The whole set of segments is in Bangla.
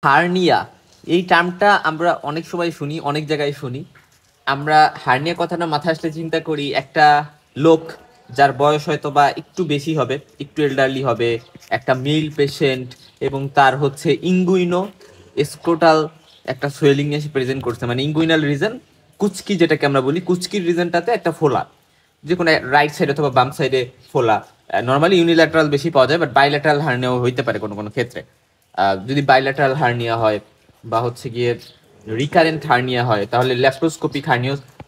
হার্নিয়া এই টার্মটা আমরা অনেক সময় শুনি, অনেক জায়গায় শুনি। আমরা হার্নিয়া কথাটা মাথায় আসলে চিন্তা করি একটা লোক যার বয়স হয়তো বা একটু বেশি হবে, একটু এল্ডারলি হবে, একটা মেল পেশেন্ট, এবং তার হচ্ছে ইঙ্গুইনো স্ক্রোটাল একটা সোয়েলিং এসে প্রেজেন্ট করছে, মানে ইঙ্গুইনাল রিজন, কুচকি যেটাকে আমরা বলি, কুচকির রিজনটাতে একটা ফোলা, যে কোনো রাইট সাইড অথবা বাম সাইডে ফোলা। নর্মালি ইউনিল্যাটারাল বেশি পাওয়া যায়, বাট বাইল্যাটারাল হার্নিয়াও হইতে পারে কোনো কোনো ক্ষেত্রে। যদি বাইল্যাটারাল হার্নিয়া হয় বা হচ্ছে গিয়ে রিকারেন্ট হার্নিয়া হয়, তাহলে ল্যাপ্রোস্কোপিক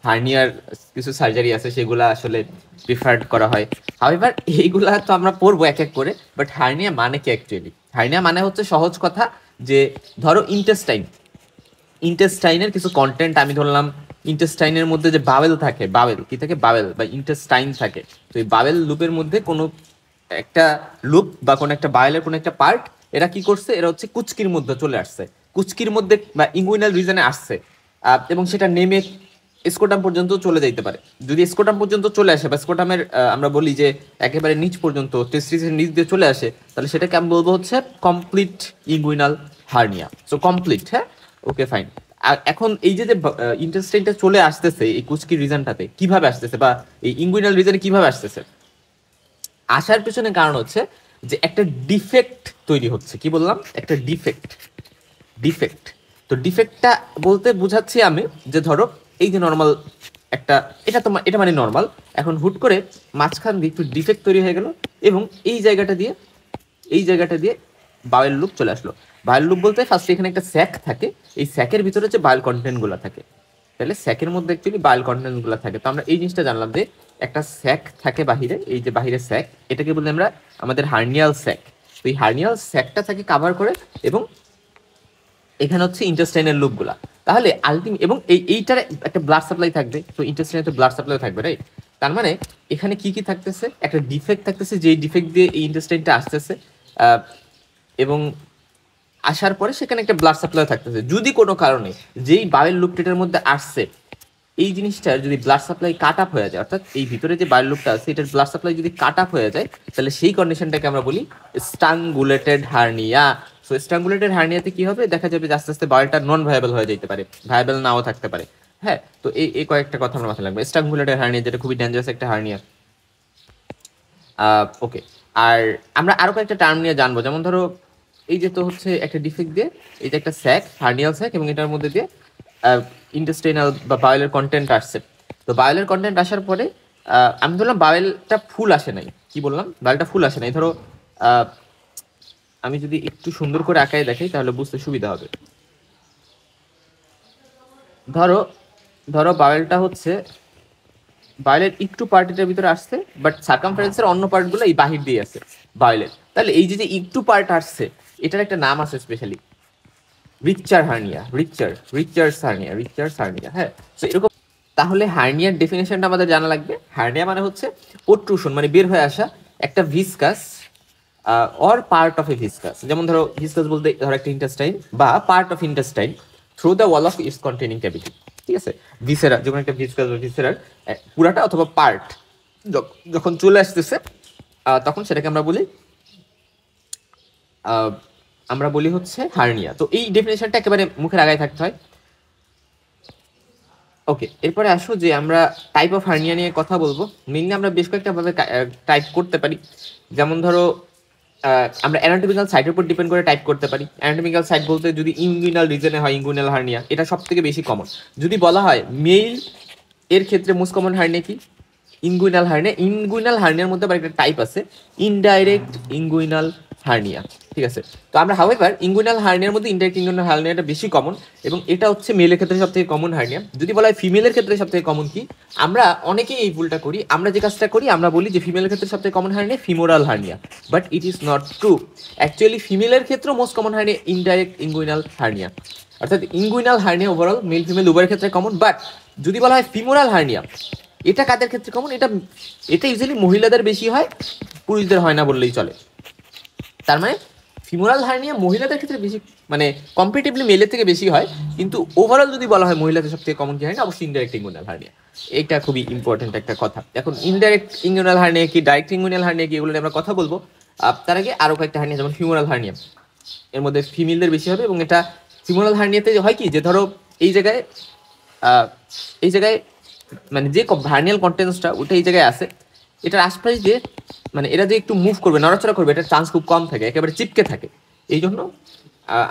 হার্নিয়ার কিছু সার্জারি আছে, সেগুলো আসলে প্রিফার্ড করা হয়। হাউএভার এইগুলা তো আমরা পড়বো এক এক করে, বাট হার্নিয়া মানে কি অ্যাকচুয়ালি? হার্নিয়া মানে হচ্ছে সহজ কথা যে ধরো ইন্টেস্টাইনের কিছু কন্টেন্ট আমি ধরলাম, ইন্টেস্টাইনের মধ্যে যে বাবেল থাকে, বাবেল কি থাকে, বাবেল বা ইন্টেস্টাইন থাকে, তো এই বাবেল লুপের মধ্যে কোনো একটা লুপ বা কোনো একটা বাবেলের কোনো একটা পার্ট, এরা কি করছে, এরা হচ্ছে কুচকির মধ্যে চলে আসছে, কুচকির মধ্যে বা ইঙ্গুইনাল রিজনে আসছে, এবং সেটা নেমে স্কোটাম পর্যন্ত চলে যাইতে পারে। যদি স্কোটাম পর্যন্ত চলে আসে বা স্কোটামের আমরা বলি যে একেবারে নিচ পর্যন্ত, টেস্টিসের নিচ দিয়ে চলে আসে, তাহলে সেটাকে আমি বলবো হচ্ছে complete inguinal hernia. So complete, হ্যাঁ, ওকে ফাইন। আর এখন এই যে ইন্টেস্টাইনটা চলে আসতেছে এই কুচকির রিজনটাতে, কিভাবে আসতেছে, বা এই ইঙ্গুইনাল রিজনে কিভাবে আসতেছে? আসার পেছনে কারণ হচ্ছে যে একটা ডিফেক্ট তৈরি হচ্ছে। কি বললাম? একটা ডিফেক্ট। তো ডিফেক্টটা বলতে বুঝাচ্ছি আমি যে ধরো এই যে নর্মাল একটা, এটা মানে নর্মাল, এখন হুট করে মাঝখান দিয়ে একটু ডিফেক্ট তৈরি হয়ে গেল, এবং এই জায়গাটা দিয়ে বায়োল লুপ চলে আসলো। বায়োল লুপ বলতে ফার্স্টে এখানে একটা স্যাক থাকে, এই স্যাকের ভিতরে যে বায়োল কন্টেন্টগুলো থাকে, তাহলে স্যাকের মধ্যে অ্যাকচুয়ালি বায়োল কন্টেন্টগুলো থাকে। তো আমরা এই জিনিসটা জানলাম যে একটা স্যাক থাকে বাহিরে, এই যে বাহিরে স্যাক, এটাকে বলি আমরা আমাদের হার্নিয়াল স্যাক। তো এই হার্নিয়াল স্যাকটা থাকে কাভার করে, এবং এখানে হচ্ছে ইন্টেস্টাইনাল লুপগুলা। তাহলে এবং এইটার একটা ব্লাড সাপ্লাই থাকবে, তো ইন্টেস্টাইনে তো ব্লাড সাপ্লাই থাকবে, রাইট? তার মানে এখানে কি কি থাকতেছে, একটা ডিফেক্ট থাকতেছে, যেই ডিফেক্ট দিয়ে এই ইন্টেস্টাইনটা আসতেছে, এবং আসার পরে সেখানে একটা ব্লাড সাপ্লাই থাকতেছে। যদি কোনো কারণে যেই বায়োল লুপটার মধ্যে আসছে, এই জিনিসটার যদি ব্লাড সাপ্লাই কাট আপ হয়ে যায়, অর্থাৎ এই ভিতরে যে বায়োল লুপটা আছে এটার ব্লাড সাপ্লাই যদি কাট আপ হয়ে যায়, তাহলে সেই কন্ডিশনটাকে আমরা বলি স্ট্রাঙ্গুলেটেড হার্নিয়া। সো স্ট্রাঙ্গুলেটেড হার্নিয়াতে কি হবে, দেখা যাবে যে আস্তে আস্তে বায়োলটা নন ভায়াবল হয়ে যেতে পারে, ভায়াবল নাও থাকতে পারে। হ্যাঁ, তো এই কয়েকটা কথা আমরা মাথায় লাগবে। স্ট্রাঙ্গুলেটেড হার্নিয়া যেটা খুবই ডেঞ্জারাস একটা হার্নিয়া। ওকে, আর আমরা আরো কয়েকটা টার্ম নিয়ে জানবো, যেমন ধরো এই যে তো হচ্ছে একটা ডিফেক্ট দিয়ে এই যে একটা স্যাক, হার্নিয়াল স্যাক, এবং এটার মধ্যে দিয়ে ইন্টেস্টাইনাল বা বায়োলের কন্টেন্ট আসছে। তো বায়োলের কন্টেন্ট আসার পরে আমি বললাম বায়োলটা ফুল আসে নাই, কি বললাম, বায়োলটা ফুল আসে নাই। ধরো আমি যদি একটু সুন্দর করে আঁকায় দেখাই তাহলে বুঝতে সুবিধা হবে। ধরো ধরো বায়োলটা হচ্ছে, বায়োলের একটু পার্ট এটার ভিতরে আসছে, বাট সার্কামফারেন্সের অন্য পার্টগুলো এই বাহির দিয়ে আছে বায়োলের। তাহলে এই যে যে একটু পার্ট আসছে, এটার একটা নাম আছে স্পেশালি, রিকচার হার্নিয়া, রিকচার্স হার্নিয়া। হ্যাঁ, তো এরকম। তাহলে হার্নিয়ার ডেফিনেশনটা আমাদের জানা লাগবে। হার্নিয়া মানে হচ্ছে প্রোট্রুশন, মানে বের হয়ে আসা একটা viscus or part of a viscus. যেমন ধরো ভিসকাস বলতে ধরো একটা ইন্টেস্টাইন বা part of intestine through the wall of its containing cavity. ঠিক আছে, ভিসেরা, যখন একটা ভিসকাস বা ভিসেরার পুরাটা অথবা পার্ট যখন চলে আসতেছে, তখন সেটাকে আমরা বলি হচ্ছে হার্নিয়া। তো এই ডেফিনেশনটা একেবারে মুখের আগায় থাকতে হয়। ওকে, এরপরে আসো যে আমরা টাইপ অফ হার্নিয়া নিয়ে কথা বলবো। মেইনলি আমরা বেশ কয়েকটা ভাবে টাইপ করতে পারি। যেমন ধরো আমরা অ্যানাটমিক্যাল সাইটের উপর ডিপেন্ড করে টাইপ করতে পারি। অ্যানাটমিক্যাল সাইট বলতে যদি ইঙ্গুইনাল রিজনে হয়, ইঙ্গুইনাল হার্নিয়া, এটা সব থেকে বেশি কমন। যদি বলা হয় মেল এর ক্ষেত্রে মোস্ট কমন হার্নিয়া কি? Inguinal hernia. ইঙ্গুইনাল হার্নিয়ার মধ্যে আবার একটা টাইপ আছে ইনডাইরেক্ট ইঙ্গুইনাল হার্নিয়া। ঠিক আছে, তো আমরা হাউএভার ইঙ্গুইনাল হার্নিয়ার মধ্যে ইনডাইরেক্ট ইঙ্গুইনাল হার্নিয়াটা বেশি কমন, এবং এটা হচ্ছে মেলের ক্ষেত্রে সবথেকে কমন হার্নিয়া। যদি বলা হয় ফিমেলের ক্ষেত্রে সবথেকে কমন কি, আমরা অনেকেই এই ভুলটা করি। আমরা যে কাজটা করি, আমরা বলি যে ফিমেলের ক্ষেত্রে সবথেকে common hernia femoral hernia, but it is not true. Actually ফিমেলের ক্ষেত্রেও most common hernia indirect inguinal hernia, অর্থাৎ inguinal hernia overall male female উভয়ের ক্ষেত্রে কমন। বাট যদি বলা হয় ফিমোরাল হার্নিয়া, এটা কাদের ক্ষেত্রে কমন? এটা ইউজুয়ালি মহিলাদের বেশি হয়, পুরুষদের হয় না বললেই চলে। তার মানে ফিমোরাল হার্নিয়া মহিলাদের ক্ষেত্রে বেশি, মানে কম্পারেটিভলি মেলের থেকে বেশি হয়, কিন্তু ওভারঅল যদি বলা হয় মহিলাদের সবথেকে কমন কি হয় না, অবশ্যই ইনডাইরেক্ট ইঙ্গুইনাল হার্নিয়া। এটা খুবই ইম্পর্টেন্ট একটা কথা। এখন ইনডাইরেক্ট ইঙ্গুইনাল হার্নিয়া কি, ডাইরেক্ট ইঙ্গুইনাল হার্নিয়া কি, এগুলো নিয়ে আমরা কথা বলবো। তার আগে আরো কয়েকটা হার্নিয়া, যেমন ফিমোরাল হার্নিয়া। এর মধ্যে ফিমেলদের বেশি হবে। এবং এটা ফিমোরাল হার্নিয়াতে হয় কি, যে ধরো এই জায়গায় এই জায়গায় মানে যে হার্নিয়াল কন্টেন্টসটা ওটা এই জায়গায় আছে, এটার আশপাশ দিয়ে মানে এরা যে একটু মুভ করবে, নড়াচড়া করবে, এটার চান্স খুব কম থাকে, একেবারে চিপকে থাকে। এই জন্য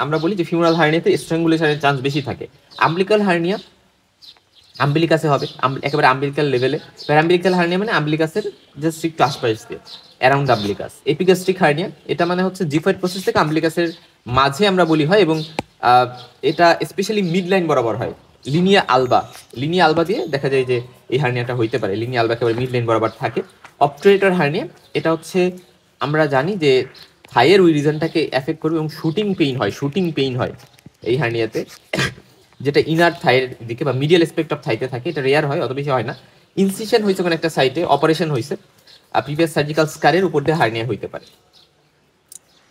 আমরা বলি যে ফিমোরাল হার্নিয়াতে স্ট্রাঙ্গুলেশনের চান্স বেশি থাকে। আম্বিলিকাল হার্নিয়া আম্বিলিকাসে হবে, একেবারে আম্বিলিকাল লেভেলে। প্যারাম্বিলিকাল হার্নিয়া মানে আম্বিলিকাসের জাস্ট একটু আশপাশ দিয়ে, অ্যারাউন্ড আম্বিলিকাস। এপিগ্যাস্ট্রিক হার্নিয়া এটা মানে হচ্ছে জিফয়েড প্রসেস থেকে আম্বিলিকাসের মাঝে আমরা বলি হয়, এবং এটা স্পেশালি মিড লাইন বরাবর হয়। লিনিয়া আলবা দিয়ে দেখা যায় যে এই হার্নিয়াটা হইতে পারে। লিনিয়া আলবা একেবারে মিড লাইন বরাবর থাকে। অবট্রেটর হার্নিয়া এটা হচ্ছে আমরা জানি যে থাইয়ের ওই রিজনটাকে এফেক্ট করবে এবং শুটিং পেইন হয় এই হার্নিয়াতে, যেটা ইনার থাইয়ের দিকে বা মিডিয়াল স্পেক্ট অফ থাইতে থাকে। এটা রেয়ার হয়, অত বেশি হয় না। ইনসিশন হয়েছে কোনো একটা সাইটে, অপারেশন হয়েছে, প্রিভিয়াস সার্জিক্যাল স্কারের উপর দিয়ে হার্নিয়া হইতে পারে।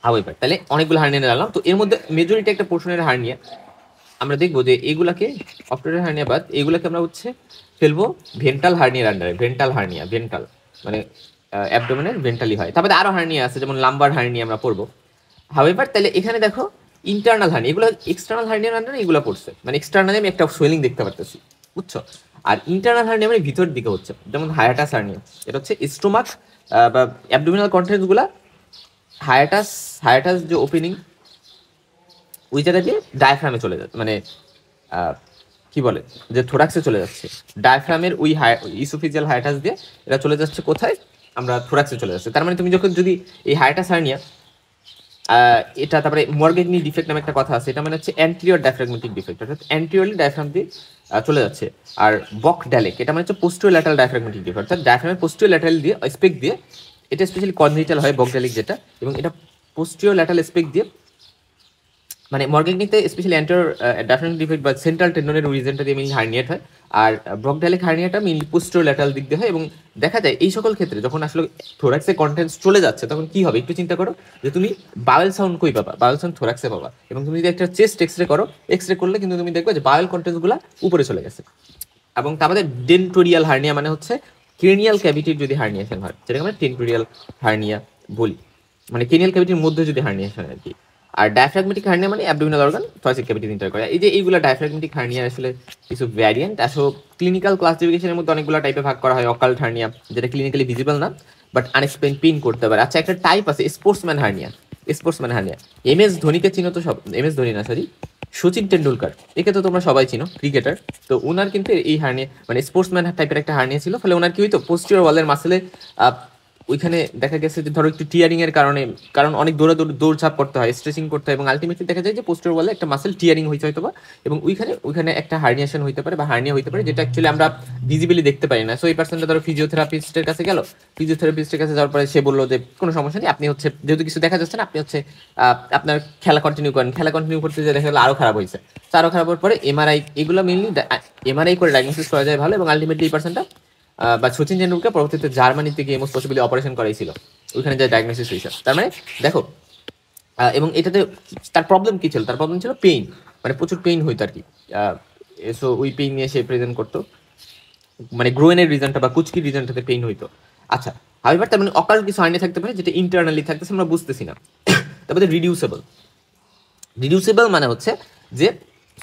হাওয়েভার তাহলে অনেকগুলো হার্নিয়া নিলাম, তো এর মধ্যে মেজরিটি একটা পোর্শনের হার্নিয়া আমরা দেখবো যে এইগুলাকে অবট্রেটর হার্নিয়া বাদ এগুলাকে আমরা হচ্ছে ফেলবো ভেন্টাল হার্নিয়ার আন্ডারে। ভেন্টাল মানে অ্যাবডোমেনের ভেন্টালি হয়। তারপরে আরো হার্নিয়া আছে, যেমন লাম্বার হার্নিয়া আমরা পড়বো। হাওয়েভার তাহলে এখানে দেখো ইন্টারনাল হার্নিয়া, এগুলো এক্সটার্নাল হার্নিয়ার আন্ডারে এগুলো পড়ছে, মানে এক্সটার্নালি আমি একটা সোয়েলিং দেখতে পারতেছি, বুঝছো? আর ইন্টারনাল হার্নিয়া মানে ভিতরের দিকে হচ্ছে, যেমন হায়াটাস হার্নিয়া, এটা হচ্ছে স্টোমাক বা অ্যাবডোমিনাল কন্টেন্টস গুলা হায়াটাস যে ওপেনিং ওই জায়গা দিয়ে ডায়াফ্রামে চলে যাচ্ছে, মানে কি বলে যে থোরাক্সে চলে যাচ্ছে। ডায়াফ্রামের ওই ইসোফিজিয়াল হায়াটাস দিয়ে এটা চলে যাচ্ছে কোথায়, আমরা থোরাক্সে চলে যাচ্ছে। তার মানে তুমি যখন যদি এই হায়াটাস হার্নিয়া এটা, তারপরে মর্গেগনি ডিফেক্ট নামে একটা কথা আছে, এটা মানে হচ্ছে অ্যান্টিরিয়র ডায়াফ্রাগমেটিক ডিফেক্ট, অর্থাৎ অ্যান্টিরিয়রলি ডায়াফ্রাম দিয়ে চলে যাচ্ছে। আর বক ড্যালেক এটা মানে হচ্ছে পোস্টিরিয়র ল্যাটারাল ডায়াফ্রাগমেটিক ডিফেক্ট, অর্থাৎ ডায়াফ্রামের পোস্টিরিয়র ল্যাটারাল দিয়ে স্পেক দিয়ে, এটা স্পেশালি কনজিটাল হয় বক ড্যালেক যেটা, এবং এটা পোস্টিরিয়র ল্যাটারাল স্পেক দিয়ে, মানে মর্গেগনিতে স্পেশালি অ্যান্টিরিয়র ডায়াফ্রাগমেটিক ডিফেক্ট বা সেন্ট্রাল টেন্ডনের রিজনটা দিয়ে মেইনলি হার্নিয়েট হয়। আর ব্রকডালিক হার্নিয়াটা মেইনলি পোস্টিরিয়র ল্যাটারাল দিক দিয়ে হয়। এবং দেখা যায় এই সকল ক্ষেত্রে যখন আসলে থোরাক্সে কন্টেন্টস চলে যাচ্ছে তখন কি হবে একটু চিন্তা করো, যে তুমি বাওয়েল সাউন্ড কই পাবা, বাওয়েল সাউন্ড থোরাক্সে পাবা। এবং তুমি যদি একটা চেস্ট এক্সরে করো, এক্সরে করলে কিন্তু তুমি দেখবে যে বাওয়েল কন্টেন্টসগুলো উপরে চলে গেছে। এবং তারপরে ডেন্টোরিয়াল হার্নিয়া মানে হচ্ছে ক্রেনিয়াল ক্যাভিটির যদি হার্নিয়েশন হয়, যেটাকে আমরা ডেন্টোরিয়াল হার্নিয়া বলি, মানে ক্রেনিয়াল ক্যাভিটির মধ্যে যদি হার্নিয়েশন হয় আর কি। আর ডায়াফ্রাগমেটিক হার্নিয়া মানে abdominal organ thoracic cavity enter করে। এই যে এইগুলো ডায়াফ্রাগমেটিক হার্নিয়ার আসলে কিছু ভ্যারিয়েন্ট। আসলে ক্লিনিক্যাল ক্লাসিফিকেশনের মধ্যে অনেকগুলো টাইপে ভাগ করা হয়। অকাল্ট হার্নিয়া যেটা ক্লিনিক্যালি ভিজিবল না বাট আনএক্সপ্লেইন পেইন করতে পারে। আচ্ছা, একটা টাইপ আছে স্পোর্টসম্যান হার্নিয়া। এমএস ধোনিকে চিনো তো সব, এমএস ধোনি না সরি, সচিন টেন্ডুলকার, একে তো তোমরা সবাই চিনো, ক্রিকেটার। তো ওনার কিন্তু এই হার্নিয়া মানে স্পোর্টসম্যান টাইপের একটা হার্নিয়া ছিল। ফলে ওনার কি হইতো, পোস্টিরিয়র ওয়ালের মাসেলে ওইখানে দেখা গেছে যে ধরো একটু টিয়ারিং এর কারণে, কারণ অনেক দৌড়ঝাঁপ করতে হয়, স্ট্রেচিং করতে হয়, এবং আলটিমেটলি দেখা যায় যে পোস্টিরিয়র ওয়ালে একটা মাসেল টিয়ারিং হয়েছে হয়তো বা, এবং ওইখানে একটা হার্নিয়েশন হইতে পারে বা হার্নিয়া হইতে পারে, যেটা অ্যাকচুয়ালি আমরা ভিজিবলি দেখতে পারি না। সো এই পার্সনটা ধরো ফিজিওথেরাপিস্টের কাছে গেল, ফিজিওথেরাপিস্টের কাছে যাওয়ার পরে সে বললো যে কোনো সমস্যা নেই, আপনি হচ্ছে যেহেতু কিছু দেখা যাচ্ছে না, আপনি হচ্ছে আপনার খেলা কন্টিনিউ করেন। খেলা কন্টিনিউ করতে যে দেখা গেলো আরো খারাপ হয়েছে। তো আরো খারাপ হওয়ার পরে এমআরআই, এগুলো মেনলি এমআরআই করে ডায়াগনোসিস করা যায় ভালো। এবং আলটিমেটলি এই পার্সনটা বা সচিন টেন্ডুলকার পরবর্তীতে জার্মানিতে গিয়ে মোস্ট পসিবলি অপারেশন করাইছিল, ওইখানে যে ডায়াগনোসিস হয়েছে। তার মানে দেখো, এবং এটাতে তার প্রবলেম কি ছিল, তার প্রবলেম ছিল পেইন, মানে প্রচুর পেইন হইতো আর কি। সো ওই পেইন নিয়ে সে প্রেজেন্ট করতো, মানে গ্রোয়েনের রিজনটা বা কুচকির রিজনটাতে পেইন হইতো। আচ্ছা, হাউএভার তার মানে অকাল্ট কিছু হার্নিয়া থাকতে পারে যেটা ইন্টারনালি থাকতেছে, আমরা বুঝতেছি না। তারপরে রিডিউসেবল মানে হচ্ছে যে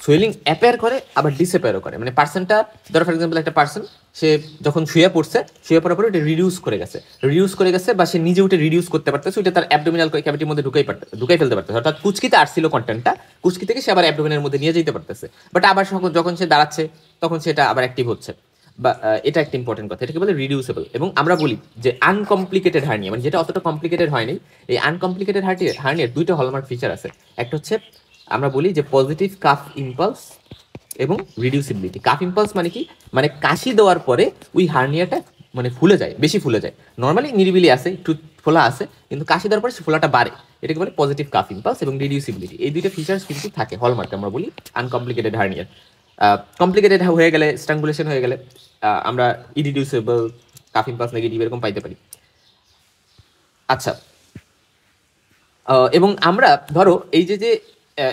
সোয়েলিং অ্যাপেয়ার করে আবার ডিসঅ্যাপেয়ারও করে। মানে পার্সনটা ধরো ফর এক্সাম্পল একটা পার্সন, সে যখন শুয়ে পড়ার পরে ওটা রিডিউস করে গেছে বা সে নিজে উঠে রিডিউস করতে পারতেছে, ওইটা তার অ্যাবডোমিনাল ক্যাভিটির মধ্যে ঢুকাই ফেলতে পারতেছে। অর্থাৎ কুচকিতে আসছিল কন্টেন্টটা, কুচকি থেকে সে আবার অ্যাবডোমিনের মধ্যে নিয়ে যেতে পারতেছে। বাট আবার যখন সে দাঁড়াচ্ছে তখন সেটা আবার অ্যাক্টিভ হচ্ছে। বা এটা একটা ইম্পর্টেন্ট কথা, এটাকে বলে রিডিউসেবল। এবং আমরা বলি যে আনকমপ্লিকেটেড হার্নিয়া, মানে যেটা অতটা কমপ্লিকেটেড হয়নি। এই আনকমপ্লিকেটেড হার্নিয়ার দুইটা হলমার্ক ফিচার আছে। একটা হচ্ছে আমরা বলি যে পজিটিভ কাফ ইম্পালস এবং রিডিউসিবিলিটি। কাফ ইম্পালস মানে কি, মানে কাশি দেওয়ার পরে ওই হার্নিয়াটা মানে ফুলে যায়, বেশি ফুলে যায়। নর্মালি নিরিবিলি আছে, একটু ফোলা আছে, কিন্তু কাশি দেওয়ার পরে সে ফোলাটা বাড়ে, এটাকে বলে পজিটিভ কাফ ইম্পালস এবং রিডিউসিবিলিটি। এই দুইটা ফিচার্স কিন্তু থাকে হলমার্ক আমরা বলি আনকমপ্লিকেটেড হার্নিয়ার। কমপ্লিকেটেড হয়ে গেলে, স্ট্রাঙ্গুলেশন হয়ে গেলে আমরা ইরিডিউসেবল, কাফ ইম্পালস নেগেটিভ এরকম পাইতে পারি। আচ্ছা, এবং আমরা ধরো এই যে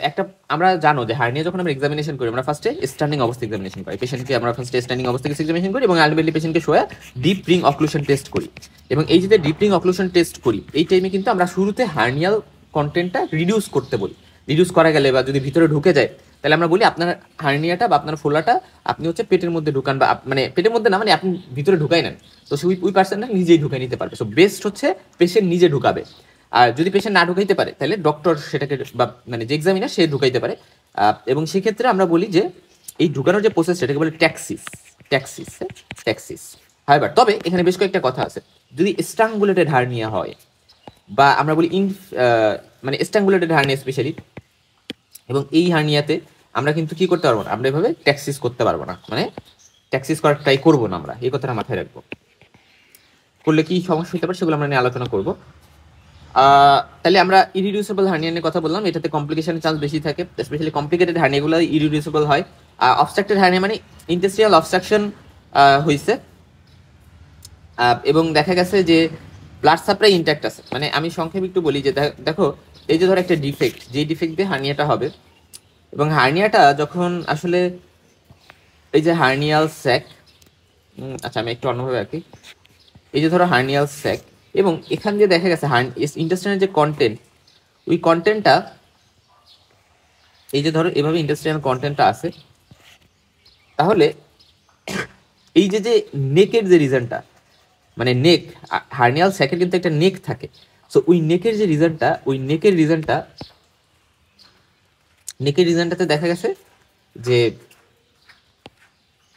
একটা, আমরা জানো যে হার্নিয়া যখন আমরা এক্সামিনেশন করি, আমরা ফার্স্টে স্ট্যান্ডিং অবস্থা এক্সামিনেশন করি পেশেন্টকে, আমরা ফার্স্টে স্ট্যান্ডিং অবস্থা এক্সামিনেশন করি এবং আলটিমেটলি পেশেন্টকে শোয়া ডিপ রিং অক্লুশন টেস্ট করি। এবং এই যে ডিপ রিং অক্লুশন টেস্ট করি, এই টাইমে কিন্তু আমরা শুরুতে হার্নিয়াল কন্টেন্টটা রিডিউস করতে বলি। রিডিউস করা গেলে বা যদি ভিতরে ঢুকে যায় তাহলে আমরা বলি আপনার হার্নিয়াটা বা আপনার ফোলাটা আপনি হচ্ছে পেটের মধ্যে ঢুকান, বা মানে পেটের মধ্যে না, মানে আপনি ভিতরে ঢুকাই নেন, তো ওই পার্সনটা নিজেই ঢুকাই নিতে পারবে। সো বেস্ট হচ্ছে পেশেন্ট নিজে ঢুকাবে। আর যদি পেশেন্ট না ঢুকাইতে পারে তাহলে ডক্টর সেটাকে বা মানে যে এক্সামিনার সে ঢুকাইতে পারে। এবং সেক্ষেত্রে আমরা বলি যে এই ঢুকানোর যে প্রসেস সেটাকে বলে ট্যাক্সিস। হাইবার তবে এখানে বেশ কয়েকটা কথা আছে। যদি স্ট্রাঙ্গুলেটেড হার্নিয়া হয় বা আমরা বলি মানে স্ট্রাঙ্গুলেটেড হার্নিয়া স্পেশালি, এবং এই হার্নিয়াতে আমরা কিন্তু কি করতে পারবো না, আমরা এভাবে ট্যাক্সিস করতে পারবো না, মানে ট্যাক্সিস করার ট্রাই করবো না আমরা, এই কথাটা মাথায় রাখবো। করলে কি সমস্যা হতে পারে সেগুলো আমরা নিয়ে আলোচনা করবো। তাহলে আমরা ইরিডিউসেবল হার্নিয়া নিয়ে কথা বললাম, এটাতে কমপ্লিকেশনের চান্স বেশি থাকে, স্পেশালি কমপ্লিকেটেড হার্নিয়াগুলো ইরিডিউসেবল হয়। অবস্ট্রাকটেড হার্নিয়া মানে ইন্টেস্টিনাল অবস্ট্রাকশন হয়েছে এবং দেখা গেছে যে ব্লাড সাপ্লাই ইনট্যাক্ট আছে। মানে আমি সংক্ষেপে একটু বলি যে দেখো এই যে ধরো একটা ডিফেক্ট, যে ডিফেক্ট দিয়ে হার্নিয়াটা হবে, এবং হার্নিয়াটা যখন আসলে এই যে হার্নিয়াল স্যাক, আচ্ছা আমি একটু অন্যভাবে রাখি, এই যে ধরো হার্নিয়াল স্যাক এবং এখান দিয়ে দেখা গেছে ইন্টেস্টাইনের যে কন্টেন্ট, ওই কন্টেন্টটা এই যে ধরো এভাবে ইন্টেস্টাইনাল কন্টেন্টটা আছে, তাহলে এই যে নেকের যে রিজনটা, মানে নেক, হার্নিয়াল স্যাকের কিন্তু একটা নেক থাকে। সো ওই নেকের যে রিজনটা, ওই নেকের রিজনটাতে দেখা গেছে যে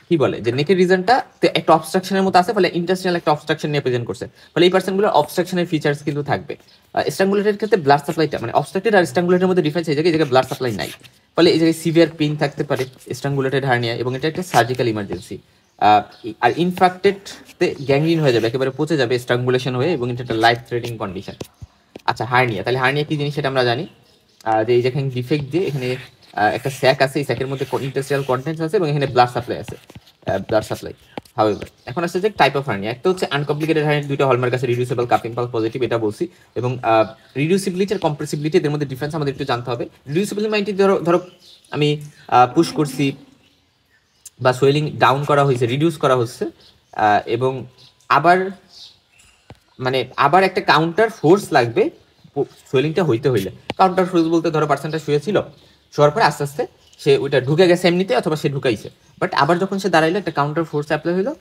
কি বলে যে নেকের রিজনটা একটা অবস্ট্রাকশনের মতো আছে, ফলে ইন্টেস্টিনাল একটা অবস্ট্রাকশন নিয়ে প্রেজেন্ট করছে, ফলে এই পার্সনগুলোর অবস্ট্রাকশনের ফিচার্স কিন্তু থাকবে। স্ট্রাঙ্গুলেটের ক্ষেত্রে ব্লাড সাপ্লাইটা, মানে অবস্ট্রাক্টেড আর স্ট্রাঙ্গুলেটের মধ্যে ডিফারেন্স, এই জায়গায় ব্লাড সাপ্লাই নাই, ফলে এই জায়গায় সিভিয়ার পেইন থাকতে পারে স্ট্রাঙ্গুলেটেড হার্নিয়া, এবং এটা একটা সার্জিক্যাল ইমার্জেন্সি। আর ইনফ্রাক্টেডতে গ্যাংগ্রিন হয়ে যাবে, একেবারে পচে যাবে স্ট্রাঙ্গুলেশন হয়ে, এবং এটা একটা লাইফ থ্রেটিং কন্ডিশন। আচ্ছা হার্নিয়া, তাহলে হার্নিয়া কি জিনিস সেটা আমরা জানি, যে এই যেখানে ডিফেক্ট দিয়ে এখানে একটা স্যাক আছে, এই স্যাকের মধ্যে ইন্টেস্টিনাল কন্টেন্টস আছে এবং এখানে ব্লাড সাপ্লাই আছে, ব্লাড সাপ্লাই। হাউএভার এখন আসছে যে টাইপ অফ হার্নিয়া, একটা হচ্ছে আনকমপ্লিকেটেড হার্নিয়া, দুইটা হলমার্ক আছে, রিডিউসেবল, কাপ ইম্পালস পজিটিভ, এটা বলছি, এবং রিডিউসিবিলিটি আর কম্প্রেসিবিলিটি এদের মধ্যে ডিফারেন্স আমাদের একটু জানতে হবে। রিডিউসিবিলিটি মানে ধরো আমি পুশ করছি বা সোয়েলিং ডাউন করা হয়েছে, রিডিউস করা হচ্ছে, এবং আবার একটা কাউন্টার ফোর্স লাগবে সোয়েলিংটা হইতে হইলে। কাউন্টার ফোর্স বলতে ধরো পার্সনটা শুয়েছিল, শোয়ার পরে আস্তে আস্তে সে ওইটা ঢুকে গেছে এমনিতে, অথবা সে ঢুকাইছে, বাট আবার যখন সে দাঁড়াইলো একটা কাউন্টার ফোর্স অ্যাপ্লাই হইলো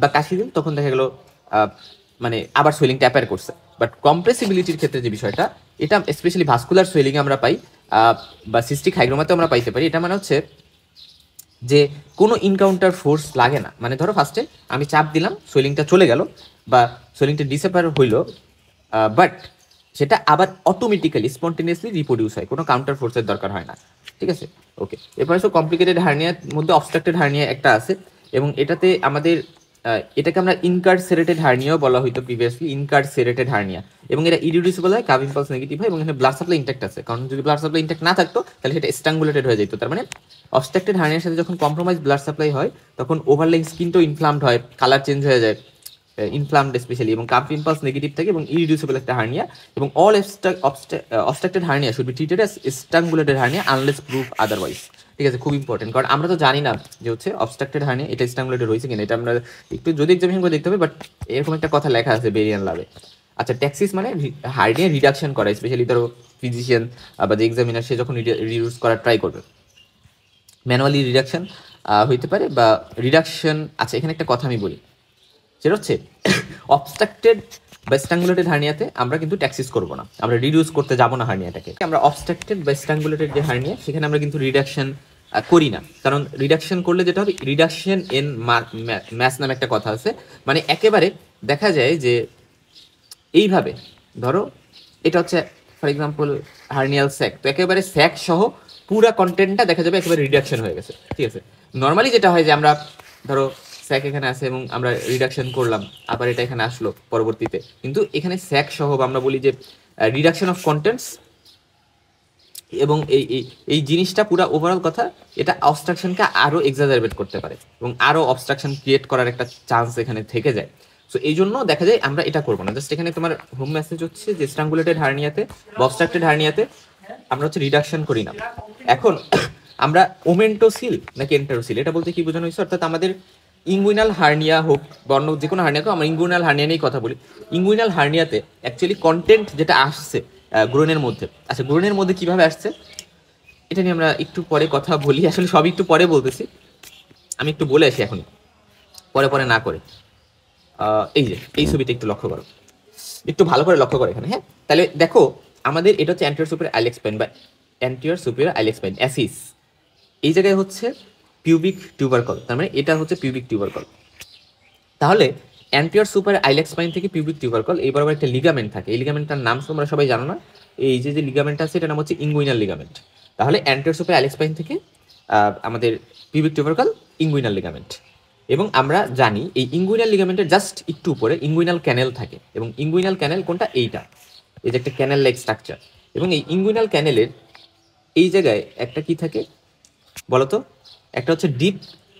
বা কাশি দিল, তখন দেখা গেলো মানে আবার সোয়েলিংটা অ্যাপার করছে। বাট কম্প্রেসিবিলিটির ক্ষেত্রে যে বিষয়টা, এটা স্পেশালি ভাস্কুলার সোয়েলিং আমরা পাই, বা সিস্টিক হাইগ্রোমাতেও আমরা পাইতে পারি। এটা মানে হচ্ছে যে কোনো ইনকাউন্টার ফোর্স লাগে না, মানে ধরো ফার্স্টে আমি চাপ দিলাম, সোয়েলিংটা চলে গেল বা সোয়েলিংটা ডিসঅ্যাপিয়ার হইলো, বাট সেটা আবার অটোমেটিক্যালি স্পন্টেনিয়াসলি রিপ্রোডিউস হয়, কোনো কাউন্টার ফোর্সের দরকার হয় না। ঠিক আছে, ওকে। এরপরে সব কমপ্লিকেটেড হার্নিয়ার মধ্যে অবস্ট্রাক্টেড হার্নিয়া একটা আছে, এবং এটাতে আমাদের এটাকে আমরা ইনকারসেরেটেড হার্নিয়াও বলা হইতো প্রিভিয়াসলি, ইনকারসেরেটেড হার্নিয়া, এবং এটা ইরিডিউসিবল হয়, কাপ ইম্পালস নেগেটিভ হয়, এবং এখানে ব্লাড সাপ্লাই ইনট্যাক্ট আছে, কারণ যদি ব্লাড সাপ্লাই ইনট্যাক্ট না থাকতো তাহলে সেটা স্ট্রাঙ্গুলেটেড হয়ে যেত। তার মানে অবস্ট্রাক্টেড হার্নিয়ার সাথে যখন কম্প্রোমাইজ ব্লাড সাপ্লাই হয় তখন ওভারলাইং স্কিনটাও ইনফ্লামড হয়, কালার চেঞ্জ হয়ে যায়, ইনফ্লামড স্পেশালি, এবং কাপ ইম্পালস নেগেটিভ থাকে, এবং ইরিডিউসিবল একটা হার্নিয়া। এবং all obstructed hernia should be treated as strangulated hernia unless proof otherwise. ঠিক আছে, খুব ইম্পর্টেন্ট, কারণ আমরা তো জানি না যে হচ্ছে অবস্ট্রাক্টেড হার্নিয়া এটা স্ট্রাঙ্গুলেটেড হয়েছে কিনা, এটা আমরা একটু যদি এক্সামিনেশন করে দেখতে হবে, বাট এরকম একটা কথা লেখা আছে বেরিয়ান লাভে। আচ্ছা ট্যাক্সিস মানে হার্নিয়া রিডাকশন করা, স্পেশালি ধরো ফিজিশিয়ান বা যে এক্সামিনার সে যখন রিডিউস করার ট্রাই করবে, ম্যানুয়ালি রিডাকশন হইতে পারে বা রিডাকশন। আচ্ছা এখানে একটা কথা আমি বলি, সেটা হচ্ছে অবস্ট্রাক্টেড বা স্ট্রাঙ্গুলেটেড হার্নিয়াতে আমরা কিন্তু ট্যাক্সিস করবো না, আমরা রিডিউস করতে যাবো না হার্নিয়াটাকে। আমরা অবস্ট্রাক্টেড বা স্ট্রাঙ্গুলেটেড যে হার্নিয়া সেখানে আমরা কিন্তু রিডাকশন করি না, কারণ রিডাকশন করলে যেটা হবে, রিডাকশন ইন ম্যাস নামে একটা কথা আছে, মানে একেবারে দেখা যায় যে এইভাবে ধরো এটা হচ্ছে ফর এক্সাম্পল হার্নিয়াল স্যাক, তো একেবারে স্যাক সহ পুরা কন্টেন্টটা দেখা যাবে একেবারে রিডাকশন হয়ে গেছে। ঠিক আছে, নর্মালি যেটা হয় যে আমরা ধরো স্যাক এখানে আছে এবং আমরা রিডাকশন করলাম, আবার এটা এখানে আসলো পরবর্তীতে, কিন্তু এখানে স্যাক সহ বা আমরা বলি যে রিডাকশন অফ কন্টেন্টস, এবং এই জিনিসটা পুরো ওভারঅল কথা, এটা অবস্ট্রাকশনকে আরো এক্সাজারবেট করতে পারে এবং আরো অবস্ট্রাকশন ক্রিয়েট করার একটা চান্স এখানে থেকে যায়। সো এই জন্য দেখা যায় আমরা এটা করবো না। জাস্ট এখানে তোমার হোম মেসেজ হচ্ছে যে স্ট্রাঙ্গুলেটেড হার্নিয়াতে বা অবস্ট্রাক্টেড হার্নিয়াতে আমরা হচ্ছে রিডাকশন করি না। এখন আমরা ওমেন্টোসিল নাকি এন্টারোসিল এটা বলতে কি বোঝানো হয়েছে, অর্থাৎ আমাদের ইঙ্গুইনাল হার্নিয়া হোক বা অন্য যে কোনো হার্নিয়া হোক, আমরা ইঙ্গুইনাল হার্নিয়া নিয়েই কথা বলি। ইঙ্গুইনাল হার্নিয়াতে অ্যাকচুয়ালি কন্টেন্ট যেটা আসছে গ্রোনের মধ্যে। আচ্ছা, গ্রোনের মধ্যে কিভাবে আসছে এটা নিয়ে আমরা একটু পরে কথা বলি, আসলে সব একটু পরে বলতেছি, আমি একটু বলে আসি এখন পরে পরে না করে। এই যে এই ছবিটা একটু লক্ষ্য করো, একটু ভালো করে লক্ষ্য করো এখানে, হ্যাঁ। তাহলে দেখো আমাদের এটা হচ্ছে অ্যান্টিরিয়র সুপিরিয়র আইলেক স্পাইন বা অ্যান্টিরিয়র সুপিরিয়র আইলেক স্পাইন, অ্যাসিস। এই জায়গায় হচ্ছে পিউবিক টিউবারকল, তার মানে এটা হচ্ছে পিউবিক টিউবারকল। তাহলে অ্যান্টিরিয়র সুপিরিয়র আইলেক স্পাইন থেকে পিউবিক টিউবারকল এই বরাবর একটা লিগামেন্ট থাকে, এই লিগামেন্টটার নাম তোমরা সবাই জানো না, এই যে যে লিগামেন্ট আছে এটার নাম হচ্ছে ইঙ্গুইনাল লিগামেন্ট। তাহলে অ্যান্টিরিয়র সুপিরিয়র আইলেক স্পাইন থেকে আমাদের পিউবিক টিউবারকল ইঙ্গুইনাল লিগামেন্ট। এবং আমরা জানি এই ইঙ্গুইনাল লিগামেন্টের জাস্ট একটু উপরে ইঙ্গুইনাল ক্যানেল থাকে, এবং ইঙ্গুইনাল ক্যানেল কোনটা, এইটা, এই যে একটা ক্যানেল লাইক স্ট্রাকচার। এবং এই ইঙ্গুইনাল ক্যানেলের এই জায়গায় একটা কি থাকে বলতো, একটা হচ্ছে ডিপ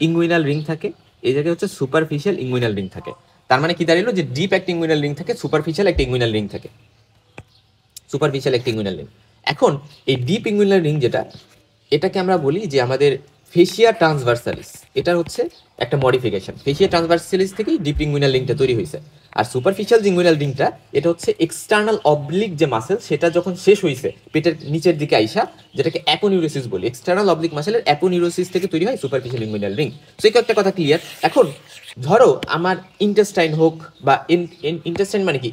ইঙ্গুইনাল রিং থাকে, এই জায়গায় হচ্ছে সুপারফিশিয়াল ইঙ্গুইনাল রিং থাকে। তার মানে কি দাঁড়ালো, যে ডিপ একটা ইঙ্গুইনাল রিং থাকে, সুপারফিশিয়াল একটা ইঙ্গুইনাল রিং থাকে, সুপারফিশিয়াল একটা ইঙ্গুইনাল রিং। এখন এই ডিপ ইঙ্গুইনাল রিং যেটা, এটাকে আমরা বলি যে আমাদের ফেসিয়া ট্রান্সভার্সালিস, এটা হচ্ছে একটা মডিফিকেশন, ফেসিয়া ট্রান্সভার্সালিস থেকেই ডিপ ইঙ্গুইনাল রিংটা তৈরি হয়েছে। আর সুপারফিশিয়াল ইঙ্গুইনাল রিংটা এটা হচ্ছে এক্সটার্নাল অবলিক যে মাসেল, সেটা যখন শেষ হয়েছে পেটের নিচের দিকে আইসা, যেটাকে অ্যাপোনিউরোসিস বলি, এক্সটার্নাল অবলিক মাসেলের অ্যাপোনিউরোসিস থেকে তৈরি হয় সুপারফিশিয়াল ইঙ্গুইনাল রিং। তো এই একটা কথা ক্লিয়ার। এখন ধরো আমার ইন্টেস্টাইন হোক বা ইন্টেস্টাইন মানে কি,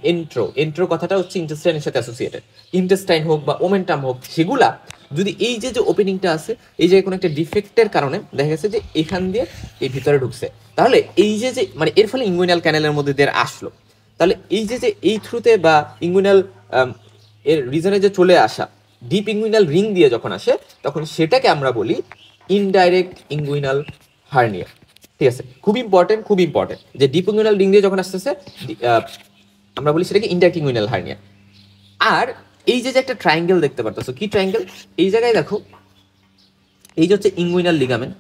এন্ট্রো কথাটা হচ্ছে ইন্টেস্টাইনের সাথে অ্যাসোসিয়েটেড, ইন্টেস্টাইন হোক বা ওমেন্টাম হোক, সেগুলা যদি এই যে যে ওপেনিংটা আছে, এই যে কোনো একটা ডিফেক্টের কারণে দেখা গেছে যে এখান দিয়ে এই ভিতরে ঢুকছে, তাহলে এই যে যে মানে এর ফলে ইঙ্গুইনাল ক্যানেলের মধ্যে দিয়ে আসলো, তাহলে এই যে যে এই থ্রুতে বা ইঙ্গুইনাল এর রিজনে যে চলে আসা ডিপ ইঙ্গুইনাল রিং দিয়ে যখন আসে, তখন সেটাকে আমরা বলি ইনডাইরেক্ট ইঙ্গুইনাল হার্নিয়া। ঠিক আছে, খুব ইম্পর্টেন্ট, খুব ইম্পর্টেন্ট, যে ডিপ ইঙ্গুইনাল রিং দিয়ে যখন আসতেছে আমরা বলি সেটাকে ইনডাইরেক্ট ইঙ্গুইনাল হার্নিয়া। আর এই যে একটা ট্রায়াঙ্গেল দেখতে পারতেছো, কি ট্রায়াঙ্গেল, এই জায়গায় দেখো, এই যে হচ্ছে ইঙ্গুইনাল লিগামেন্ট,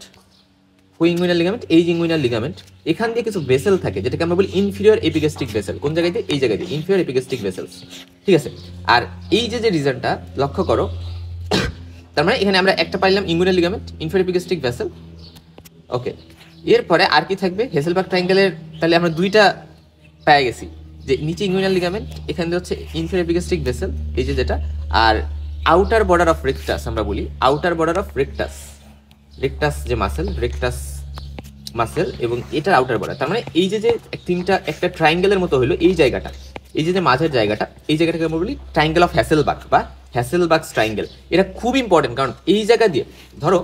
ওই ইঙ্গুইনাল লিগামেন্ট, এই যে ইঙ্গুইনাল লিগামেন্ট, এখান দিয়ে কিছু ভেসেল থাকে যেটাকে আমরা বলি ইনফিরিয়র এপিগ্যাস্ট্রিক ভেসেল। কোন জায়গায় দিয়ে, এই জায়গায় দিয়ে ইনফিরিয়র এপিগ্যাস্ট্রিক ভেসেলস। ঠিক আছে, আর এই যে যে রিজনটা লক্ষ্য করো, তার মানে এখানে আমরা একটা পাইলাম inguinal ligament, inferior epigastric vessel. Okay, এরপরে আর কি থাকবে, হেসেলবার্গ ট্রায়াঙ্গেলের, তাহলে আমরা দুইটা পেয়ে গেছি, যে নিচে ইঙ্গুইনাল লিগামেন্ট, এখানে হচ্ছে ইনফিরিয়র এপিগ্যাস্ট্রিক ভেসেল, এই যে যেটা, আর আউটার বর্ডার অফ রেকটাস, আমরা বলি outer border of rectus, rectus যে মাসেল, রেকটাস মাসেল, এবং এটার আউটার বর্ডার। তার মানে এই যে যে তিনটা একটা ট্রায়াঙ্গেলের মতো হলো এই জায়গাটা, এই যে যে মাঝের জায়গাটা, এই জায়গাটাকে আমরা বলি ট্রায়াঙ্গেল অফ হ্যাসেলবার্গ বা হ্যাসেলবার্গস ট্রায়াঙ্গেল। এটা খুব ইম্পর্টেন্ট, কারণ এই জায়গা দিয়ে ধরো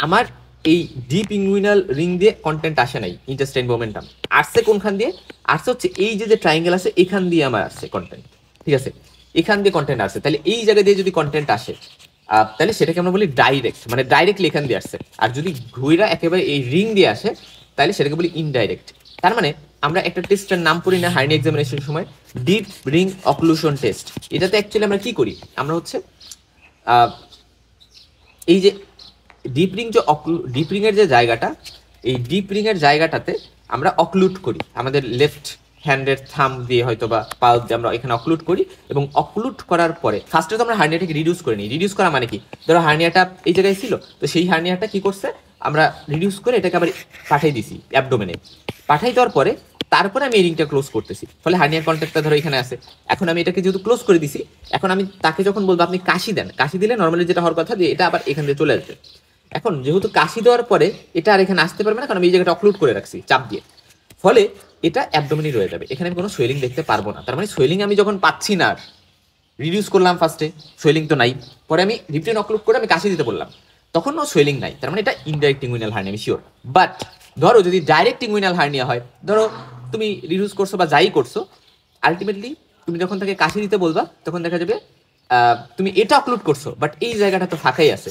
আমার এই ডিপ ইঙ্গুইনাল রিং দিয়ে কন্টেন্ট আসে নাই, ইন্টেস্টাইন মোমেন্টাম আসছে কোনখান দিয়ে, আসছে হচ্ছে এই যে যে ট্রায়াঙ্গেল আছে এখান দিয়ে আমার আসছে কন্টেন্ট। ঠিক আছে, এখান দিয়ে কন্টেন্ট আসছে, তাহলে এই জায়গা দিয়ে যদি কন্টেন্ট আসে তাহলে সেটাকে আমরা বলি ডাইরেক্ট, মানে ডাইরেক্টলি এখান দিয়ে আসছে। আর যদি ঘুইরা একেবারে এই রিং দিয়ে আসে তাহলে সেটাকে বলি ইনডাইরেক্ট। তার মানে আমরা একটা টেস্টের নাম পড়ি না হার্নি এক্সামিনেশনের সময়, ডিপ রিং অক্লুশন টেস্ট। এটাতে অ্যাকচুয়ালি আমরা কি করি, আমরা হচ্ছে এই যে ডিপ রিং, যে ডিপ রিং এর যে জায়গাটা, এই ডিপ রিং এর জায়গাটাতে আমরা অক্লুড করি আমাদের লেফট হ্যান্ডের থাম দিয়ে হয়তো বা পাও দিয়ে আমরা এখানে অক্লুড করি, এবং অক্লুড করার পরে ফার্স্টে তো আমরা হার্নিয়াটাকে রিডিউস করে নিই। রিডিউস করা মানে কি, ধরো হার্নিয়াটা এই জায়গায় ছিল, তো সেই হার্নিয়াটা কি করছে, আমরা রিডিউস করে এটাকে আবার পাঠিয়ে দিছি অ্যাবডোমেনে, পাঠাই দেওয়ার পরে তারপরে আমি এই রিংটা ক্লোজ করতেছি, ফলে হার্নিয়ার কন্ট্যাক্টটা ধরো এখানে আছে। এখন আমি এটাকে যেহেতু ক্লোজ করে দিছি, এখন আমি তাকে যখন বলবো আপনি কাশি দেন, কাশি দিলে নর্মালি যেটা হওয়ার কথা যে এটা আবার এখান দিয়ে চলে আসবে। এখন যেহেতু কাশি দেওয়ার পরে এটা আর এখানে আসতে পারবে না, কারণ আমি এই জায়গাটা অক্লুড করে রাখছি চাপ দিয়ে, ফলে এটা অ্যাবডোমেনই রয়ে যাবে, এখানে আমি কোনো সোয়েলিং দেখতে পারবো না। তার মানে সোয়েলিং আমি যখন পাচ্ছি না, রিডিউস করলাম ফার্স্টে, সোয়েলিং তো নাই, পরে আমি রিপটেন অক্লুড করে আমি কাশি দিতে বললাম, তখনও সোয়েলিং নাই, তার মানে এটা ইনডাইরেক্ট ইঙ্গুইনাল হার্নিয়া, আমি শিওর। বাট ধরো যদি ডাইরেক্ট ইঙ্গুইনাল হার্নিয়া হয়, ধরো তুমি রিডিউস করছো বা যাই করছো, আলটিমেটলি তুমি যখন তাকে কাশি দিতে বলবা তখন দেখা যাবে তুমি এটা অক্লুড করছো, বাট এই জায়গাটা তো ফাঁকাই আছে,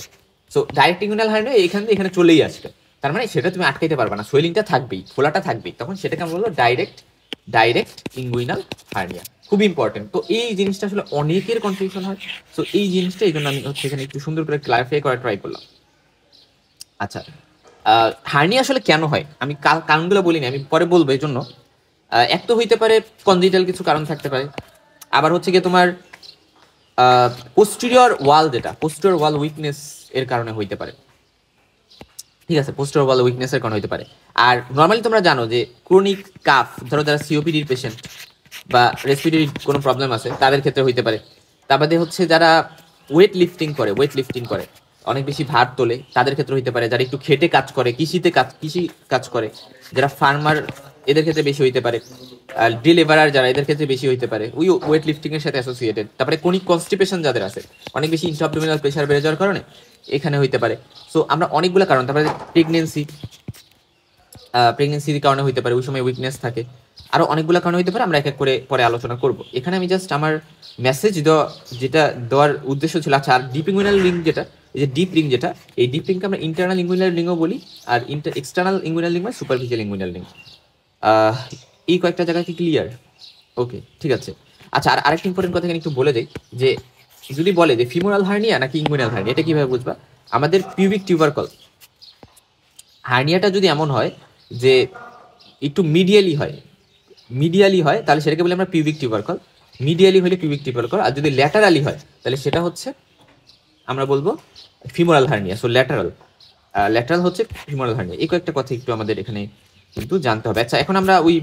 সো ডাইরেক্ট ইঙ্গুইনাল হার্নিয়া এখান থেকে এখানে চলেই আসবে। তার মানে সেটা তুমি আটকাইতে পারবে না, সোয়েলিংটা থাকবেই, ফোলাটা থাকবেই, তখন সেটাকে আমরা বলবো ডাইরেক্ট ইঙ্গুইনাল হার্নিয়া। খুব ইম্পর্টেন্ট। তো এই জিনিসটা আসলে অনেকের কনফিউশন হয়, সো এই জিনিসটা এই জন্য আমি হচ্ছে এখানে একটু সুন্দর করে ক্লারিফাই করার ট্রাই করলাম। আচ্ছা, হার্নিয়া আসলে কেন হয় আমি কারণগুলো বলিনি, আমি পরে বলবো। এই জন্য এক তো হইতে পারে কনজিটাল কিছু কারণ থাকতে পারে, আবার হচ্ছে গিয়ে তোমার পোস্টেরিয়র ওয়াল, যেটা পোস্টেরিয়র ওয়াল উইকনেস এর কারণে হইতে পারে। ঠিক আছে, পোস্টেরিয়র ওয়াল উইকনেসের কারণে হইতে পারে। আর নর্মালি তোমরা জানো যে ক্রনিক কাফ, ধরো যারা সিওপিডির পেশেন্ট, বা রেসপিরেটরি কোনো প্রবলেম আছে তাদের ক্ষেত্রে হইতে পারে। তার বাদে হচ্ছে যারা ওয়েট লিফটিং করে অনেক বেশি ভার তোলে তাদের ক্ষেত্রে হইতে পারে। যারা একটু খেটে কাজ করে, কৃষি কাজ করে, যারা ফার্মার, এদের ক্ষেত্রে বেশি হইতে পারে। আর ডেলিভারার যারা, এদের ক্ষেত্রে বেশি হইতে পারে ওই ওয়েট লিফটিং এর সাথে অ্যাসোসিয়েটেড। তারপরে কোনিক কনস্টিপেশন যাদের আছে, অনেক বেশি ইন্ট্রাঅ্যাবডোমিনাল প্রেশার বেড়ে যাওয়ার কারণে এখানে হইতে পারে। সো আমরা অনেকগুলো কারণ, তারপরে প্রেগনেন্সির কারণে হইতে পারে, ওই সময় উইকনেস থাকে, আরো অনেকগুলো কারণে হইতে পারে। আমরা এক এক করে পরে আলোচনা করব। এখানে আমি জাস্ট আমার মেসেজ দেওয়ার উদ্দেশ্য ছিল। আচ্ছা, আর ডিপ ইঙ্গুইনাল রিং যেটা, এই যে ডিপ রিং যেটা, এই ডিপ রিংকে আমরা ইন্টারনাল ইঙ্গুইনাল রিংও বলি, আর এক্সটার্নাল ইঙ্গুইনাল রিং বা সুপারফিশিয়াল ইঙ্গুইনাল রিং। এই কয়েকটা জায়গা কি ক্লিয়ার? ওকে, ঠিক আছে। আচ্ছা, আর আরেকটা ইম্পর্টেন্ট কথা এখানে একটু বলে দেই, যে যদি বলে যে ফিমোরাল হার্নিয়া নাকি ইঙ্গুইনাল হার্নিয়া, এটা কিভাবে বুঝবা? আমাদের পিউবিক টিউবারকল হার্নিয়াটা যদি এমন হয় যে একটু মিডিয়ালি হয় তাহলে সেটাকে বলি আমরা পিউবিক টিউবারকল। মিডিয়ালি হলে পিউবিক টিউবারকল, আর যদি ল্যাটারালি হয় তাহলে সেটা হচ্ছে আমরা বলবো ফিমোরাল হার্নিয়া। সো ল্যাটারাল হচ্ছে ফিমোরাল হার্নিয়া। এই কয়েকটা কথা একটু আমাদের এখানে কিন্তু জানতে হবে। আচ্ছা, এখন আমরা ওই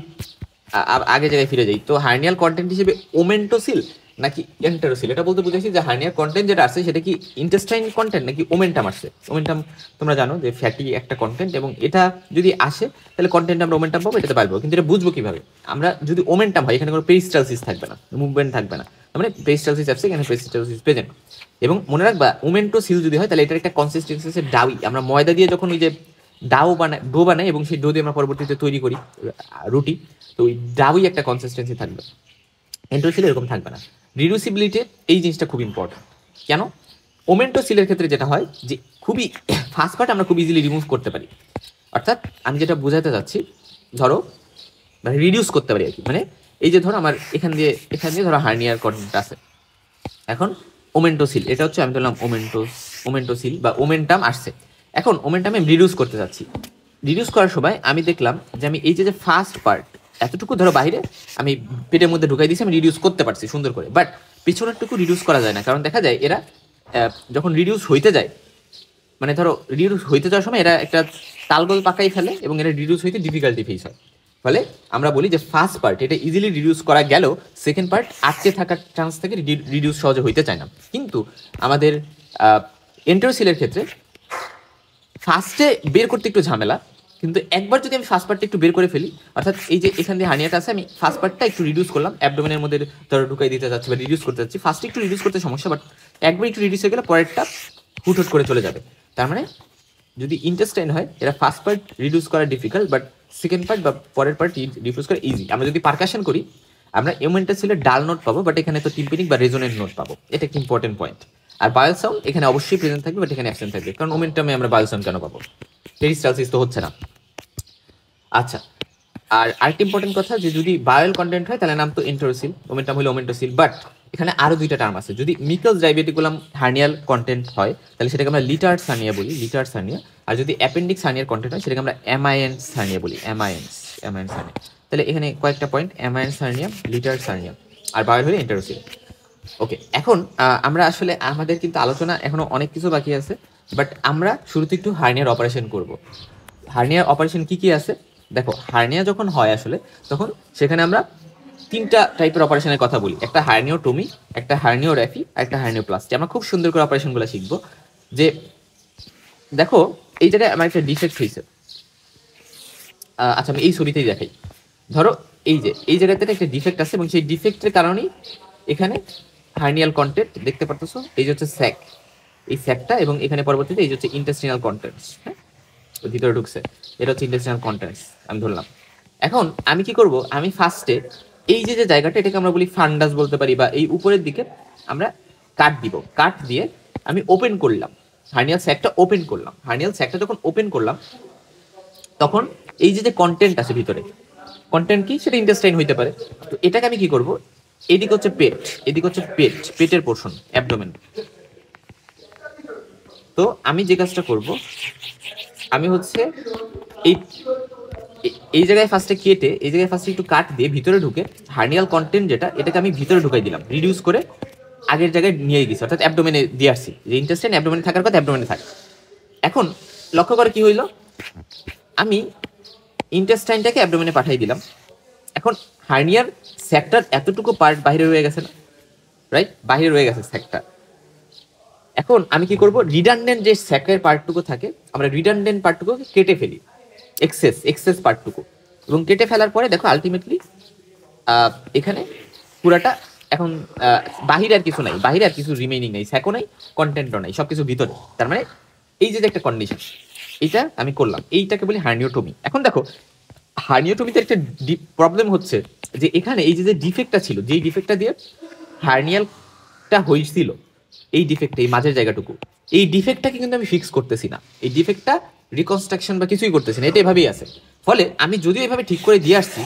আগে জায়গায় ফিরে যাই। তো হার্নিয়াল কন্টেন্ট হিসেবে ওমেন্টোসিল নাকি এন্টেরোসিল, এটা বলতে বুঝেছি যে হার্নিয়ার কন্টেন্ট যেটা আসছে সেটা কি ইন্টেস্টাইন কন্টেন্ট নাকি ওমেন্টাম আসছে। ওমেন্টাম তোমরা জানো যে ফ্যাটি একটা কন্টেন্ট, এবং এটা যদি আসে তাহলে কন্টেন্ট আমরা ওমেন্টাম পাবো, এটাতে পারবো। কিন্তু এটা বুঝবো কিভাবে? আমরা যদি ওমেন্টাম হয়, এখানে কোনো পেরিস্টালসিস থাকবে না, মুভমেন্ট থাকবে না, মানে পেরিস্টালসিস আসছে, এখানে পেরিস্টালসিস প্রেজেন্ট। এবং মনে রাখবা, ওমেন্টোসিল যদি হয় তাহলে এটার একটা কনসিস্টেন্সি আছে ডাউই। আমরা ময়দা দিয়ে যখন ওই যে ডো বানাই এবং সেই ডো দিয়ে আমরা পরবর্তীতে তৈরি করি রুটি, তো ওই ডাউই একটা কনসিস্টেন্সি থাকবে। এন্টোসিল এরকম থাকবে না। রিডিউসিবিলিটি, এই জিনিসটা খুব ইম্পর্টেন্ট। কেন? ওমেন্টোসিলের ক্ষেত্রে যেটা হয় যে খুবই ফার্স্ট পার্ট আমরা খুব ইজিলি রিমুভ করতে পারি। অর্থাৎ আমি যেটা বোঝাতে চাচ্ছি, ধরো মানে রিডিউস করতে পারি আর কি। মানে এই যে ধরো আমার এখান দিয়ে ধরো হার্নিয়ার কন্টেন্ট আছে, এখন ওমেন্টোসিল, এটা হচ্ছে আমি ধরলাম ওমেন্টোসিল বা ওমেন্টাম আসছে। এখন ওমেন্টামে আমি রিডিউস করতে চাচ্ছি। রিডিউস করার সময় আমি দেখলাম যে আমি এই যে ফার্স্ট পার্ট এতটুকু ধরো বাইরে আমি পেটের মধ্যে ঢুকাই দিয়েছি, আমি রিডিউস করতে পারছি সুন্দর করে, বাট পিছনেরটুকু রিডিউস করা যায় না। কারণ দেখা যায় এরা যখন রিডিউস হইতে যায়, মানে ধরো রিডিউস হইতে যাওয়ার সময় এরা একটা তালগোল পাকাই ফেলে এবং এটা রিডিউস হইতে ডিফিকাল্টি ফেস হয়। ফলে আমরা বলি যে ফার্স্ট পার্ট এটা ইজিলি রিডিউস করা গেলেও সেকেন্ড পার্ট আটকে থাকার চান্স থেকে রিডিউস সহজে হইতে চায় না। কিন্তু আমাদের এন্টেরোসিলের ক্ষেত্রে ফার্স্টে বের করতে একটু ঝামেলা, কিন্তু একবার যদি আমি ফার্স্ট পার্টটা একটু বের করে ফেলি, অর্থাৎ এই যে এখান দিয়ে হার্নিয়াটা আছে, আমি ফার্স্ট পার্টটা একটু রিডিউস করলাম, অ্যাবডোমেনের মধ্যে ধরো ঢুকাই দিতে যাচ্ছি বা রিডিউস করতে যাচ্ছি, ফার্স্টে একটু রিডিউস করতে সমস্যা, বাট একবার একটু রিডিউস হয়ে গেলে পরেরটা হুট করে চলে যাবে। তার মানে যদি ইন্টেস্টাইন হয়, এরা ফার্স্ট পার্ট রিডিউস করা ডিফিকাল্ট, বাট সেকেন্ড পার্ট বা পরের পার্ট রিডিউস করা ইজি। আমরা যদি পারকাশন করি, আমরা ওমেন্টোসিলের ডাল নোট পাবো, বাট এখানে তো টিম্পেনিক বা রেজোনেন্ট নোট পাবো। এটা একটা ইম্পর্টেন্ট পয়েন্ট। আর বায়োল সাউন্ড এখানে অবশ্যই প্রেজেন্ট থাকবে, বাট এখানে অ্যাবসেন্ট থাকবে, কারণ ওমেন্টামে আমরা বায়োল সাউন্ড কেন পাবো? পেরিস্টালসিস তো হচ্ছে না। আচ্ছা, আর আরেকটা ইম্পর্টেন্ট কথা, যে যদি বায়োল কন্টেন্ট হয় তাহলে নাম তো এন্টেরোসিল, ওমেন্টাম হলো ওমেন্টোসিল, বাট এখানে আরো দুইটা টার্ম আছে। যদি মিকলস ডাইবেটিকুলাম হার্নিয়াল কন্টেন্ট হয় তাহলে সেটাকে আমরা লিটার্স হার্নিয়া বলি, লিটার্স হার্নিয়া। আর যদি অ্যাপেন্ডিক্স হার্নিয়ার কন্টেন্ট হয় সেটাকে আমরা অ্যামায়েন্স হার্নিয়া বলি, অ্যামায়েন্স হার্নিয়া। তাহলে এখানে কয়েকটা পয়েন্ট, অ্যামায়েন্স হার্নিয়া, লিটার্স হার্নিয়া, আর বায়োল হলো এন্টেরোসিল। ওকে, এখন আমরা আসলে আমাদের কিন্তু আলোচনা এখনো অনেক কিছু বাকি আছে, বাট আমরা শুরুতে একটু হার্নিয়ার অপারেশন করব। হার্নিয়ার অপারেশন কি কি আছে দেখো। হার্নিয়া যখন হয় আসলে তখন সেখানে আমরা তিনটা টাইপের অপারেশনের কথা বলি, একটা হার্নিওটমি, একটা হার্নিওর‍্যাফি, আর একটা হার্নিওপ্লাস্টি। আমরা খুব সুন্দর করে অপারেশনগুলো শিখবো। যে দেখো এই জায়গায় আমার একটা ডিফেক্ট হয়েছে। আচ্ছা, আমি এই ছবিতেই দেখাই। ধরো এই জায়গাতে একটা ডিফেক্ট আছে এবং সেই ডিফেক্টের কারণেই এখানে হার্নিয়াল কন্টেন্ট দেখতে পারতেছো। এই যে হচ্ছে স্যাক, এই স্যাকটা, এবং এখানে পরবর্তীতে এই যে হচ্ছে ইন্টেস্টিনাল কন্টেন্টস, হ্যাঁ ভিতরে ঢুকছে, এটা হচ্ছে ইন্টেস্টিনাল কন্টেন্টস আমি ধরলাম। এখন আমি কি করব, আমি ফার্স্টে এই যে জায়গাটা, এটাকে আমরা বলি ফান্ডাস বলতে পারি, বা এই উপরের দিকে আমরা কাট দিব। কাট দিয়ে আমি ওপেন করলাম, হার্নিয়াল স্যাকটা ওপেন করলাম। হার্নিয়াল স্যাকটা যখন ওপেন করলাম তখন এই যে কন্টেন্ট আছে ভিতরে, কন্টেন্ট কি সেটা ইন্টেস্টাইন হইতে পারে। তো এটাকে আমি কি করব, এদিকে হচ্ছে পেট, এদিকে হচ্ছে পেটের পোর্শন, অ্যাবডোমেন। তো আমি যে কাজটা করব, আমি হচ্ছে এই জায়গায় ফার্স্টে কেটে, এই জায়গায় ফার্স্টে একটু কাট দিয়ে ভিতরে ঢুকে হার্নিয়াল কন্টেন্ট যেটা, এটাকে আমি ভিতরে ঢুকাই দিলাম, রিডিউস করে আগের জায়গায় নিয়ে গেছি, অর্থাৎ অ্যাবডোমেনে দিয়ে আসছি। যে ইন্টেস্টাইন অ্যাবডোমেনে থাকার কথা অ্যাবডোমেনে থাকে। এখন লক্ষ্য করে কি হইল, আমি ইন্টেস্টাইনটাকে অ্যাবডোমেনে পাঠিয়ে দিলাম। এখন হার্নিয়ার স্যাকটার এতটুকু পার্ট বাইরে রয়ে গেছে না, রাইট? বাইরে রয়ে গেছে স্যাকটা। এখন আমি কি করব, রিডান্ডেন্ট যে স্যাকের পার্টটুকু থাকে আমরা রিডান্ডেন্ট পার্টটুকু কেটে ফেলি, এক্সেস পার্টটুকু, এবং কেটে ফেলার পরে দেখো আলটিমেটলি এখানে পুরাটা এখন বাহিরে আর কিছু নাই, বাহিরে আর কিছু রিমেইনিং নেই, স্যাকও নাই, কন্টেন্টও নাই, সবকিছু ভিতরে। তার মানে এই যে একটা কন্ডিশন, এইটা আমি করলাম, এইটাকে বলি হার্নিওটমি। এখন দেখো হার্নিওটমিতে একটা প্রবলেম হচ্ছে যে এখানে এই যে ডিফেক্টটা ছিল, যেই ডিফেক্টটা দিয়ে হার্নিয়ালটা হয়েছিল, এই ডিফেক্ট, এই মাঝের জায়গাটুকু, এই ডিফেক্টটাকে কিন্তু আমি ফিক্স করতেছি না, এই ডিফেক্টটা রিকনস্ট্রাকশন বা কিছুই করতেছি না, এটা এভাবেই আছে। ফলে আমি যদিও এভাবে ঠিক করে দিয়ে আসছি,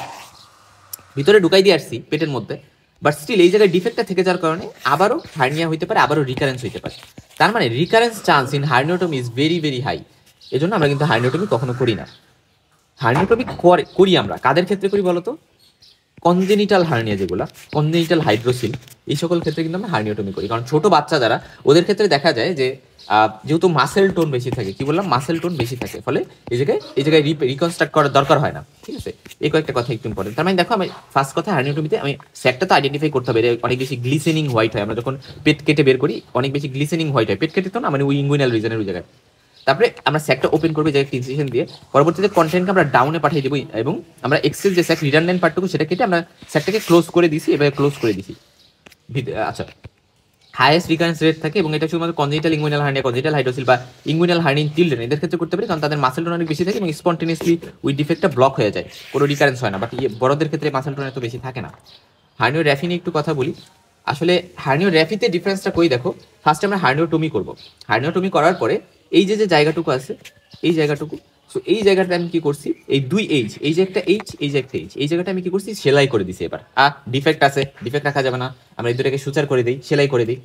ভিতরে ঢুকাই দিয়ে আসছি পেটের মধ্যে, বাট স্টিল এই জায়গায় ডিফেক্টটা থেকে যাওয়ার কারণে আবারও হার্নিয়া হইতে পারে, আবারও রিকারেন্স হইতে পারে। তার মানে recurrence chance in herniotomy is very very high. এজন্য আমরা কিন্তু হার্নিওটমি কখনো করি না। হার্নিওটমি করি আমরা কাদের ক্ষেত্রে করি বলতো? কনজেনিটাল হার্নিয়া, যেগুলো কনজেনিটাল হাইড্রোসিল, এই সকল ক্ষেত্রে কিন্তু আমরা হার্নিওটমি করি। কারণ ছোট বাচ্চা যারা, ওদের ক্ষেত্রে দেখা যায় যে যেহেতু মাসেল টোন বেশি থাকে, কি বললাম, মাসেল টোন বেশি থাকে, ফলে এই জায়গায় রিকনস্ট্রাক্ট করার দরকার হয় না। ঠিক আছে, এই কয়েকটা কথা একটু ইম্পর্টেন্ট। তার মানে দেখো, আমি ফার্স্ট কথা হার্নিওটমিতে আমি স্যাকটা তো আইডেন্টিফাই করতে হবে, অনেক বেশি গ্লিসেনিং হোয়াইট হয়, আমরা যখন পেট কেটে বের করি অনেক বেশি গ্লিসেনিং হোয়াইট হয়, পেট কেটে তো না, মানে ওই ইঙ্গুইনাল রিজনের ওই জায়গায়। তারপরে আমরা স্যাকটা ওপেন করবো, জায়গায় ইনসিশন দিয়ে, পরবর্তীতে কন্টেন্টকে আমরা ডাউনে পাঠিয়ে দেবো, এবং আমরা এক্সেস যে স্যাক রিডান্ডেন্ট পার্টটুকু সেটা কেটে আমরা স্যাকটাকে ক্লোজ করে দিছি, এভাবে ক্লোজ করে দিছি। আচ্ছা, হাইয়েস্ট রিকারেন্স রেট থাকে, এবং এটা শুধুমাত্র congenital inguinal hernia, congenital hydrocele বা ইঙ্গুইনাল হার্নিয়া ইন চিলড্রেন, এদের ক্ষেত্রে করতে পারি, কারণ তাদের মাসেল টোন অনেক বেশি থাকে এবং স্পন্টেনিয়াসলি ওই ডিফেক্টটা ব্লক হয়ে যায়, কোনো রিকারেন্স হয় না। বাট বড়দের ক্ষেত্রে মাসেল টোন এত বেশি থাকে না। হার্নিও র্যাফি নিয়ে একটু কথা বলি। আসলে হার্নিও র্যাফিতে ডিফারেন্সটা কই দেখো, ফার্স্টে আমরা হার্নিওটমি করবো। হার্নিওটমি করার পরে এই যে জায়গাটুকু আছে, এই জায়গাটুকু, সো এই জায়গাটা আমি কি করছি, এই দুই এইচ, এই যে একটা এইচ, এই যে একটা এইচ, এই জায়গাটা আমি কি করছি, সেলাই করে দিছি। এবার ডিফেক্ট আছে, ডিফেক্ট রাখা যাবে না, আমরা এই দুটাকে সুচার করে দিই, সেলাই করে দিই,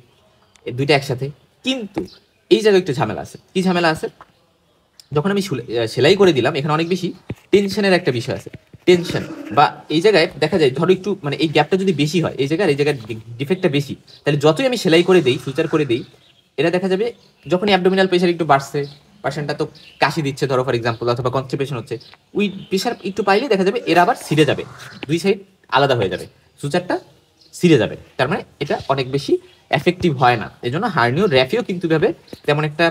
এই দুইটা একসাথে। কিন্তু এই জায়গায় একটু ঝামেলা আছে। কি ঝামেলা আছে? যখন আমি সেলাই করে দিলাম, এখানে অনেক বেশি টেনশনের একটা বিষয় আছে, টেনশন, বা এই জায়গায় দেখা যায় ধরো একটু মানে এই গ্যাপটা যদি বেশি হয়, এই জায়গায় ডিফেক্টটা বেশি, তাহলে যতই আমি সেলাই করে দেই, সুচার করে দেই, এটা দেখা যাবে যখন অ্যাবডোমিনাল প্রেশার একটু বাড়ছে, পার্সেন্টটা তো কাশি দিচ্ছে ধরো ফর এক্সাম্পল, অথবা কনস্টিপেশন হচ্ছে, ওই প্রেশার একটু পাইলেই দেখা যাবে এরা আবার ছিঁড়ে যাবে, দুই সাইড আলাদা হয়ে যাবে, সুচারটা ছিঁড়ে যাবে। তার মানে এটা অনেক বেশি এফেক্টিভ হয় না। এই জন্য হার্নিও র্যাফিও কিন্তু ভাবে তেমন একটা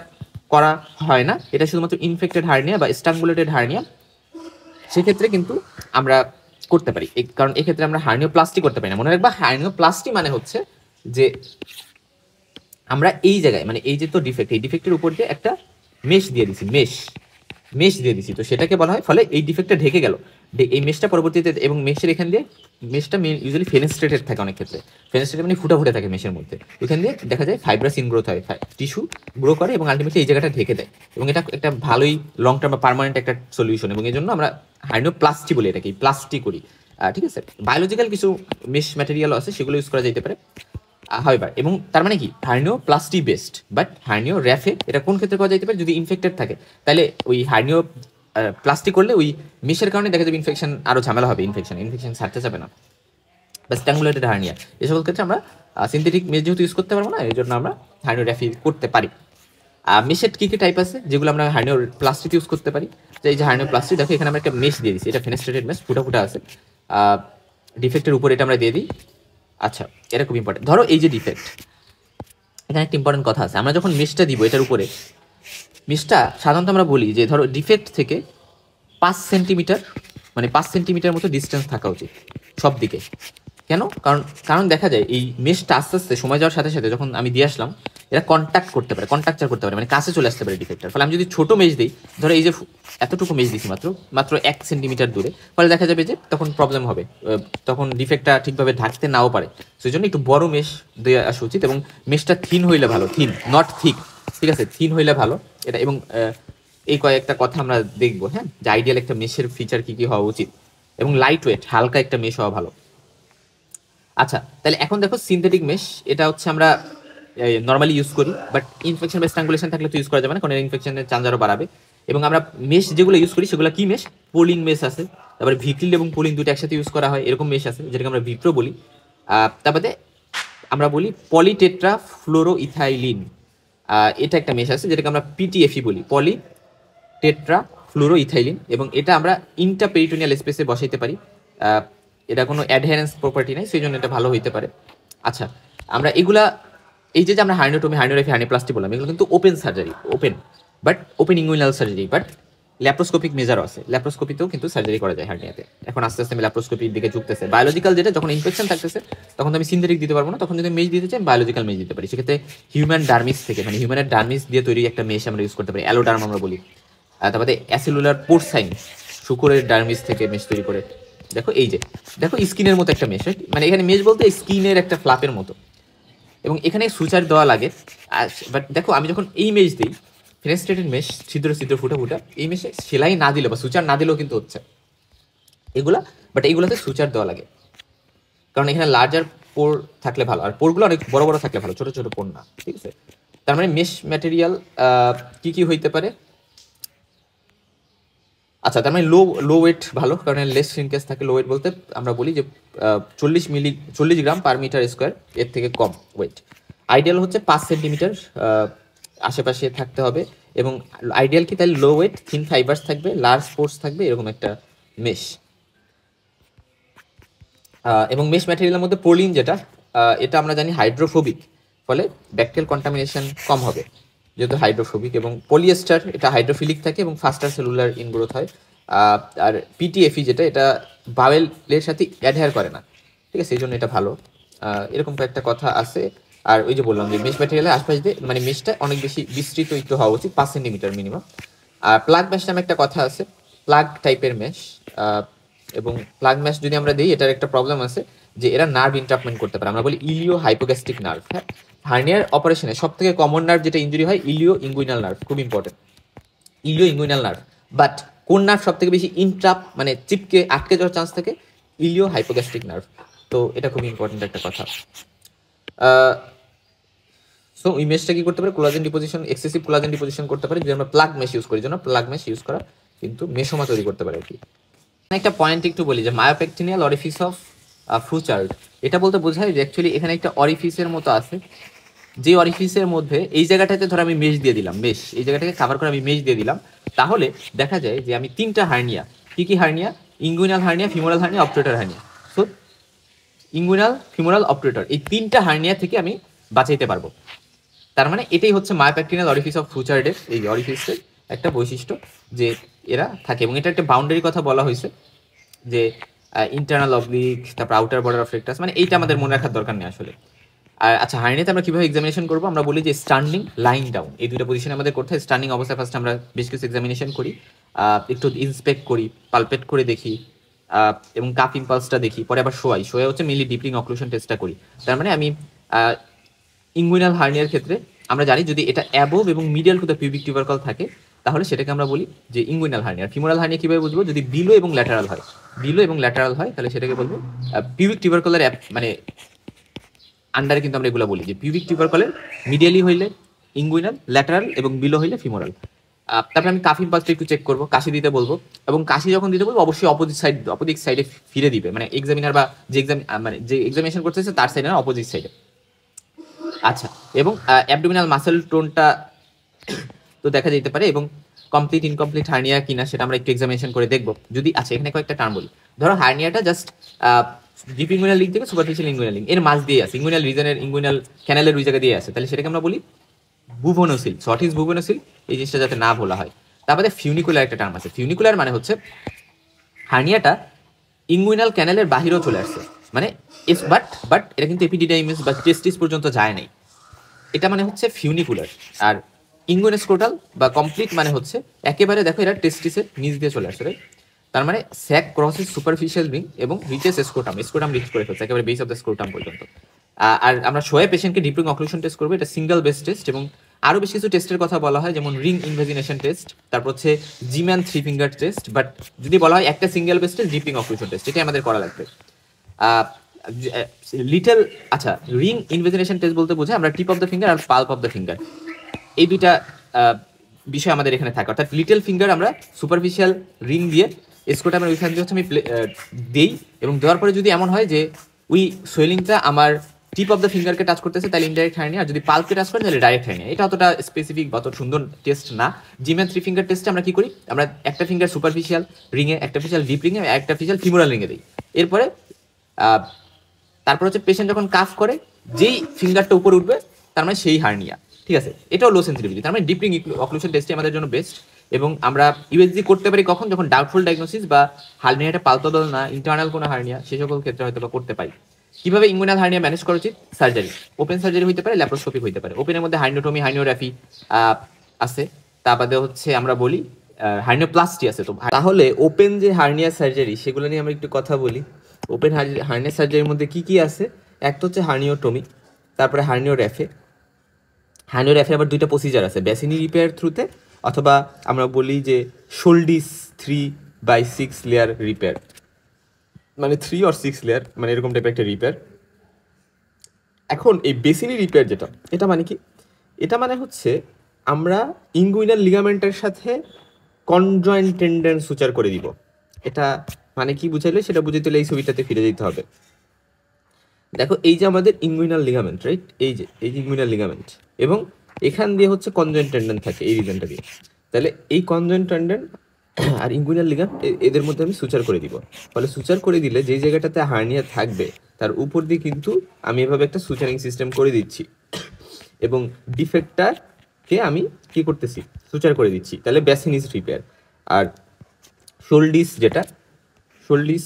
করা হয় না। এটা শুধুমাত্র ইনফেক্টেড হার্নিয়া বা স্ট্রাঙ্গুলেটেড হার্নিয়া, সেক্ষেত্রে কিন্তু আমরা করতে পারি, কারণ এক্ষেত্রে আমরা হার্নিওপ্লাস্টি করতে পারি না। মনে রাখবা, হার্নিওপ্লাস্টি মানে হচ্ছে যে আমরা এই জায়গায়, মানে এই যে তো ডিফেক্ট, এই ডিফেক্টের উপর দিয়ে একটা মেশ দিয়ে দিছি, মেশ দিয়ে দিছি, তো সেটাকে বলা হয়, ফলে এই ডিফেক্টটা ঢেকে গেল, এই মেশটা পরবর্তীতে, এবং মেশের এখান দিয়ে, মেশটা ইউজুয়ালি ফেনেস্ট্রেটেড থাকে অনেক ক্ষেত্রে, ফেনেস্ট্রেটেড মানে ফুটা ফুটে থাকে মেশের মধ্যে, ওইখান দিয়ে দেখা যায় ফাইব্রাস ইনগ্রোথ হয়, টিস্যু গ্রো করে, এবং আলটিমেটলি এই জায়গাটা ঢেকে দেয়, এবং এটা একটা ভালোই লং টার্ম বা পার্মানেন্ট একটা সলিউশন, এবং এই জন্য আমরা হার্নিওপ্লাস্টি বলি, এটাকে প্লাস্টি করি। ঠিক আছে, বায়োলজিক্যাল কিছু মেশ ম্যাটেরিয়ালও আছে, সেগুলো ইউজ করা যেতে পারে, হাউএভার। এবং তার মানে কি, হার্নিওপ্লাস্টি বেস্ট, বাট হার্নিও র্যাফে এটা কোন ক্ষেত্রে করা যেতে পারে, যদি ইনফেক্টেড থাকে, তাহলে ওই হার্নিও প্লাস্টিক করলে ওই মেশের কারণে দেখা যাবে ইনফেকশন, আরও ঝামেলা হবে, ইনফেকশন ছাড়তে যাবে না, বা স্ট্রাঙ্গুলেটেড হার্নিয়া, এই সকল ক্ষেত্রে আমরা সিনথেটিক মেশ যেহেতু ইউজ করতে পারবো না, এই জন্য আমরা হার্নিও র্যাফি করতে পারি। মেশের কী কী টাইপ আছে যেগুলো আমরা হার্নিও প্লাস্টিক ইউজ করতে পারি? যে এই যে হার্নিও প্লাস্টিক, দেখো এখানে আমরা একটা মেশ দিয়ে দিচ্ছি, এটা ফেনেস্ট্রেটেড মেশ, ফুটা ফুটা আছে, ডিফেক্টের উপর এটা আমরা দিয়ে দিই। আচ্ছা, এটা খুব ইম্পর্টেন্ট। ধরো এই যে ডিফেক্ট, এখানে একটা ইম্পর্টেন্ট কথা আছে, আমরা যখন মেশটা দিব এটার উপরে, মেশটা সাধারণত আমরা বলি যে ধরো ডিফেক্ট থেকে 5 সেন্টিমিটার, মানে 5 সেন্টিমিটার মতো ডিস্টেন্স থাকা উচিত সব দিকে। কেন? কারণ দেখা যায় এই মেশটা আস্তে আস্তে সময় যাওয়ার সাথে সাথে, যখন আমি দিয়ে আসলাম, এরা কন্ট্রাকচার করতে পারে, মানে কাছে চলে আসতে পারে ডিফেক্টার। ফলে আমি যদি ছোট মেশ দিই, ধরো এই যে এতটুকু মেশ দিছি মাত্র 1 সেন্টিমিটার দূরে, ফলে দেখা যাবে যে তখন প্রবলেম হবে, তখন ডিফেক্টটা ঠিকভাবে ঢাকতে নাও পারে। সেই জন্য একটু বড় মেশ দিয়ে আসা উচিত, এবং মেশটা থিন হইলে ভালো, থিন নট থিক, ঠিক আছে, থিন হইলে ভালো এটা। এবং এই কয়েকটা কথা আমরা দেখবো, হ্যাঁ, যে আইডিয়াল একটা মেশের ফিচার কি কি হওয়া উচিত, এবং লাইট ওয়েট, হালকা একটা মেশ হওয়া ভালো। আচ্ছা, তাহলে এখন দেখো সিনথেটিক মেশ, এটা হচ্ছে আমরা নর্মালি ইউজ করি, বাট ইনফেকশন বা স্ট্রাঙ্গুলেশন থাকলে তো ইউজ করা যাবে না, কারণ ইনফেকশনের চান্স আরও বাড়াবে। এবং আমরা মেশ যেগুলো ইউজ করি সেগুলো কি মেশ, পোলিং মেশ আছে, তারপরে ভিক্রিল এবং পোলিং দুটো একসাথে ইউজ করা হয়, এরকম মেশ আছে যেটাকে আমরা ভিপ্রো বলি। তারপরে আমরা বলি পলিটেট্রা ফ্লোরো ইথাইলিন, এটা একটা মেশ আছে যেটাকে আমরা পিটিএফই বলি, পলিটেট্রা ফ্লোরো ইথাইলিন, এবং এটা আমরা ইন্টাপেরিটোনিয়াল স্পেসে বসাইতে পারি। এটা কোনো অ্যাডহেরেন্স প্রপার্টি নেই, সেই জন্য এটা ভালো হইতে পারে। আচ্ছা, আমরা এগুলা এই যে আমরা হার্নিওটমি, হার্নিওগ্রাফি, হার্নিওপ্লাস্টি বললাম, এগুলো কিন্তু open surgery, open inguinal surgery, but laparoscopic মেজারও আছে। ল্যাপ্রোস্কোপিতেও কিন্তু সার্জারি করা যায় হার্নিয়াতে। এখন আস্তে আস্তে আমি ল্যাপ্রোস্কোপির দিকে ঝুঁকতেছে। বায়োলজিক্যাল যেটা, যখন ইনফেকশন থাকতেছে তখন তো আমি সিনথেটিক দিতে পারবো না, তখন যদি মেশ দিতে চাই বায়োলজিক্যাল মেশ দিতে পারি। সেক্ষেত্রে হিউম্যান ডার্মিস থেকে, মানে হিউম্যানের ডার্মিস দিয়ে তৈরি একটা মেশ আমরা ইউজ করতে পারি, অ্যালোডার্ম আমরা বলি। তারপরে অ্যাসেলুলার পোর্সাইন, শুকরের ডার্মিস থেকে মেশ তৈরি করে। দেখো এই যে, দেখো স্কিনের মতো একটা মেশ, মানে এখানে মেশ বলতে স্কিনের একটা ফ্লাপের মতো, এবং এখানে সুচার দেওয়া লাগে। বাট দেখো আমি যখন এই মেশ দিই, ফেনেস্ট্রেটেড মেশ, ছিদ্র ছিদ্র ফুটা ফুটা, এই মেশে সেলাই না দিলে বা সুচার না দিলেও কিন্তু হচ্ছে এগুলা, বাট এইগুলোতে সুচার দেওয়া লাগে, কারণ এখানে লার্জার পোর থাকলে ভালো, আর পোরগুলো অনেক বড় বড় থাকলে ভালো, ছোট ছোট পোর না, ঠিক আছে। তার মানে মেশ ম্যাটেরিয়াল কি কি হইতে পারে? আচ্ছা, তার মানে লো ওয়েট ভালো, কারণ লেস শ্রিঙ্কেজ থাকে। লো ওয়েট বলতে আমরা বলি যে 40 গ্রাম পার মিটার স্কোয়ার, এর থেকে কম ওয়েট। আইডিয়াল হচ্ছে 5 সেন্টিমিটার আশেপাশে থাকতে হবে, এবং আইডিয়াল কি তাহলে লো ওয়েট, থিন ফাইবার্স থাকবে, লার্জ পোর্স থাকবে, এরকম একটা মেশ। এবং মেশ ম্যাটেরিয়ালের মধ্যে পোলিন যেটা, এটা আমরা জানি হাইড্রোফোবিক, ফলে ব্যাকটেরিয়াল কন্টামিনেশন কম হবে যেহেতু হাইড্রোফোবিক। এবং পলিয়েস্টার, এটা হাইড্রোফিলিক থাকে এবং ফাস্টার সেলুলার ইনগ্রোথ হয়। আর পিটিএফই যেটা, এটা বাওয়েলের সাথে অ্যাডহেয়ার করে না, ঠিক আছে, এই জন্য এটা ভালো। এরকম কয়েকটা কথা আছে। আর ওই যে বললাম যে মেশ ম্যাটেরিয়ালের আশপাশ দিয়ে, মানে মেশটা অনেক বেশি বিস্তৃত একটু হওয়া উচিত, 5 সেন্টিমিটার মিনিমাম। আর প্লাগ ম্যাশ নামে একটা কথা আছে, প্লাগ টাইপের মেশ। এবং প্লাগ ম্যাশ যদি আমরা দিই, এটার একটা প্রবলেম আছে যে এরা নার্ভ ইন্টারপ্টমেন্ট করতে পারে, আমরা বলি ইলিও হাইপোগ্যাস্ট্রিক নার্ভ। হ্যাঁ, হার্নিয়ার অপারেশনে সব থেকে কমন নার্ভ যেটা ইঞ্জুরি হয়, ইলিও ইঙ্গুইনাল নার্ভ, খুব ইম্পর্টেন্ট, ইলিও ইঙ্গুইনাল নার্ভ। বাট কোন নার্ভ সব থেকে বেশি মানে চিপকে আটকে যাওয়ার চান্স থাকে? ইলিও হাইপোগ্যাস্ট্রিক নার্ভ। তো এটা খুব ইম্পর্টেন্ট একটা কথা। সো ওই মেশটা কি করতে পারে? Collagen deposition, excessive collagen deposition করতে পারে যদি আমরা প্লাগ মেশ ইউজ করি। জন্য প্লাগ মেশ ইউজ করা কিন্তু মেশোমা তৈরি করতে পারে আর কি। একটা পয়েন্ট একটু বলি যে মায়োপেকটিনিয়াল অরিফিস অফ ফ্রুচার্ড, এটা বলতে বোঝায় যে অ্যাকচুয়ালি এখানে একটা অরিফিসের মতো আছে, যে অরিফিসের মধ্যে এই জায়গাটাতে ধর আমি মেশ দিয়ে দিলাম, মেশ এই জায়গাটাকে কাভার করে আমি মেশ দিয়ে দিলাম, তাহলে দেখা যায় যে আমি 3টা হার্নিয়া, কি কি hernia? Inguinal hernia, femoral hernia, obturator hernia. So inguinal, femoral, obturator, এই 3টা হার্নিয়া থেকে আমি বাঁচাইতে পারবো। তার মানে এটাই হচ্ছে মায়োপেকটিনিয়াল অরিফিস অফ ফ্রুচার্ডের, এই অরিফিসের একটা বৈশিষ্ট্য যে এরা থাকে। এবং এটা একটা বাউন্ডারি কথা বলা হয়েছে যে ইন্টারনাল অবলিক, তারপর আউটার বর্ডার অফ রেক্টাস, মানে এইটা আমাদের মনে রাখার দরকার নেই আসলে। আর আচ্ছা, হার্নিয়াতে আমরা কিভাবে এক্সামিনেশন করবো? আমরা বলি যে স্ট্যান্ডিং, লাইং ডাউন, এই দুটো পজিশন আমাদের করতে হয়। স্ট্যান্ডিং অবস্থায় ফার্স্ট আমরা বেশ কিছু এক্সামিনেশন করি, একটু ইন্সপেক্ট করি, পালপেট করে দেখি, এবং কাপ ইম্পালসটা দেখি, পরে আবার শোয়া হচ্ছে মেনলি ডিপলিং অক্লুশন টেস্টটা করি। তার মানে আমি ইঙ্গুইনাল হার্নিয়ার ক্ষেত্রে আমরা জানি যদি এটা অ্যাবোভ এবং medial two the pubic tubercle থাকে, তাহলে সেটাকে আমরা বলি যে ইঙ্গুইনাল হার্নিয়া। ফিমোরাল হার্নিয়া কিভাবে বুঝবো? যদি বিলো এবং ল্যাটারাল হয়, বিলো এবং ল্যাটারাল হয় তাহলে সেটাকে বলবো পিউবিক টিউবারকলের মানে আন্ডারে কিন্তু আমরা এগুলো বলি যে পিউবিক টিউবারকলের মিডিয়ালি হইলে ইঙ্গুইনাল, ল্যাটারাল এবং বিলো হইলে ফিমোরাল। তারপরে আমি কাফ ইম্পালসটা একটু চেক করবো, কাশি দিতে বলবো, এবং কাশি যখন দিতে বলবো অবশ্যই অপোজিট সাইডে ফিরে দিবে, মানে এক্সামিনার বা যে এক্সামিনেশন করতেছে তার সাইডে না, অপোজিট সাইডে। আচ্ছা, এবং অ্যাবডোমিনাল মাসেল টোনটা তো দেখা যেতে পারে, এবং কমপ্লিট ইনকমপ্লিট হার্নিয়া কিনা সেটা আমরা একটু এক্সামিনেশন করে দেখবো। যদি আচ্ছা, এখানে কয়েকটা টার্ম বলি। ধরো হার্নিয়াটা জাস্ট ডিপ ইঙ্গুইনাল লিঙ্ক থেকে সুপারফিশিয়াল ইঙ্গুইনাল লিঙ্ক এর মাঝ দিয়ে আছে, ইঙ্গুইনাল রিজনের, ইঙ্গুইনাল ক্যানেলের ওই জায়গা দিয়ে আছে, তাহলে সেটাকে আমরা বলি বুভোনোসিল। শর্ট ইজ বুভোনোসিল, এই জিনিসটা যাতে না বলা হয়। তারপরে ফিউনিকুলার একটা টার্ম আছে। ফিউনিকুলার মানে হচ্ছে হার্নিয়াটা ইঙ্গুইনাল ক্যানেলের বাহিরেও চলে আসছে, মানে বাট এটা কিন্তু এপিডিডাইমিস বা টেস্টিস পর্যন্ত যায় নাই, এটা মানে হচ্ছে ফিউনিকুলার। আর ইঙ্গুইনোস্ক্রোটাল বা কমপ্লিট মানে হচ্ছে একেবারে দেখো এরা টেস্টিসের নিচ দিয়ে চলে আসছে, তার মানে স্যাক ক্রসেস সুপারফিশিয়াল রিং এবং রিচেস স্ক্রোটাম রিচ করে ফেলছে একেবারে বেস অফ দ্য স্ক্রোটাম পর্যন্ত। আর আমরা শোয়ে পেশেন্টকে ডিপ্লিং অক্লুশন টেস্ট করবো, এটা সিঙ্গেল বেস টেস্ট, এবং আরও বেশ কিছু টেস্টের কথা বলা হয় যেমন রিং ইনভেজিনেশন টেস্ট, তারপর হচ্ছে জিম্যান 3 ফিঙ্গার টেস্ট। বাট যদি বলা হয় একটা single best test, deep ring occlusion test, এটাই আমাদের করা লাগবে। লিটল আচ্ছা, রিং ইনভেজিনেশন টেস্ট বলতে বোঝায় আমরা টিপ অফ দ্য ফিঙ্গার আর পাল্প অফ দ্য ফিঙ্গার, এই দুইটা বিষয় আমাদের এখানে থাকে। অর্থাৎ লিটল ফিঙ্গার আমরা সুপারফিশিয়াল রিং দিয়ে স্ক্রোটামের ওইখান দিয়ে হচ্ছে আমি দেই, এবং দেওয়ার পরে যদি এমন হয় যে ওই সোয়েলিংটা আমার টিপ অফ দ্য ফিঙ্গারকে টাচ করতেছে তাহলে ইনডাইরেক্ট হার্নিয়া, আর যদি পাল্পকে টাচ করে তাহলে ডাইরেক্ট হার্নিয়া। এটা অতটা স্পেসিফিক বা অত সুন্দর টেস্ট না। জিম্যান 3 ফিঙ্গার টেস্টে আমরা কি করি? আমরা একটা ফিঙ্গার সুপারফিশিয়াল রিংয়ে, একটা ফিশিয়াল ডিপ রিংয়ে, একটা ফিশিয়াল ফিমোরাল রিংয়ে দিই। এরপরে তারপর হচ্ছে পেশেন্ট যখন কাফ করে যেই ফিঙ্গারটা উপরে উঠবে তার মানে সেই হার্নিয়া, ঠিক আছে। এটাও লো সেন্সিটিভিটি, তার মানে ডিপ রিং অক্লুশন টেস্টই আমাদের জন্য বেস্ট। এবং আমরা ইউএসজি করতে পারি কখন, যখন ডাউটফুল ডায়াগনোসিস বা হার্নিয়াটা পালপাবল না, ইন্টারনাল কোনো হার্নিয়া, সেই সকল ক্ষেত্রে হয়তো বা করতে পারি। কিভাবে ইঙ্গুইনাল হার্নিয়া ম্যানেজ করা উচিত? সার্জারি, ওপেন সার্জারি হতে পারে, ল্যাপ্রোস্কোপিক হতে পারে। ওপেনের মধ্যে হার্নিওটমি, হার্নিওগ্রাফি আছে, তা বাদে হচ্ছে আমরা বলি হার্নিওপ্লাস্টি আছে। তো তাহলে ওপেন যে হার্নিয়া সার্জারি সেগুলো নিয়ে আমরা একটু কথা বলি। ওপেন হার্নিয়া সার্জারির মধ্যে কি কি আছে? একটা হচ্ছে হার্নিওটমি, তারপরে হার্নিওগ্রাফি। হার্নিওগ্রাফি আবার দুইটা প্রসিজার আছে, বেসিনি রিপেয়ার থ্রুতে, অথবা আমরা বলি যে শোল্ডিস 3/6 লেয়ার রিপেয়ার, মানে 3 or 6 লেয়ার, মানে এরকম টাইপের একটা রিপেয়ার। এখন এই বেসিনি রিপেয়ার যেটা, এটা মানে কি? এটা মানে হচ্ছে আমরা ইঙ্গুইনাল লিগামেন্টের সাথে কনজয়েন্ট টেন্ডন সুচার করে দিব। এটা মানে কি বুঝাইলে সেটা বুঝাইতে হলে এই ছবিটাতে ফিরে যেতে হবে। দেখো এই যে আমাদের ইঙ্গুইনাল লিগামেন্ট, রাইট? এই যে ইঙ্গুইনাল লিগামেন্ট, এবং এখান দিয়ে হচ্ছে কনজয়েন্ট টেন্ডন থাকে এই রিজনটা দিয়ে। তাহলে এই কনজয়েন্ট টেন্ডন আর ইঙ্গুইনাল লিগামেন্ট এদের মধ্যে আমি সুচার করে দিব। ফলে সুচার করে দিলে যে জায়গাটাতে হার্নিয়া থাকবে তার উপর দিয়ে কিন্তু আমি এভাবে একটা সুচারিং সিস্টেম করে দিচ্ছি, এবং ডিফেক্টটাকে আমি কি করতেছি? সুচার করে দিচ্ছি। তাহলে বেসিনিস রিপেয়ার। আর শোল্ডিস যেটা, শোল্ডিস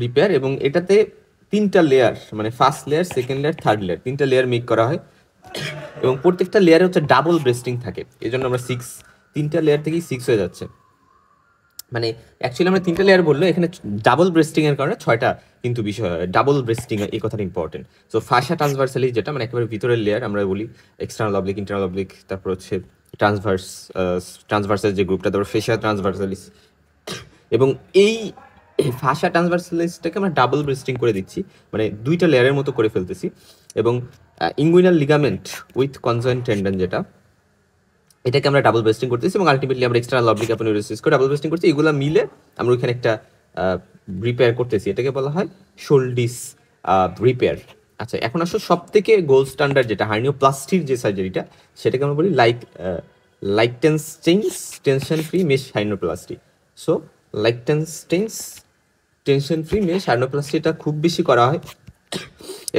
রিপেয়ার, এবং এটাতে 3টা লেয়ার, মানে first layer, second layer, third layer, 3টা লেয়ার মেক করা হয়, এবং প্রত্যেকটা লেয়ারে হচ্ছে ডাবল ব্রেস্টিং থাকে। এই জন্য আমরা 3টা লেয়ার থেকেই 6 হয়ে যাচ্ছে। মানে অ্যাকচুয়ালি আমরা 3টা লেয়ার বললো, এখানে ডাবল ব্রেস্টিং এর কারণে 6টা কিন্তু বিষয় হয়। ডাবল ব্রেস্টিং এই কথাটা ইম্পর্টেন্ট। সো ফাসা ট্রান্সভার্সালি যেটা, মানে একেবারে ভিতরের লেয়ার, আমরা বলি এক্সটার্নাল অবলিক, ইন্টারনাল অবলিক, তারপর হচ্ছে ট্রান্সভার্সাল যে গ্রুপটা, তারপর ফেসিয়া ট্রান্সভার্সালিস, এবং এই ফাসা ট্রান্সভার্সালিসটাকে আমরা ডাবল ব্রেস্টিং করে দিচ্ছি, মানে 2টা লেয়ারের মতো করে ফেলতেছি। এবং inguinal ligament with conjoined tendon যেটা, এটাকে আমরা ডাবল ব্রেস্টিং করতেছি, এবং আলটিমেটলি আমরা এক্সটার্নাল অবলিক অ্যাপোনেউরোসিস করে ডাবল ব্রেস্টিং করছি। এগুলো মিলে আমরা ওইখানে একটা রিপেয়ার করতেছি, এটাকে বলা হয় শোল্ডিস রিপেয়ার। আচ্ছা, এখন আসলে সব থেকে গোল্ড স্ট্যান্ডার্ড যেটা হার্নিওপ্লাস্টির যে সার্জারিটা, সেটাকে আমরা বলি Lichtenstein's tension free mesh hernioplasty. So Lichtenstein's tension free mesh hernioplasty, এটা খুব বেশি করা হয়।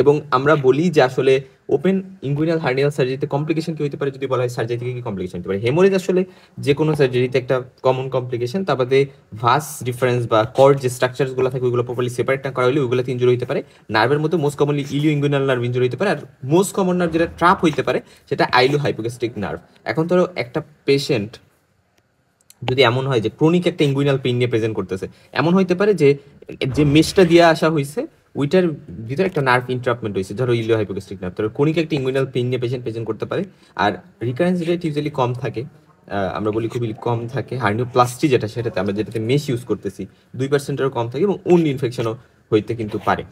এবং আমরা বলি যে আসলে ওপেন ইঙ্গুইনাল হার্নিয়াল সার্জারিতে কমপ্লিকেশন কি হতে পারে, যদি বলা হয় সার্জারি থেকে কি কমপ্লিকেশন হতে পারে? হেমোরেজ আসলে যে কোনো সার্জারিতে একটা কমন কমপ্লিকেশন। তার বাদে ভাস ডিফারেন্স বা কর্ড যে স্ট্রাকচারসগুলো থাকে ওইগুলো প্রপারলি সেপারেট না করা হলে ওইগুলোতে ইঞ্জুরি হতে পারে। নার্ভের মধ্যে most commonly ইলিও inguinal nerve injury হতে পারে। আর মোস্ট কমন নার্ভ যেটা ট্রাপ হইতে পারে সেটা আইলো হাইপোগ্যাস্ট্রিক নার্ভ। এখন ধরো একটা পেশেন্ট যদি এমন হয় যে ক্রনিক একটা ইঙ্গুইনাল পেইন নিয়ে প্রেজেন্ট করতেছে, এমন হইতে পারে যে যে মেশটা দিয়ে আসা হয়েছে ওইটার ভিতরে একটা নার্ভ ইন্টারাপ্টমেন্ট হয়েছে, ধরো ইলিও হাইপোগ্যাস্ট্রিক নার্ভ। ধরো ক্রনিক একটা ইঙ্গুইনাল পেইন নিয়ে পেশেন্ট প্রেজেন্ট করতে পারে। আর রিকারেন্স রেট ইউজুয়ালি কম থাকে, আমরা বলি খুবই কম থাকে। হার্নিওপ্লাস্টি যেটা, সেটাতে আমরা যেটাতে মেশ ইউজ করতেছি 2%-এরও কম থাকে, এবং উন্ড ইনফেকশনও হইতে কিন্তু পারে।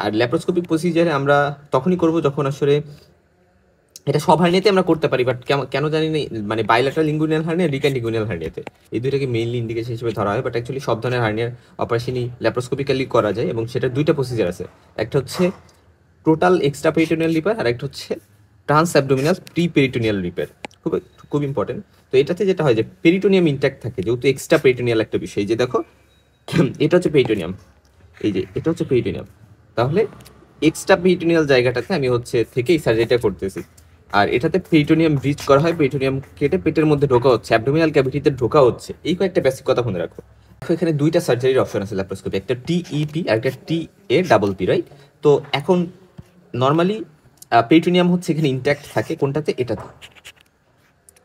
আর ল্যাপ্রোস্কোপিক প্রসিজারে আমরা তখনই করব যখন আসলে এটা সব হার্নিয়াতে আমরা করতে পারি, বাট কেন জানি না, মানে bilateral inguinal hernia, recurrent inguinal হার্নিয়াতে এই দুইটাকে মেইনলি ইন্ডিকেশন হিসেবে ধরা হয়। বাট অ্যাকচুয়ালি সব ধরনের হার্নিয়ার অপারেশনই ল্যাপ্রোস্কোপিক্যালি করা যায়, এবং সেটা 2টা প্রসিজার আছে। একটা হচ্ছে টোটাল এক্সট্রা পেরিটোনিয়াল রিপেয়ার, আর একটা হচ্ছে trans abdominal pre peritoneal repair. খুব খুব ইম্পর্টেন্ট। তো এটাতে যেটা হয় যে পেরিটোনিয়াম ইনট্যাক্ট থাকে, যেহেতু এক্সট্রা পেরিটোনিয়াল একটা বিষয়। যে দেখো এটা হচ্ছে পেরিটোনিয়াম, এই যে এটা হচ্ছে পেরিটোনিয়াম, তাহলে এক্সট্রা পেরিটোনিয়াল জায়গাটাতে আমি হচ্ছে থেকে এই সার্জারিটা করতেছি। আর এটাতে পেরিটোনিয়াম ব্রিজ করা হয়, পেরিটোনিয়াম কেটে পেটের মধ্যে ঢোকা হচ্ছে, অ্যাবডোমিনাল ক্যাভিটিতে ঢোকা হচ্ছে। এই কয়েকটা বেসিক কথা মনে রাখো। এখানে 2টা সার্জারির অপশন আছে ল্যাপ্রোস্কোপি, একটা টিইপি আর একটা টিএ-পি, রাইট? তো এখন নর্মালি পেরিটোনিয়াম হচ্ছে এখানে ইনট্যাক্ট থাকে, কোনটাতে? এটাতে।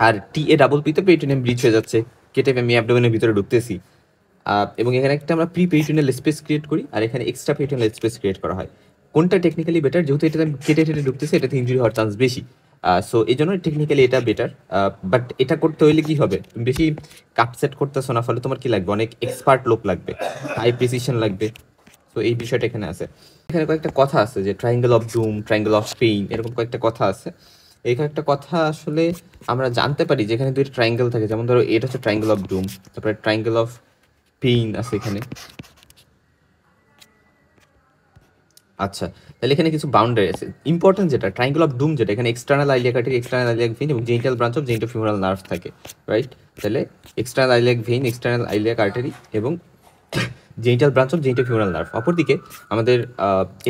আর টিএ-পিতে পেরিটোনিয়াম ব্রিজ হয়ে যাচ্ছে, কেটে আমি অ্যাবডোমিনের ভিতরে ঢুকতেছি, এবং এখানে একটা আমরা প্রি পেরিটোনিয়াল স্পেস ক্রিয়েট করি, আর এখানে এক্সট্রা পেরিটোনিয়াল স্পেস ক্রিয়েট করা হয়। কোনটা টেকনিক্যালি বেটার? যেহেতু এটাতে আমি কেটে ঢুকতেছি, এটাতে ইঞ্জুরি হওয়ার চান্স বেশি। সো এই জন্য টেকনিক্যালি এটা বেটার। বাট এটা করতে হইলে কি হবে, তুমি বেশি কাট সেট করতেছো না, ফলে তোমার কি লাগবে? অনেক এক্সপার্ট লোক লাগবে, হাই প্রিসিশন লাগবে। সো এই বিষয়টা এখানে আছে। এখানে কয়েকটা কথা আছে যে triangle of doom, triangle of pain, এরকম কয়েকটা কথা আছে। এই কয়েকটা কথা আসলে আমরা জানতে পারি যে এখানে 2টা ট্রায়াঙ্গেল থাকে। যেমন ধরো এটা হচ্ছে ট্রায়াঙ্গেল অফ ডুম, তারপরে ট্রায়াঙ্গেল অফ পেইন আছে এখানে। আচ্ছা, তাহলে এখানে কিছু বাউন্ডারি আছে ইম্পর্টেন্ট। যেটা ট্রায়াঙ্গেল অফ ডুম, যেটা এখানে external iliac artery, external iliac vein এবং genital branch of genitofemoral nerve থাকে, রাইট? তাহলে external iliac vein, external iliac artery এবং genital branch of genitofemoral nerve. অপরদিকে আমাদের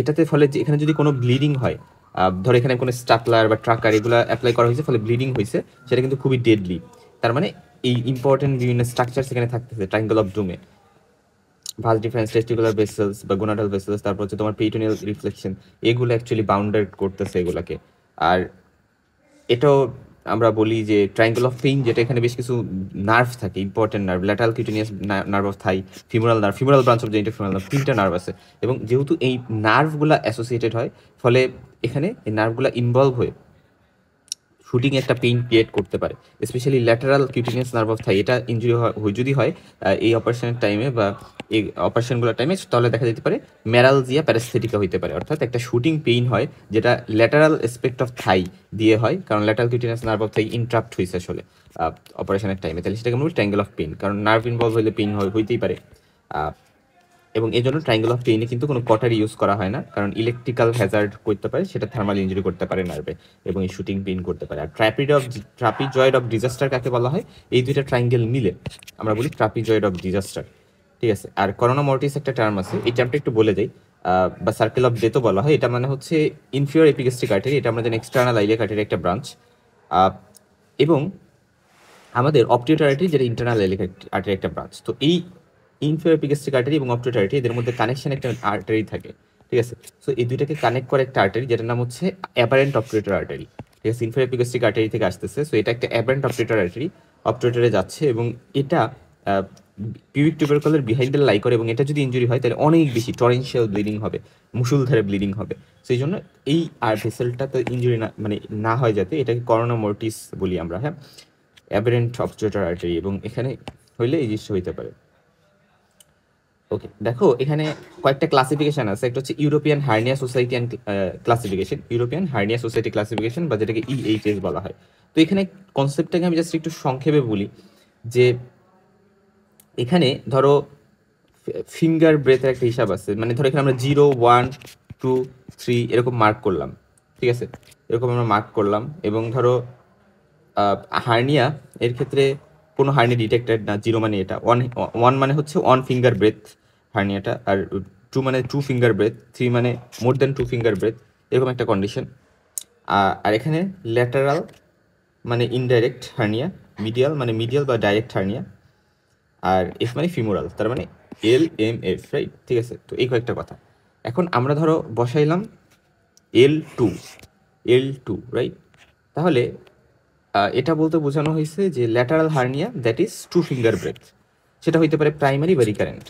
এটাতে ফলে যে এখানে যদি কোনো ব্লিডিং হয়, ধর এখানে কোনো স্টাপলার বা ট্রাকার এগুলো অ্যাপ্লাই করা হয়েছে, ফলে ব্লিডিং হয়েছে, সেটা কিন্তু খুবই ডেডলি। তার মানে এই ইম্পর্টেন্ট বিভিন্ন স্ট্রাকচার সেখানে থাকতেছে ট্রায়াঙ্গল অফ ডুমে, ভাস ডিফারেন্স, টেস্টিকুলার ভেসেলস বা গোনাডাল ভেসেলস, তারপর হচ্ছে তোমার পেরিটোনিয়াল রিফ্লেকশন, এগুলো অ্যাকচুয়ালি বাউন্ডেড করতেছে এগুলাকে। আর এটাও আমরা বলি যে ট্রায়াঙ্গল অফ পেইন, যেটা এখানে বেশ কিছু নার্ভ থাকে, important nerve, lateral cutaneous nerve of Thai, femoral nerve, femoral branch of genito femoral nerve, 3টা নার্ভ আছে। এবং যেহেতু এই নার্ভগুলো অ্যাসোসিয়েটেড হয়, ফলে এখানে এই নার্ভগুলো ইনভলভ হয়ে শুটিং একটা পেইন ক্রিয়েট করতে পারে। Specially lateral cutaneous nerve of thigh, এটা ইনজুরি যদি হয় এই অপারেশনের টাইমে বা এই অপারেশনগুলোর টাইমে, তাহলে দেখা যেতে পারে ম্যারালজিয়া প্যারাস্থেটিকা হইতে পারে, অর্থাৎ একটা শুটিং পেইন হয় যেটা ল্যাটারাল এসপেক্ট অফ থাই দিয়ে হয়, কারণ lateral cutaneous nerve of Thai interrupt হয়েছে আসলে অপারেশনের টাইমে। তাহলে সেটাকে আমরা বলি ট্রায়াঙ্গল অফ পেইন, কারণ নার্ভ ইনভলভ হইলে পেইন হইতেই পারে। এবং এই জন্য ট্রায়াঙ্গল অফ পেইনে কিন্তু কোনো কটারি ইউজ করা হয় না, কারণ ইলেকট্রিক্যাল হ্যাজার্ড করতে পারে, সেটা থার্মাল ইঞ্জুরি করতে পারে নার্ভে, এবং এই শুটিং পেইন করতে পারে। আর ট্রাপিজয়েড অফ ডিজাস্টার কাকে বলা হয়? এই দুইটা ট্রায়াঙ্গেল মিলে আমরা বলি ট্রাপিজয়েড অফ ডিজাস্টার, ঠিক আছে। আর করোনা মর্টিস একটা টার্ম আছে, এই টার্মটা একটু বলে দেই, বা সার্কেল অফ ডেথও বলা হয়। এটা মানে হচ্ছে ইনফিরিয়র এপিগ্যাস্ট্রিক আর্টারি, এটা আমরা জানি এক্সটার্নাল আইলিয়াক আর্টারি একটা ব্রাঞ্চ, এবং আমাদের অপটিউটার আর্টারি যেটা ইন্টারনাল আইলিয়াক আর্টারি একটা ব্রাঞ্চ। তো এই ইনফিরিয়র এপিগ্যাস্ট্রিক আর্টারি এবং অপটিউটার আর্টারি, এদের মধ্যে কানেকশন একটা আর্টারি থাকে, ঠিক আছে। সো এই দুইটাকে কানেক্ট করে একটা আর্টারি, যেটার নাম হচ্ছে অ্যাপারেন্ট অপটিউটার আর্টারি, ঠিক আছে। ইনফিরিয়র এপিগ্যাস্ট্রিক আর্টারি থেকে আসতেছে, সো এটা একটা অ্যাপারেন্ট অপটিউটার আর্টারি, অপটিউটারে যাচ্ছে, এবং এটা পিউবিক টিউবারকলের বিহাইন্ডে লাই করে, এবং এটা যদি ইনজুরি হয় তাহলে অনেক বেশি টরেনশিয়াল ব্লিডিং হবে, মুষলধারে ব্লিডিং হবে। সেই জন্য এই ভেসেলটা তো ইনজুরি না হয়, যাতে এটাকে করোনা মর্টিস বলি আমরা, হ্যাঁ, অ্যাপারেন্ট অপটিউটার আর্টারি, এবং এখানে হইলে এই জিনিসটা হইতে পারে। ওকে, দেখো এখানে কয়েকটা ক্লাসিফিকেশন আছে। একটা হচ্ছে European hernia society and classification, European hernia society classification, বা যেটাকে ইএইচএস বলা হয়। তো এখানে কনসেপ্টটাকে আমি জাস্ট একটু সংক্ষেপে বলি, যে এখানে ধরো ফিঙ্গার ব্রেথের একটা হিসাব আছে, মানে ধরো এখানে আমরা 0, 1, 2, 3 এরকম মার্ক করলাম, ঠিক আছে, এরকম আমরা মার্ক করলাম। এবং ধরো হার্নিয়া এর ক্ষেত্রে কোনো হার্নিয়া ডিটেক্টেড না, 0 মানে এটা, 1 মানে হচ্ছে 1 ফিঙ্গার ব্রেথ হার্নিয়াটা, আর 2 মানে 2 ফিঙ্গার ব্রেথ, 3 মানে মোর দেন 2 ফিঙ্গার ব্রেথ, এরকম একটা কন্ডিশন। আর এখানে ল্যাটারাল মানে ইনডাইরেক্ট হার্নিয়া, মিডিয়াল মানে মিডিয়াল বা ডাইরেক্ট হার্নিয়া, আর এফ মানে ফিমোরাল, তার মানে LMF, রাইট, ঠিক আছে। তো এই কয়েকটা কথা। এখন আমরা ধরো বসাইলাম L2, রাইট। তাহলে এটা বলতে বোঝানো হয়েছে যে lateral hernia that is 2 finger breadth, সেটা হইতে পারে প্রাইমারি বা রিকারেন্ট,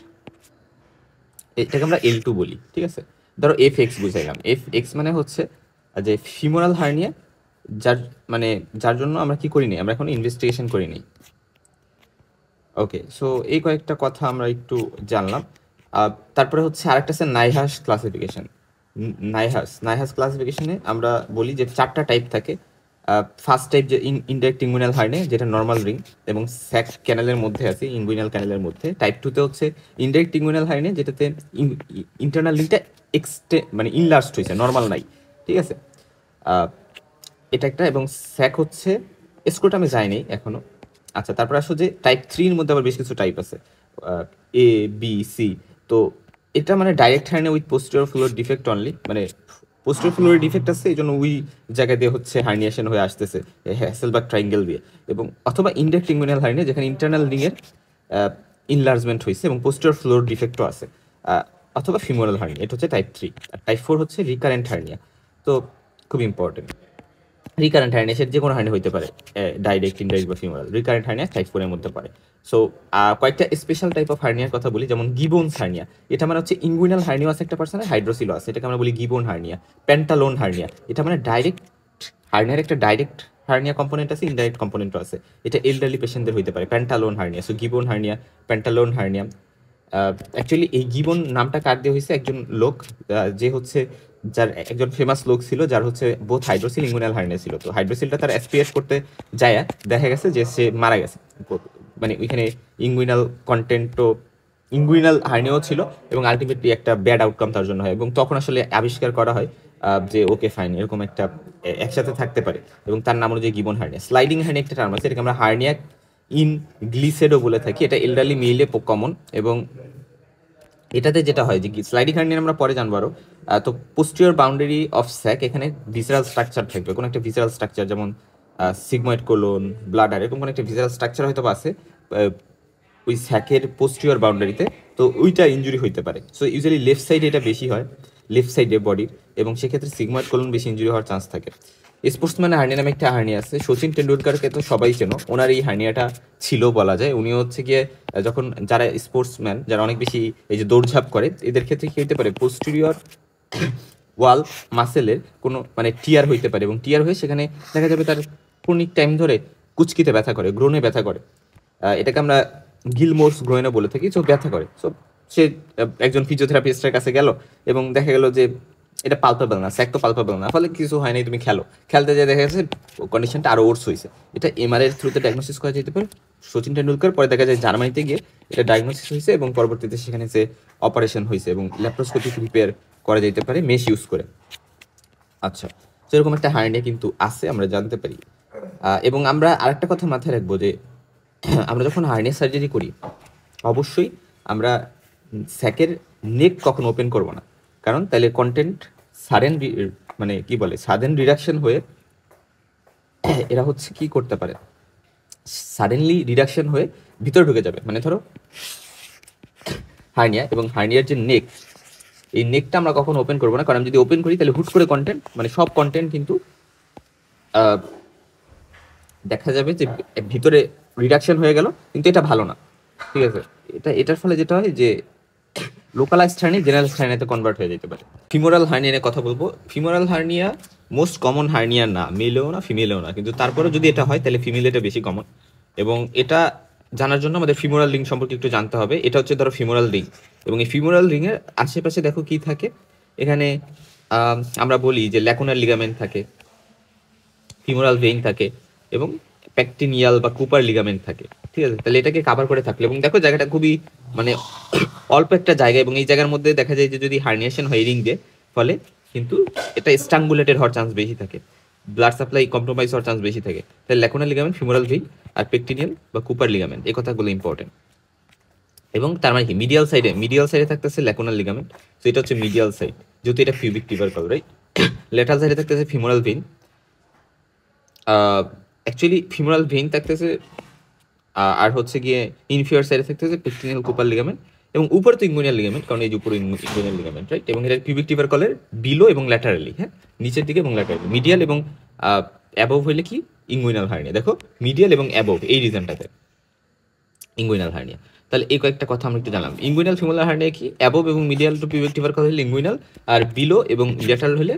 এটাকে আমরা L2 বলি, ঠিক আছে। ধরো FX বুঝাইলাম, FX মানে হচ্ছে যে ফিমোরাল হার্নিয়া, যার জন্য আমরা কি করিনি, আমরা এখন ইনভেস্টিগেশন করিনি। ওকে, সো এই কয়েকটা কথা আমরা একটু জানলাম। তারপরে হচ্ছে আরেকটা আছে নাইহাস ক্লাসিফিকেশন। নাইহাস ক্লাসিফিকেশনে আমরা বলি যে 4টা টাইপ থাকে। ফার্স্ট টাইপ যে ইনডাইরেক্ট ইঙ্গুইনাল হার্নিয়া, যেটা নর্মাল রিং এবং স্যাক ক্যানেলের মধ্যে আছে, ইঙ্গুইনাল ক্যানেলের মধ্যে। টাইপ 2তে হচ্ছে ইনডাইরেক্ট ইঙ্গুইনাল হার্নিয়া, যেটাতে ইন্টারনাল রিংটা মানে ইনলার্জড হয়েছে, নর্মাল নাই, ঠিক আছে। এটা একটা, এবং স্যাক হচ্ছে স্ক্রোটামে যায়নি এখনো। আচ্ছা, তারপর আসো যে টাইপ 3-র মধ্যে আবার বেশ কিছু টাইপ আছে, A, B, C। তো এটা মানে direct hernia with posterior floor defect only, মানে পোস্টেরিয়র ফ্লোরের ডিফেক্ট আছে, এই জন্য ওই জায়গা দিয়ে হচ্ছে হার্নিয়েশন হয়ে আসতেছে হ্যাসেলবার্গ ট্রায়াঙ্গেল দিয়ে। এবং অথবা ইনডাইরেক্ট ইঙ্গুইনাল হার্নিয়া, যেখানে ইন্টারনাল রিংয়ের ইনলার্জমেন্ট হয়েছে এবং পোস্টেরিয়র ফ্লোর ডিফেক্টও আছে, অথবা ফিমোরাল হার্নিয়া, এটা হচ্ছে টাইপ 3। আর টাইপ 4 হচ্ছে রিকারেন্ট হার্নিয়া। তো খুব ইম্পর্টেন্ট, রিকারেন্ট হার্নিয়া সেটা যে কোনো হার্নিয়া হইতে পারে, ডাইরেক্ট, ইনডাইরেক্ট বা ফিমোরাল। রিকারেন্ট হার্নিয়া টাইপ 4-এর মধ্যে পড়ে। সো কয়েকটা স্পেশাল টাইপ অফ হার্নিয়ার কথা বলি, যেমন গিবোনস হার্নিয়া। এটা মানে হচ্ছে ইঙ্গুইনাল হার্নিয়া আছে একটা পার্সনের, হাইড্রোসিলও আছে, এটাকে আমরা বলি গিবোন হার্নিয়া। প্যান্টালোন হার্নিয়া, এটা মানে ডাইরেক্ট হার্নিয়ার একটা ডাইরেক্ট হার্নিয়া কম্পোনেন্ট আছে, ইনডাইরেক্ট কম্পোনেন্টও আছে। এটা এলডারলি পেশেন্টদের হইতে পারে pantaloon hernia. So Gibbon hernia, pantaloon hernia. Actually এই গিবন নামটা কার দিয়ে হয়েছে, একজন লোক যে হচ্ছে যার একজন ফেমাস লোক ছিল, যার হচ্ছে বোথ হাইড্রোসিল ইঙ্গুইনাল হার্নিয়া ছিল। তো হাইড্রোসিলটা তার এসপিএস করতে যায়, দেখা গেছে যে সে মারা গেছে, মানে ওইখানে ইঙ্গুইনাল কন্টেন্টও, ইঙ্গুইনাল হার্নিয়াও ছিল, এবং আলটিমেটলি একটা ব্যাড আউটকাম তার জন্য হয়। এবং তখন আসলে আবিষ্কার করা হয় যে ওকে ফাইন, এরকম একটা একসাথে থাকতে পারে, এবং তার নাম অনুযায়ী গিবন হার্নিয়া। স্লাইডিং হার্নিয়া একটা টার্ম আছে, এটাকে আমরা হার্নিয়া ইন গ্লিসেডও বলে থাকি। এটা এলডারলি মেইলে কমন, এবং এটাতে যেটা হয় যে স্লাইডিং হার্নিয়া আমরা পরে জানবো আরো। তো পোস্টিরিয়র বাউন্ডারি অফ স্যাক এখানে ভিসারাল স্ট্রাকচার থাকবে, কোনো একটা ভিসারাল স্ট্রাকচার, যেমন সিগময়েড কোলন, ব্লাডার, এরকম কোনো একটা ভিসারাল স্ট্রাকচার হয়তো আছে ওই স্যাকের পোস্টিরিয়র বাউন্ডারিতে। তো ওইটা ইনজুরি হইতে পারে। সো ইউজুয়ালি লেফট সাইডে এটা বেশি হয়, লেফট সাইডে বডির, এবং সেক্ষেত্রে সিগময়েড কোলন বেশি ইনজুরি হওয়ার চান্স থাকে। স্পোর্টসম্যান হার্নিয়া নামে একটা হার্নিয়া আছে, সচিন টেন্ডুলকারকে তো সবাই চেনো, ওনার এই হার্নিয়াটা ছিল বলা যায়। উনি হচ্ছে গিয়ে যখন যারা স্পোর্টসম্যান, যারা অনেক বেশি এই যে দৌড়ঝাঁপ করে, এদের ক্ষেত্রে কি হতে পারে, পোস্টিরিয়র ওয়াল মাসেলের কোনো মানে টিয়ার হইতে পারে, এবং টিয়ার হয়ে সেখানে দেখা যাবে তার ক্রনিক টাইম ধরে কুচকিতে ব্যথা করে, গ্রোনে ব্যথা করে। এটাকে আমরা গিলমোরস গ্রোয়েনও বলে থাকি। সো ব্যথা করে। সো সে একজন ফিজিওথেরাপিস্টের কাছে গেল এবং দেখা গেল যে এটা পালপাবেল না, স্যাক তো পালপাবেল না, ফলে কিছু হয় নাই, তুমি খেলতে যেয়ে দেখা গেছে কন্ডিশনটা আরো ওর্স হয়েছে। এটা এমআরআই এর থ্রুতে ডায়াগনোসিস করা যেতে পারে। সচিন টেন্ডুলকার পরে দেখা যায় জার্মানিতে গিয়ে এটা ডায়াগনোসিস হয়েছে, এবং পরবর্তীতে সেখানে যে অপারেশন হয়েছে এবং ল্যাপ্রোস্কোপিক রিপেয়ার করা যেতে পারে মেশ ইউজ করে। আচ্ছা, সেরকম একটা হার্নিয়া কিন্তু আছে, আমরা জানতে পারি। এবং আমরা আরেকটা কথা মাথায় রাখবো যে আমরা যখন হার্নিয়া সার্জারি করি, অবশ্যই আমরা স্যাকের নেক কখনো ওপেন করব না, কারণ তাহলে কন্টেন্ট সাডেন মানে কি বলে সাডেন রিডাকশন হয়ে এরা হচ্ছে কি করতে পারে, সাডেনলি রিডাকশন হয়ে ভিতরে ঢুকে যাবে। মানে ধরো হার্নিয়া, এবং হার্নিয়ার যে নেক, এই নেকটা আমরা কখনো ওপেন করবো না, কারণ আমি যদি ওপেন করি তাহলে হুট করে কন্টেন্ট মানে সব কন্টেন্ট কিন্তু দেখা যাবে যে ভিতরে রিডাকশন হয়ে গেল, কিন্তু এটা ভালো না। ঠিক আছে, এটার ফলে যেটা হয় যে লোকালাইজড হার্নিয়া জেনারেল হার্নিয়াতে কনভার্ট হয়ে যেতে পারে। ফিমোরাল হার্নিয়া নিয়ে কথা বলবো। Femoral hernia most common hernia না, মেলেও না ফিমেলেও না, কিন্তু তারপরেও যদি এটা হয় তাহলে ফিমেল এটা বেশি কমন। এবং এটা জানার জন্য আমাদের ফিমোরাল রিং সম্পর্কে একটু জানতে হবে। এটা হচ্ছে ধরো ফিমোরাল রিং, এবং এই ফিমোরাল রিংয়ের আশেপাশে দেখো কি থাকে, এখানে আমরা বলি যে ল্যাকুনার লিগামেন্ট থাকে, ফিমোরাল ভেইন থাকে, এবং প্যাকটিনিয়াল বা কুপার লিগামেন্ট থাকে। ঠিক আছে, তাহলে এটাকে কাভার করে থাকলে, এবং দেখো জায়গাটা খুবই মানে অল্প একটা জায়গা, এবং এই জায়গার মধ্যে দেখা যায় যে যদি হার্নিয়েশন হয় রিং দিয়ে, ফলে কিন্তু এটা স্ট্রাঙ্গুলেটেড হওয়ার চান্স বেশি থাকে, ব্লাড সাপ্লাই কম্প্রোমাইজ হওয়ার চান্স বেশি থাকে। তাহলে ল্যাকুনার লিগামেন্ট, ফিমোরাল ভেইন আর পেকটিনিয়াল বা কুপার লিগামেন্ট, এই কথাগুলো ইম্পর্টেন্ট। এবং তার মানে কি মিডিয়াল সাইডে থাকতেছে ল্যাকুনার লিগামেন্ট, তো এটা হচ্ছে মিডিয়াল সাইড, যেহেতু এটা পিউবিক টিউবারকল, রাইট। লেটারাল সাইডে থাকতেছে femoral vein, actually femoral vein থাকতেছে, আর হচ্ছে গিয়ে ইনফিয়ার সাইডে থাকতেছে পেকটিনিয়াল কুপার লিগামেন্ট, এবং উপরে তো ইঙ্গুইনাল লিগামেন্ট, কারণ এই যে উপরে ইঙ্গুইনাল লিগামেন্ট, রাইট। এবং এটা পিউবিক টিউবারকলের বিলো এবং ল্যাটারালি, হ্যাঁ, নিচের দিকে এবং ল্যাটারালি। মিডিয়াল এবং অ্যাবভ হইলে কি ইঙ্গুইনাল হার্নিয়া, দেখো মিডিয়াল এবং অ্যাবভ এই রিজনটাতে ইঙ্গুইনাল হার্নিয়া। তাহলে এই কয়েকটা কথা আমরা একটু জানলাম। ইঙ্গুইনাল ফিমোরাল হার্নিয়া কি, অ্যাবভ এবং মিডিয়াল টু পিউবিক টিউবারকল হলে ইঙ্গুইনাল, আর বিলো এবং ল্যাটারাল হলে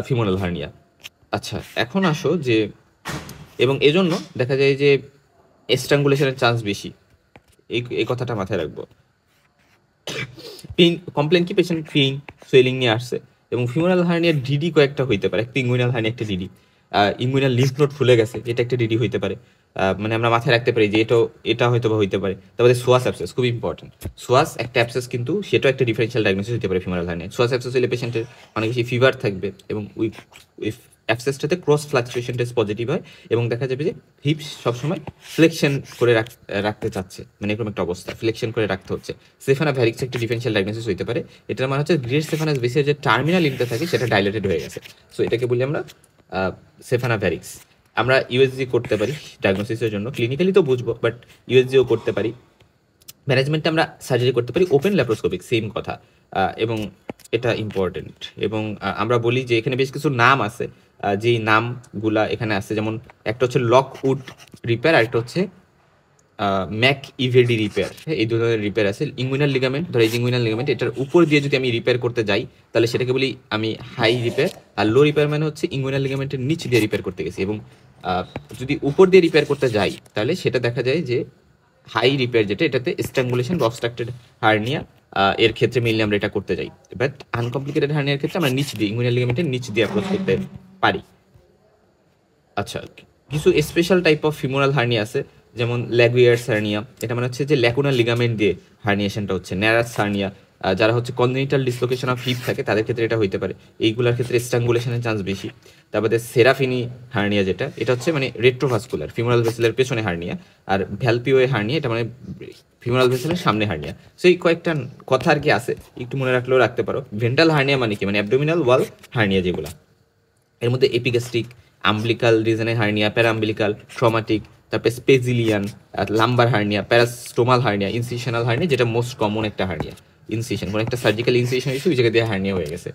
ফিমোরাল হার্নিয়া। আচ্ছা, এখন আসো যে, এবং এজন্য দেখা যায় যে স্ট্রাঙ্গুলেশনের চান্স বেশি, এই কথাটা মাথায় রাখবো। পেইন কমপ্লেন কি, পেশেন্ট পেইন সোয়েলিং নিয়ে আসছে, এবং ফিমোরাল হার্নিয়ার ডিডি কয়েকটা হইতে পারে। একটা ইঙ্গুইনাল হার্নিয়া, একটা ডিডি, ইঙ্গুইনাল লিম্ফ নোড ফুলে গেছে, এটা একটা ডিডি হইতে পারে। মানে আমরা মাথায় রাখতে পারি যে এটা হয়তো বা হইতে পারে। তারপরে সোয়াস অ্যাবসেস খুব ইম্পর্টেন্ট। সোয়াস একটা অ্যাবসেস, কিন্তু সেটাও একটা ডিফারেন্সিয়াল ডায়াগনোসিস হতে পারে ফিমোরাল হার্নিয়া। সোয়াস অ্যাবসেস হলে পেশেন্টের অনেক বেশি ফিভার থাকবে, এবং ওই অ্যাবসেসটাতে ক্রস ফ্লাকচুয়েশন টেস্ট পজিটিভ হয়, এবং দেখা যাবে যে হিপস সবসময় ফ্লেকশন করে রাখতে চাচ্ছে, মানে এরকম একটা অবস্থা, ফ্লেকশন করে রাখতে হচ্ছে। সেফানা ভ্যারিক্স একটা ডিফারেন্সিয়াল ডায়াগনোসিস হতে পারে। এটার মানে হচ্ছে গ্রেট সেফানাস বেসের যে টার্মিনাল লিঙ্কটা থাকে সেটা ডাইলেটেড হয়ে গেছে। সো এটাকে বলি আমরা সেফানা ভ্যারিক্স। আমরা ইউএসজি করতে পারি ডায়াগনোসিসের জন্য, ক্লিনিক্যালি তো বুঝবো, বাট ইউএসজিও করতে পারি। ম্যানেজমেন্টে আমরা সার্জারি করতে পারি ওপেন ল্যাপ্রোস্কোপিক, সেম কথা। এবং এটা ইম্পর্টেন্ট। এবং আমরা বলি যে এখানে বেশ কিছু নাম আছে, যেই নামগুলা এখানে আছে, যেমন একটা হচ্ছে লকউড রিপেয়ার, আর একটা হচ্ছে ম্যাক ইভেডি রিপেয়ার। এই দু ধরনের রিপেয়ার আছে। ইঙ্গুইনাল লিগামেন্ট, ধরো এই ইঙ্গুইনাল লিগামেন্ট, এটার উপর দিয়ে যদি আমি রিপেয়ার করতে যাই, তাহলে সেটাকে বলি আমি হাই রিপেয়ার। আর লো রিপেয়ার মানে হচ্ছে ইঙ্গুইনাল লিগামেন্টের নিচ দিয়ে রিপেয়ার করতে গেছি, এবং যদি উপর দিয়ে রিপেয়ার করতে যাই তাহলে সেটা দেখা যায় যে হাই রিপেয়ার, যেটা এটাতে স্ট্রাঙ্গুলেশন বা অবস্ট্রাক্টেড হার্নিয়া, এর ক্ষেত্রে মিললে আমরা এটা করতে যাই। বাট আনকমপ্লিকেটেড হার্নিয়ার ক্ষেত্রে আমরা নিচ দিয়ে ইঙ্গুইনাল লিগামেন্টের নিচ দিয়ে অ্যাপ্রোচ করতে পারি। আচ্ছা, কিছু special type of femoral hernia আছে, যেমন ল্যাগুইয়ার্স হার্নিয়া। এটা মানে হচ্ছে যে ল্যাকুনার লিগামেন্ট দিয়ে হার্নিয়েশনটা হচ্ছে। ন্যারাস হার্নিয়া, যারা হচ্ছে কনজেনিটাল ডিসলোকেশন অফ হিপ থাকে তাদের ক্ষেত্রে এটা হইতে পারে, এইগুলোর ক্ষেত্রে স্ট্রাঙ্গুলেশনের চান্স বেশি। তারপরে সেরাফিনি হার্নিয়া, এটা হচ্ছে মানে রেট্রোভাস্কুলার, ফিমোরাল ভেসেলের পেছনে হার্নিয়া। আর ভ্যালপিওয়ে হার্নিয়া, এটা মানে ফিমোরাল ভেসেলের সামনে হার্নিয়া। সো এই কয়েকটা কথা আর কি আছে, একটু মনে রাখলেও রাখতে পারো। ভেন্ট্রাল হার্নিয়া মানে কি, মানে অ্যাবডোমিনাল ওয়াল হার্নিয়া যেগুলো, এর মধ্যে এপিগ্যাস্ট্রিক, আম্বিলিকাল রিজনে হার্নিয়া, প্যারাম্বিলিকাল, ট্রমাটিক, তারপরে Spigelian, lumbar hernia, parastomal hernia, incisional hernia, যেটা মোস্ট কমন একটা হার্নিয়া। ইনসিশন কোনো একটা সার্জিক্যাল ইনসিশন হয়েছে, ওই জায়গা দিয়ে হার্নিয়া হয়ে গেছে।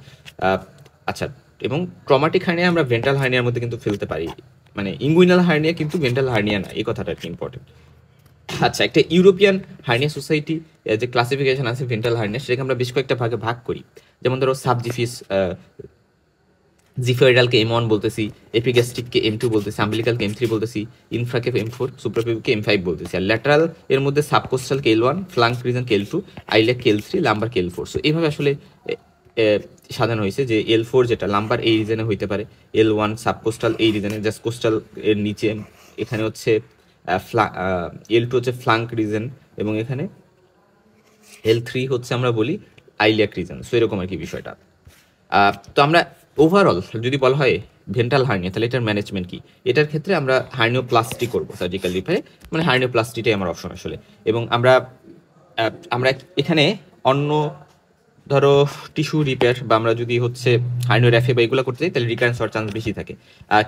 আচ্ছা, এবং ট্রমাটিক হার্নিয়া আমরা ভেন্ট্রাল হার্নিয়ার মধ্যে কিন্তু ফেলতে পারি, মানে ইঙ্গুইনাল হার্নিয়া কিন্তু ভেন্ট্রাল হার্নিয়া না, এই কথাটা আর কি ইম্পর্টেন্ট। আচ্ছা, একটা ইউরোপিয়ান হার্নিয়া সোসাইটি যে ক্লাসিফিকেশন আছে ভেন্ট্রাল হার্নিয়া, সেটাকে আমরা বেশ কয়েকটা ভাগে ভাগ করি। যেমন ধরো সাবজিফিস জিফয়েডালকে M1 বলতেছি, এপিগ্যাস্ট্রিককে M2 বলতেছি, আম্বিলিকালকে M3 বলতেছি, ইনফ্রাকে M4, সুপ্রাপিউবকে M5 বলতেছি। আর ল্যাটারাল এর মধ্যে সাবকোস্টালকে L1, ফ্লাঙ্ক রিজনকে L2, আইলিয়াককে L3, লাম্বারকে L4। So এইভাবে আসলে সাজানো হয়েছে যে L4 যেটা লাম্বার এই রিজনে হইতে পারে, L1 সাবকোস্টাল এই রিজনে, জাস্ট কোস্টাল এর নিচে, এখানে হচ্ছে L2 হচ্ছে ফ্লাঙ্ক রিজন, এবং এখানে L3 হচ্ছে আমরা বলি আইলিয়াক রিজন। সো এরকম আর কি বিষয়টা। তো আমরা ওভারঅল যদি বলা হয় ভেন্ট্রাল হার্নিয়া, তাহলে এটার ম্যানেজমেন্ট কি? এটার ক্ষেত্রে আমরা হার্নিওপ্লাস্টি করবো, সার্জিক্যাল রিপেয়ারে, মানে হার্নিওপ্লাস্টিটাই আমার অপশন আসলে। এবং আমরা আমরা এখানে অন্য ধরো টিস্যু রিপেয়ার বা আমরা যদি হচ্ছে হার্নিওগ্রাফি বা এগুলো করতে চাই, তাহলে রিকারেন্স হওয়ার চান্স বেশি থাকে।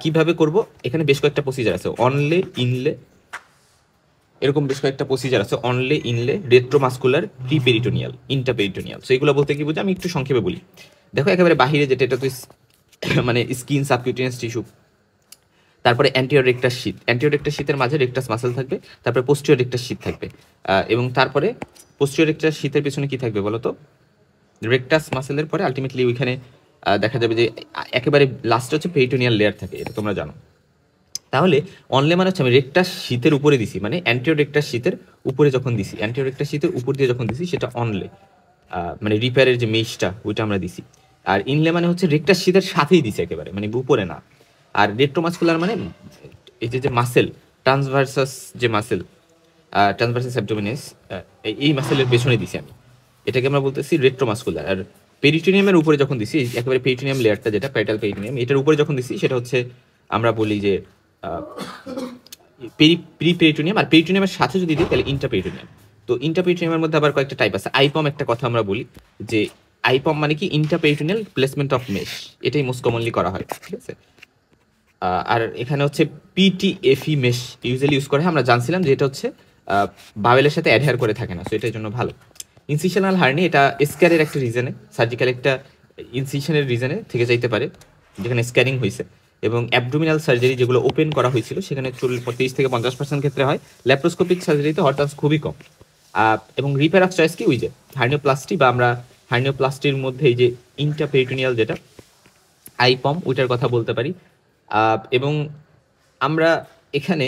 কিভাবে করব? এখানে বেশ কয়েকটা প্রসিজার আছে, অনলে, ইনলে, এরকম বেশ কয়েকটা প্রসিজার আছে, অনলে, ইনলে, রেট্রোমাস্কুলার, প্রিপেরিটোনিয়াল, ইন্টাপেরিটোনিয়াল। সো এগুলো বলতে কি বুঝি আমি একটু সংক্ষেপে বলি। দেখো, একেবারে বাহিরে যেটা, এটা তো মানে স্কিন সাবকিউটেনিয়াস টিস্যু। তারপরে অ্যান্টিরিয়র রেক্টাস শীথ, অ্যান্টিরিয়র রেক্টাস শীথের মাঝে রেক্টাস মাসেল থাকবে, তারপরে পোস্টিরিয়র রেক্টাস শীথ থাকবে, এবং তারপরে পোস্টিরিয়র রেক্টাস শীথের পিছনে কি থাকবে বলো তো? রেক্টাস মাসেলের পরে আলটিমেটলি ওইখানে দেখা যাবে যে একেবারে লাস্টে হচ্ছে পেরিটোনিয়াল লেয়ার থাকে, এটা তোমরা জানো। তাহলে অনলে মানে হচ্ছে আমি রেক্টাস শীতের উপরে দিছি, মানে অ্যান্টিরিয়র রেক্টাস শীতের উপরে যখন দিছি, অ্যান্টিরিয়র রেক্টাস শীতের উপর দিয়ে যখন দিছি, সেটা অনলে, মানে রিপেয়ারের যে মেশটা ওইটা আমরা দিছি। আর ইনলে মানে হচ্ছে রেক্টাস শীতের সাথেই দিছি একেবারে, মানে উপরে না। আর রেট্রোমাস্কুলার মানে এই যে মাসেল, ট্রান্সভার্সাস যে মাসেল, ট্রান্সভার্সাস অ্যাবডোমিনাস, এই মাসেলের পেছনে দিছি আমি, এটাকে আমরা বলতেছি রেট্রোমাস্কুলার। আর পেরিটোনিয়ামের উপরে যখন দিছি, একেবারে পেরিটোনিয়াম লেয়ারটা যেটা প্যাটাল পেরিটোনিয়াম, এটার উপরে যখন দিছি, সেটা হচ্ছে আমরা বলি যে প্রিপেরিটোনিয়াম। আর পেরিটোনিয়ামের সাথে যদি দিই তাহলে ইন্টারপেরিটোনিয়াম। তো ইন্টারপেরিটোনিয়ামের মধ্যে আবার কয়েকটা টাইপ আছে। আইপম একটা কথা আমরা বলি, যে আইপম মানে কি ইন্টারপেরিটোনিয়াল প্লেসমেন্ট অফ মেশ, এটাই মোস্ট কমনলি করা হয়, ঠিক আছে। আর এখানে হচ্ছে পিটিএফই মেশ ইউজুয়ালি ইউজ করা হয়। আমরা জানছিলাম যে এটা হচ্ছে বাওয়েলের সাথে অ্যাডহেয়ার করে থাকে না, সো এটার জন্য ভালো। ইনসিশনাল হার্নি, এটা স্ক্যারের একটা রিজনে, সার্জিক্যাল একটা ইনসিশনের রিজনে থেকে যাইতে পারে যেখানে স্ক্যারিং হয়েছে। এবং অ্যাবডোমিনাল সার্জারি যেগুলো ওপেন করা হয়েছিল, সেখানে 30 থেকে 50% ক্ষেত্রে হয়। ল্যাপ্রোস্কোপিক সার্জারিতে হওয়ার চান্স খুবই কম। এবং রিপেয়ার অফ চয়েস কি, ওই যে হার্নিওপ্লাস্টি, বা আমরা হার্নিওপ্লাস্টির মধ্যে এই যে ইন্টারপেরিটোনিয়াল যেটা আইপম, ওইটার কথা বলতে পারি। এবং আমরা এখানে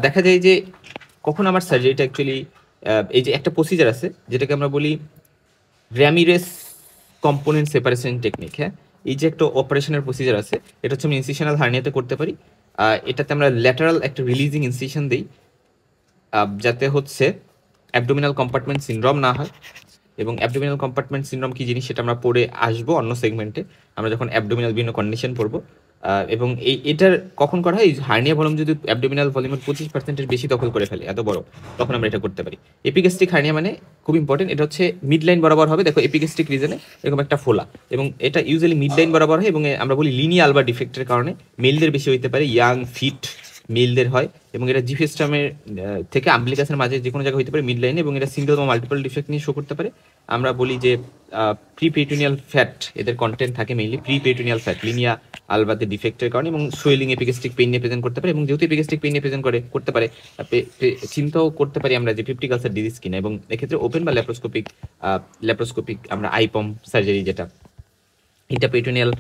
দেখা যায় যে কখন আমার সার্জারিটা অ্যাকচুয়ালি, এই যে একটা প্রসিজার আছে যেটাকে আমরা বলি র্যামিরেস কম্পোনেন্ট সেপারেশন টেকনিক। হ্যাঁ, এই যে একটা অপারেশনের প্রসিজার আছে, এটা হচ্ছে আমি ইনসিশনাল হার্নিয়াতে করতে পারি। এটাতে আমরা ল্যাটারাল একটা রিলিজিং ইনসিশন দিই, যাতে হচ্ছে অ্যাবডোমিনাল কম্পার্টমেন্ট সিনড্রোম না হয়। এবং অ্যাবডোমিনাল কম্পার্টমেন্ট সিনড্রোম কি জিনিস, সেটা আমরা পড়ে আসবো অন্য সেগমেন্টে, আমরা যখন অ্যাবডোমিনাল বিভিন্ন কন্ডিশন পড়বো। এবং এটার কখন করা হয়, হার্নিয়া ভলিউম যদি অ্যাবডোমিনাল ভলিউমের 25%-এর বেশি দখল করে ফেলে, এত বড়, তখন আমরা এটা করতে পারি। এপিগ্যাস্ট্রিক হার্নিয়া মানে খুব ইম্পর্টেন্ট, এটা হচ্ছে মিড লাইন বরাবর হবে। দেখো, এপিগ্যাস্ট্রিক রিজনে এরকম একটা ফোলা, এবং এটা ইউজুয়ালি মিড লাইন বরাবর হয়। এবং আমরা বলি লিনিয়া আলবা ডিফেক্টের কারণে মেলদের বেশি হইতে পারে, ইয়াং ফিট মেলদের হয়। এবং এটা জিফেস্টামের থেকে আম্বিলিকাসের মাঝে যে কোনো জায়গায় হইতে পারে মিড লাইনে, এবং এটা সিঙ্গেল বা মাল্টিপল ডিফেক্ট নিয়ে শো করতে পারে। আমরা বলি যে প্রিপেরিটোনিয়াল ফ্যাট এদের কন্টেন্ট থাকে, মেইনলি প্রিপেরিটোনিয়াল ফ্যাট লিনিয়া আলবাতে ডিফেক্টের কারণে, এবং সোয়েলিং এপিগ্যাস্ট্রিক পেইন নিয়ে প্রেজেন্ট করতে পারে। এবং যেহেতু এপিগ্যাস্ট্রিক পেইন নিয়ে প্রেজেন্ট করতে পারে, চিন্তাও করতে পারি আমরা যে পেপটিক আলসার ডিজিজ কিনা। এবং এক্ষেত্রে ওপেন বা ল্যাপ্রোস্কোপিক আমরা আইপম সার্জারি, যেটা ইন্টারপেরিটোনিয়াল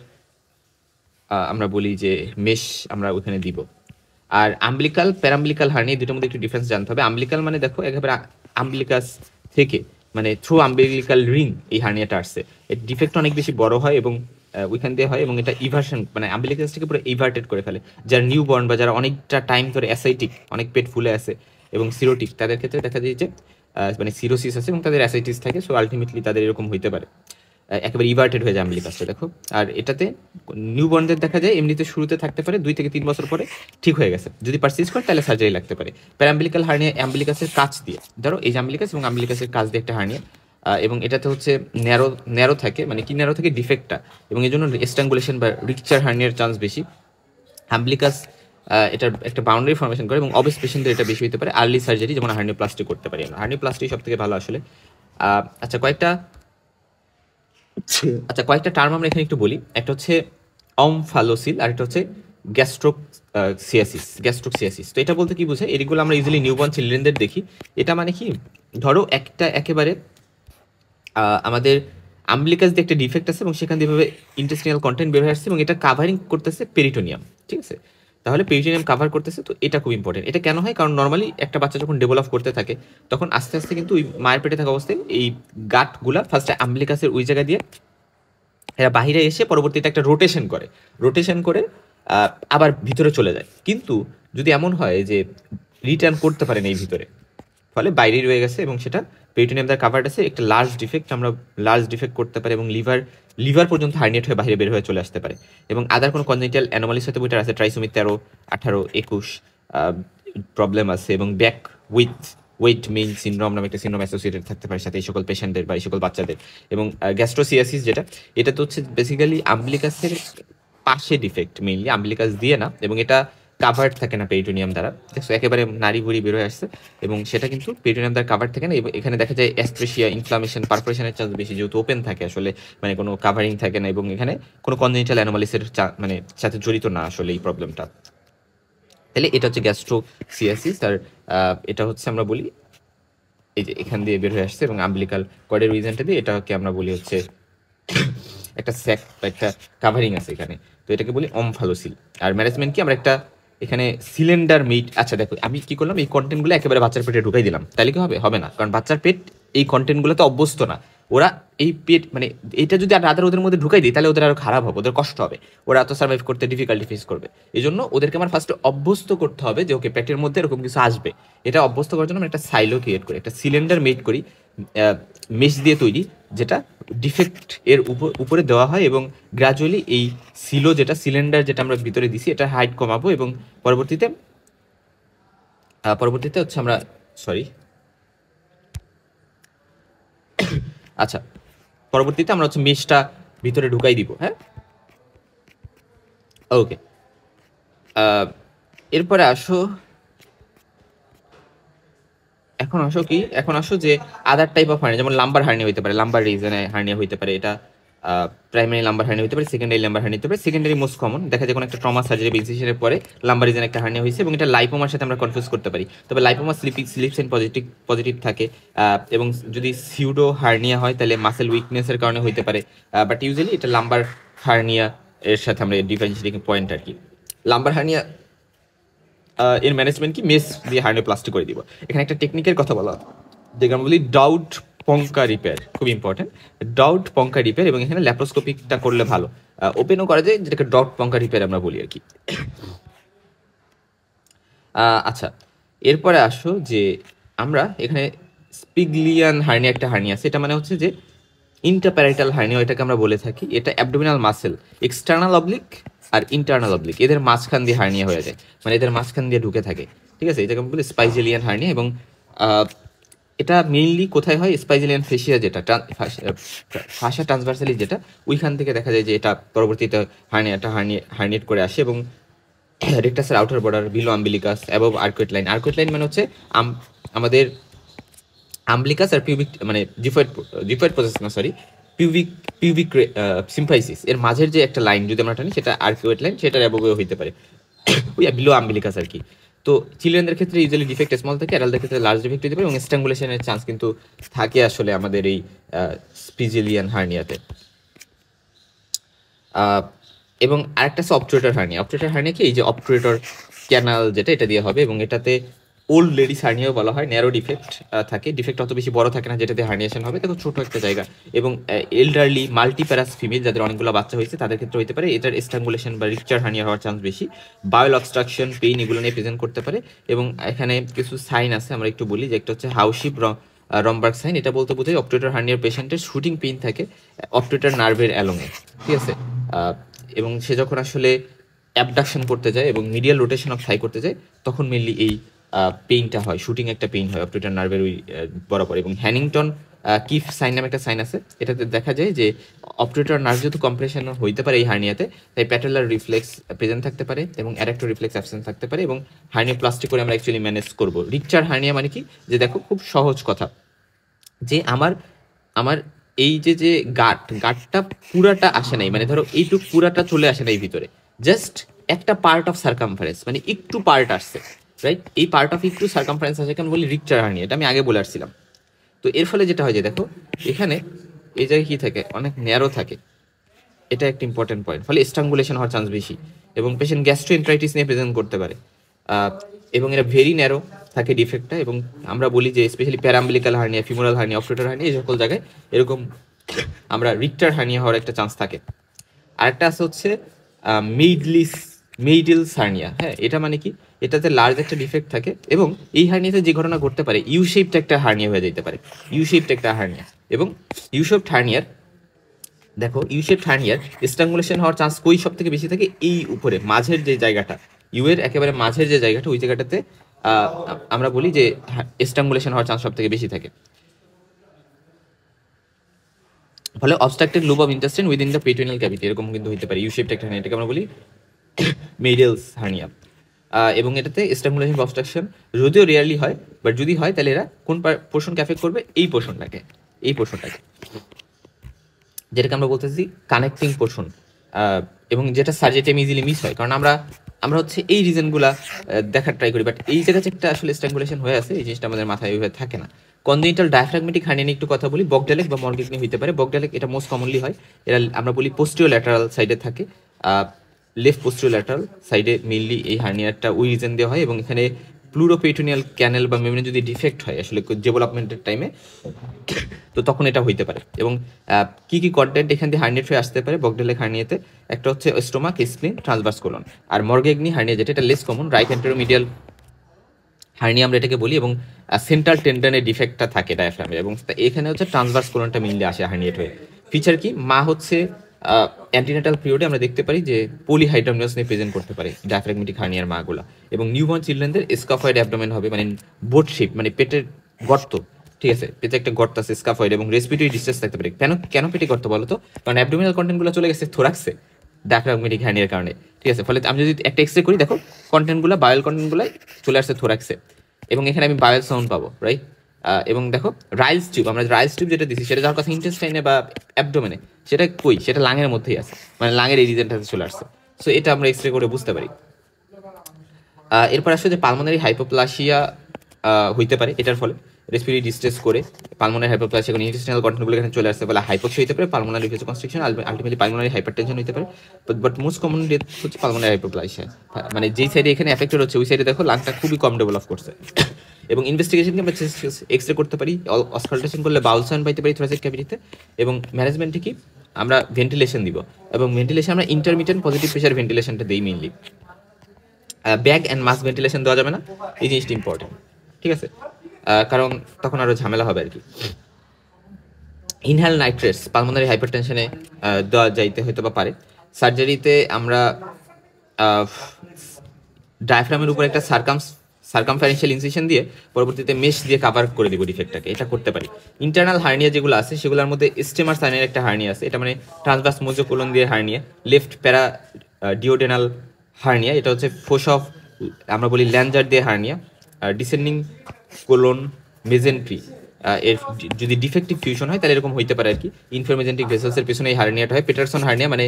আমরা বলি যে মেশ, আমরা ওখানে দিব। আর আম্বিলিকাল প্যারাম্বিলিকাল হার্নিয়া, দুটোর মধ্যে একটু ডিফারেন্স জানতে হবে। আম্বিলিকাল মানে দেখো একেবারে আম্বিলিকাস থেকে, মানে থ্রু আম্বিলিকাল রিং এই হার্নিয়াটা আসছে, এর ডিফেক্ট অনেক বেশি বড় হয় এবং ওইখান দিয়ে হয়, এবং এটা ইভার্সন, মানে আম্বিলিকাস থেকে পুরো ইভার্টেড করে ফেলে। যারা নিউ বর্ন বা যারা অনেকটা টাইম ধরে অ্যাসাইটিক, অনেক পেট ফুলে আছে এবং সিরোটিক, তাদের ক্ষেত্রে দেখা যায় যে মানে সিরোসিস আছে এবং তাদের অ্যাসাইটিস থাকে। সো আলটিমেটলি তাদের এরকম হইতে পারে। একেবারে ইভার্টেড হয়ে যায় আম্বিলিকাসটা দেখো। আর এটাতে নিউবর্নদের দেখা যায় এমনিতে শুরুতে থাকতে পারে 2 থেকে 3 বছর পরে ঠিক হয়ে গেছে, যদি পারসিস্ট করে তাহলে সার্জারি লাগতে পারে। প্যারাম্বিলিক্যাল হার্নিয়া অ্যাম্বিলিকাসের কাছ দিয়ে, ধরো এই যে অ্যাম্বিলিকাস এবং অ্যাম্বিলিকাসের কাছ দিয়ে একটা হার্নিয়া, এবং এটাতে হচ্ছে ন্যারো ন্যারো থাকে, মানে কি ন্যারো থাকে ডিফেক্টটা, এবং এই জন্য স্ট্রাঙ্গুলেশন বা রিকচার হার্নিয়ার চান্স বেশি। অ্যাম্বিলিকাস এটার একটা বাউন্ডারি ফর্মেশন করে, এবং অবেস পেশেন্টদের এটা বেশি হতে পারে। আর্লি সার্জারি যেমন হার্নিওপ্লাস্টি করতে পারি আমরা, হার্নিওপ্লাস্টি সব থেকে ভালো আসলে। আচ্ছা কয়েকটা টার্ম আমরা এখানে একটু বলি। একটা হচ্ছে অমফালোসিল, আর একটা হচ্ছে গ্যাস্ট্রোকসিয়াসিস। তো এটা বলতে কি বোঝায়, এগুলো আমরা ইজিলি নিউবর্ন চিলড্রেনদের দেখি। এটা মানে কি, ধরো একটা একেবারে আমাদের আম্বলিকাস দিয়ে একটা ডিফেক্ট আছে এবং সেখান দিয়ে এভাবে ইন্টেস্টিনাল কন্টেন্ট বের হয়ে আসছে এবং এটা কাভারিং করতেছে পেরিটোনিয়াম, ঠিক আছে? তাহলে পেরিটোনিয়াম কাভার করতেছে, তো এটা খুব ইম্পর্টেন্ট। এটা কেন হয়, কারণ নর্মালি একটা বাচ্চা যখন ডেভেলপ করতে থাকে তখন আস্তে আস্তে কিন্তু ওই মায়ের পেটে থাকা অবস্থায় এই গাটগুলা ফার্স্টে আম্বলিকাসের ওই জায়গা দিয়ে এরা বাহিরে এসে পরবর্তীতে একটা রোটেশন করে আবার ভিতরে চলে যায়। কিন্তু যদি এমন হয় যে রিটার্ন করতে পারেন এই ভিতরে, ফলে বাইরেই রয়ে গেছে এবং সেটা পেরিটোনিয়াম দ্বারা কাভার্ড আছে, একটা লার্জ ডিফেক্ট করতে পারে এবং লিভার পর্যন্ত হার্নিয়েট হয়ে বাইরে বের হয়ে চলে আসতে পারে। এবং আদার কোনো কনজেনিটাল অ্যানোমালিস হয়তো ওইটার আছে, ট্রাইসোমি 13, 18, 21 প্রবলেম আছে, এবং Beckwith Wiedemann syndrome নামে একটা সিনড্রোম অ্যাসোসিয়েটেড থাকতে পারে সাথে এই সকল পেশেন্টদের বা এই সকল বাচ্চাদের। এবং গ্যাস্ট্রোসিয়াসিস যেটা, এটা তো হচ্ছে বেসিক্যালি আম্বলিকাসের পাশে ডিফেক্ট, মেইনলি আম্বলিকাস দিয়ে না, এবং এটা কাভার্ড থাকে না পেরিটোনিয়াম দ্বারা, দেখছো একেবারে নাড়ি ভুড়ি বের হয়ে আসছে, এবং সেটা কিন্তু পেরিটোনিয়াম দ্বারা কাভার্ড থাকে না। এবং এখানে দেখা যায় অ্যাস্ট্রেশিয়া, ইনফ্লামেশন, পারফোরেশনের চান্স বেশি, যেহেতু ওপেন থাকে আসলে, মানে কোনো কাভারিং থাকে না, এবং এখানে কোনো কনজেনিটাল অ্যানোমালিসের মানে সাথে জড়িত না আসলে এই প্রবলেমটা। তাহলে এটা হচ্ছে গ্যাস্ট্রোসিয়াসিস। আর এটা হচ্ছে আমরা বলি এই যে এখান দিয়ে বের হয়ে আসছে, এবং আম্বিলিকাল কর্ডের রিজনটা দিয়ে এটাকে আমরা বলি হচ্ছে একটা স্যাক বা একটা কাভারিং আছে এখানে, তো এটাকে বলি অমফালোসিল। আর ম্যানেজমেন্ট কি, আমরা একটা এখানে সিলিন্ডার মিট, আচ্ছা দেখো আমি কি করলাম, এই কন্টেন্টগুলো একেবারে বাচ্চার পেটে ঢুকাই দিলাম, তাহলে কি হবে না, কারণ বাচ্চার পেট এই কন্টেন্টগুলোতে অভ্যস্ত না। ওরা এই পেট মানে এটা যদি আর রাতের ওদের মধ্যে ঢুকাই দিই তাহলে ওদের আরো খারাপ হবে, ওদের কষ্ট হবে, ওরা এত সার্ভাইভ করতে ডিফিকাল্টি ফেস করবে। এই জন্য ওদেরকে আমার ফার্স্টে অভ্যস্ত করতে হবে যে ওকে পেটের মধ্যে এরকম কিছু আসবে। এটা অভ্যস্ত করার জন্য আমরা একটা সাইলো ক্রিয়েট করি, একটা সিলিন্ডার মেড করি মেশ দিয়ে তৈরি, যেটা ডিফেক্ট এর উপরে দেওয়া হয়, এবং গ্রাজুয়ালি এই সিলিন্ডার যেটা আমরা ভিতরে দিছি এটা হাইট কমাবো, এবং পরবর্তীতে হচ্ছে আমরা আচ্ছা পরবর্তীতে আমরা হচ্ছে মেশটা ভিতরে ঢুকাই দিব। হ্যাঁ, ওকে। এরপরে এখন আসো যে আদার টাইপ অফ হার্নিয়া, যেমন লাম্বার হার্নিয়া হইতে পারে, লাম্বার রিজনে হার্নিয়া হইতে পারে, এটা প্রাইমারি লাম্বার হার্নিয়া হতে পারে, সেকেন্ডারি লাম্বার হার্নিয়া হতে পারে। সেকেন্ডারি মোস্ট কমন, দেখা যায় কোনো একটা ট্রমা সার্জারি বা ইনসিশনের পরে লাম্বার রিজনে একটা হার্নিয়া হয়েছে, এবং এটা লাইপোমার সাথে আমরা কনফিউজ করতে পারি। তবে লাইপোমা স্লিপ সাইন পজিটিভ থাকে, এবং যদি সিউডো হার্নিয়া হয় তাহলে মাসেল উইকনেসের কারণে হইতে পারে, বাট ইউজুয়ালি এটা লাম্বার হার্নিয়া এর সাথে আমরা ডিফারেন্সিয়েটিং পয়েন্ট আর কি। লাম্বার হার্নিয়া এর ম্যানেজমেন্ট কি, মেস দিয়ে হার্নিওপ্লাস্টি করে দিব। এখানে একটা টেকনিকের কথা বলা, যেটা আমরা বলি ডাউট পঙ্কা রিপেয়ার, খুব ইম্পর্টেন্ট, ডাউট পঙ্কা রিপেয়ার, এবং এখানে ল্যাপ্রোস্কোপিকটা করলে ভালো, ওপেনও করা যায়, যেটাকে ডাউট পঙ্কা রিপেয়ার আমরা বলি আর কি। আচ্ছা, এরপরে আসো যে আমরা এখানে স্পিগলিয়ান হার্নিয়া একটা হার্নিয়া আছে, এটা মানে হচ্ছে যে ইন্টারপ্যারাইটাল হার্নিয়া, এটাকে আমরা বলে থাকি। এটা অ্যাবডোমিনাল মাসেল, এক্সটার্নাল অবলিক আর ইন্টারনাল অবলিক, এদের মাঝখান দিয়ে হার্নিয়া হয়ে যায়, মানে এদের মাঝখান দিয়ে ঢুকে থাকে, ঠিক আছে? এটাকে আমরা বলি স্পাইজেলিয়ান হার্নিয়া। এবং এটা মেইনলি কোথায় হয়, স্পাইজেলিয়ান ফেসিয়া যেটা ফাসা ট্রান্সভার্সালি, যেটা ওইখান থেকে দেখা যায় যে এটা পরবর্তীতে হার্নিয়েট করে আসে, এবং রেক্টাসের outer border, below umbilicus, above arcuate line মানে হচ্ছে আমাদের আম্বলিকাস আর পিউবিক মানে জিফয়েড প্রসেস না সরি পিউবিক সিম্পাইসিস এর মাঝের যে একটা লাইন যদি আমরা টানি, সেটা আর্কুয়েট লাইন, সেটার অ্যাবভেও হইতে পারে, ওই বিলো আম্বিলিকাস আর কি। তো চিলড্রেনদের ক্ষেত্রে ইউজুয়ালি ডিফেক্ট স্মল থাকে, অ্যাডাল্টদের ক্ষেত্রে লার্জ ডিফেক্ট হতে পারে, এবং স্ট্রাঙ্গুলেশনের চান্স কিন্তু থাকে আসলে আমাদের এই স্পিজেলিয়ান হার্নিয়াতে। এবং আরেকটা আছে অবটুরেটর হার্নিয়া কি, এই যে অবটুরেটর ক্যানাল যেটা, এটা দিয়ে হবে, এবং এটাতে ওল্ড লেডিস হার্নিয়াও বলা হয়, ন্যারো ডিফেক্ট থাকে, ডিফেক্ট অত বেশি বড় থাকে না, যেটাতে হার্নিয়েশন হবে, দেখো ছোট একটা জায়গা। এবং এল্ডারলি মাল্টিপ্যারাস ফিমেল যাদের অনেকগুলো বাচ্চা হয়েছে তাদের ক্ষেত্রে হতে পারে, এটার স্ট্রাঙ্গুলেশন বা রিকচার হার্নিয়া হওয়ার চান্স বেশি, বায়োল অবস্ট্রাকশন, পেইন, এগুলো নিয়ে প্রেজেন্ট করতে পারে। এবং এখানে কিছু সাইন আছে, আমরা একটু বলি, যে একটা হচ্ছে হাউশিপ রমবার্গ সাইন, এটা বলতে বোঝায় অবটুরেটর হার্নিয়ার পেশেন্টের শুটিং পেইন থাকে অবটুরেটর নার্ভের অ্যালংয়ে, ঠিক আছে। এবং সে যখন আসলে অ্যাবডাকশন করতে যায় এবং মিডিয়াল রোটেশন অফ থাই করতে যায়, তখন মেনলি এই পেইনটা হয়, শুটিং একটা পেইন হয় অবটুরেটর নার্ভের ওই বরাবর। এবং হ্যানিংটন কিফ সাইন নামে একটা সাইন আছে, এটাতে দেখা যায় যে অবটুরেটর নার্ভ যেহেতু কম্প্রেশন হইতে পারে এই হার্নিয়াতে, তাই প্যাটেলার রিফ্লেক্স প্রেজেন্ট থাকতে পারে এবং অ্যাডাক্টর রিফ্লেক্স অ্যাবসেন্ট থাকতে পারে, এবং হার্নিয়া প্লাস্টিক করে আমরা অ্যাকচুয়ালি ম্যানেজ করবো। রিকচার হার্নিয়া মানে কি, যে দেখো খুব সহজ কথা, যে আমার এই যে গাটটা পুরাটা আসে নাই, মানে ধরো এইটুক পুরাটা চলে আসে নাই ভিতরে, জাস্ট একটা পার্ট অফ সার্কামফারেন্স, মানে একটু পার্ট আসছে, রাইট। এই পার্ট অফ একটু সার্কামফারেন্স আসে কেন বলি, রিকচার হার্নিয়া, এটা আমি আগে বলে আসছিলাম। তো এর ফলে যেটা হয় যে দেখো এখানে এই জায়গায় কি থাকে, অনেক ন্যারো থাকে, এটা একটা ইম্পর্টেন্ট পয়েন্ট, ফলে স্ট্রাঙ্গুলেশন হওয়ার চান্স বেশি, এবং পেশেন্ট গ্যাস্ট্রোএন্টারাইটিস নিয়ে প্রেজেন্ট করতে পারে, এবং এটা ভেরি ন্যারো থাকে ডিফেক্টটা। এবং আমরা বলি যে specially paraumbilical hernia, femoral hernia, obturator hernia, এই সকল জায়গায় এরকম আমরা রিক্টার হার্নিয়া হওয়ার একটা চান্স থাকে। আরেকটা আছে হচ্ছে মেইডিলস হার্নিয়া, হ্যাঁ, এটা মানে কি, এটাতে লার্জ একটা ডিফেক্ট থাকে, এবং এই হার্নিয়াতে যে ঘটনা ঘটতে পারে, ইউ শেপড একটা হার্নিয়া হয়ে যেতে পারে, ইউ শেপড একটা হার্নিয়া। এবং ইউ শেপড হার্নিয়ার দেখো, ইউ শেপড হার্নিয়ার স্ট্রাঙ্গুলেশন হওয়ার চান্স কই সব থেকে বেশি থাকে, এই উপরে মাঝের যে জায়গাটা, ইউ এর একেবারে মাঝের যে জায়গাটা, ওই জায়গাটাতে আমরা বলি যে স্ট্রাঙ্গুলেশন হওয়ার চান্স সব থেকে বেশি থাকে। ফলে obstructed loop of intestine within the peritoneal cavity, এরকম কিন্তু হতে পারে ইউ শেপড একটা হার্নিয়া, এটাকে আমরা বলি মেডিয়ালস হার্নিয়া। এবং এটাতে স্ট্রাঙ্গুলেশন বা অবস্ট্রাকশন যদিও রিয়ারলি হয়, বাট যদি হয় তাহলে এরা কোন পোর্শনকে এফেক্ট করবে, এই পোর্শনটাকে, যেটাকে আমরা বলতেছি কানেক্টিং পোর্শন, এবং যেটা সার্জারি টাইম ইজিলি মিস হয়, কারণ আমরা হচ্ছে এই রিজনগুলা দেখার ট্রাই করি, বাট এই জায়গায় একটা আসলে স্ট্রাঙ্গুলেশন হয়ে আছে, এই জিনিসটা আমাদের মাথায় ওইভাবে থাকে না। কনজেনিটাল ডায়াফ্রাগমেটিক হার্নিয়া নিয়ে একটু কথা বলি, বগডালেক বা মর্গেগনি হইতে পারে। বগডালেক এটা মোস্ট কমনলি হয়, এরা আমরা বলি পোস্টিরিয়র ল্যাটারাল সাইডে থাকে, লেফট পোস্টিরিয়র ল্যাটারাল সাইডে মেইনলি এই হার্নিয়াটা ওই রিজন দেওয়া হয়। এবং এখানে প্লুরোপেরিটোনিয়াল ক্যানেল বা মেমব্রেন যদি ডিফেক্ট হয় আসলে ডেভেলপমেন্টের টাইমে, তো তখন এটা হইতে পারে। এবং কি কি কন্টেন্ট এখান দিয়ে হার্নিয়েট হয়ে আসতে পারে বগডালেক হার্নিয়াতে, একটা হচ্ছে স্টোমাক, স্প্লিন, ট্রান্সভার্স কোলন। আর মর্গেগনি হার্নিয়া যেটা, এটা less common, right anteromedial hernia আমরা এটাকে বলি, এবং সেন্ট্রাল টেন্ডনের ডিফেক্টটা থাকে ডায়াফ্রামের, এবং এখানে হচ্ছে ট্রান্সভার্স কোলনটা মেইনলি আসে হার্নিয়েট হয়ে। ফিচার কি, মা হচ্ছে অ্যান্টিনেটাল পিরিয়ডে আমরা দেখতে পারি যে পলিহাইড্রামনিয়াস নিয়ে প্রেজেন্ট করতে পারে ডায়াফ্রাগমেটিক হার্নিয়ার মাগুলা। এবং নিউবর্ন চিলড্রেনদের স্কাফয়েড অ্যাবডোমেন হবে, মানে বোট শেপ, মানে পেটের গর্ত, ঠিক আছে, পেটে একটা গর্ত আছে স্কাফয়েড, এবং রেসপিরেটরি ডিস্ট্রেস থাকতে পারে। কেন পেটে গর্ত বলো তো, কারণ অ্যাবডোমিনাল কন্টেন্টগুলো চলে গেছে থোরাক্সে ডায়াফ্রাগমেটিক হার্নিয়ার কারণে, ঠিক আছে। ফলে আমি যদি একটা এক্সরে করি, দেখো কন্টেন্টগুলো, বায়োল কন্টেন্টগুলো চলে আসছে থোরাক্সে, এবং এখানে আমি বায়োল সাউন্ড পাবো, রাইট। এবং দেখো রাইলস টিউব, আমরা রাইলস টিউব যেটা দিচ্ছি সেটা যার কথা ইন্টেস্টাইনে বা অ্যাবডোমেনে, সেটা কই, সেটা লাঙের মধ্যেই আছে, মানে লাঙের এই রিজনটাতে চলে আসছে। সো এটা আমরা এক্সরে করে বুঝতে পারি। এরপর আসলে যে পালমোনারি হাইপোপ্লাসিয়া হইতে পারে, এটার ফলে রেসপিরেটরি ডিস্ট্রেস করে পালমোনারি হাইপোপ্লাসিয়া, এখন ইন্টেস্টাইনাল কন্টেন্টগুলো এখানে চলে আসছে, বলে হাইপোক্সিয়া হতে পারে, পালমোনারি ভেসোকনস্ট্রিকশন, আলটিমেটলি পালমোনারি হাইপারটেনশন হতে পারে। বাট মোস্ট কমন ডেথ হচ্ছে পালমোনারি হাইপোপ্লাসিয়া, মানে যেই সাইডে এখানে এফেক্টেড হচ্ছে ওই সাইডে দেখো লাংটা খুবই কম ডেভেলপ করছে। এবং ইনভেস্টিগেশনকে আমরা এক্সরে করতে পারি, অসকালটেশন করলে বাউল সাউন্ড পাইতে পারি থোরাসিক ক্যাভিটিতে। এবং ম্যানেজমেন্টে কি, আমরা ভেন্টিলেশন দিব, এবং ভেন্টিলেশন আমরা ইন্টারমিটেন্ট পজিটিভ প্রেশার ভেন্টিলেশনটা দিই mainly, bag and mask ventilation দেওয়া যাবে না, এই জিনিসটা ইম্পর্টেন্ট, ঠিক আছে, কারণ তখন আরও ঝামেলা হবে আর কি। ইনহেল নাইট্রেটস পালমোনারি হাইপারটেনশনে দেওয়া যাইতে হয়তো বা পারে। সার্জারিতে আমরা ডায়াফ্রামের উপর একটা সার্কামফারেন্সিয়াল ইনসিশন দিয়ে পরবর্তীতে মেশ দিয়ে কাভার করে দিব ডিফেক্টটাকে, এটা করতে পারি। ইন্টারনাল হার্নিয়া যেগুলো আছে সেগুলোর মধ্যে স্টেমার সাইনের একটা হার্নিয়া আছে, এটা মানে ট্রান্সভার্স মোজোকোলন দিয়ে হার্নিয়া, লেফট প্যারা ডিওডেনাল হার্নিয়া, এটা হচ্ছে ফোস অফ, আমরা বলি ল্যাঞ্জার দিয়ে হার্নিয়া, ডিসেন্ডিং কোলন মেজেন্ট্রি, এর যদি ডিফেক্টিভ ফিউশন হয় তাহলে এরকম হইতে পারে আর কি। ইনফারমেজেন্টিক ভেসেলসের পিছনে এই হার্নিয়াটা হয়। পেটারসন হার্নিয়া মানে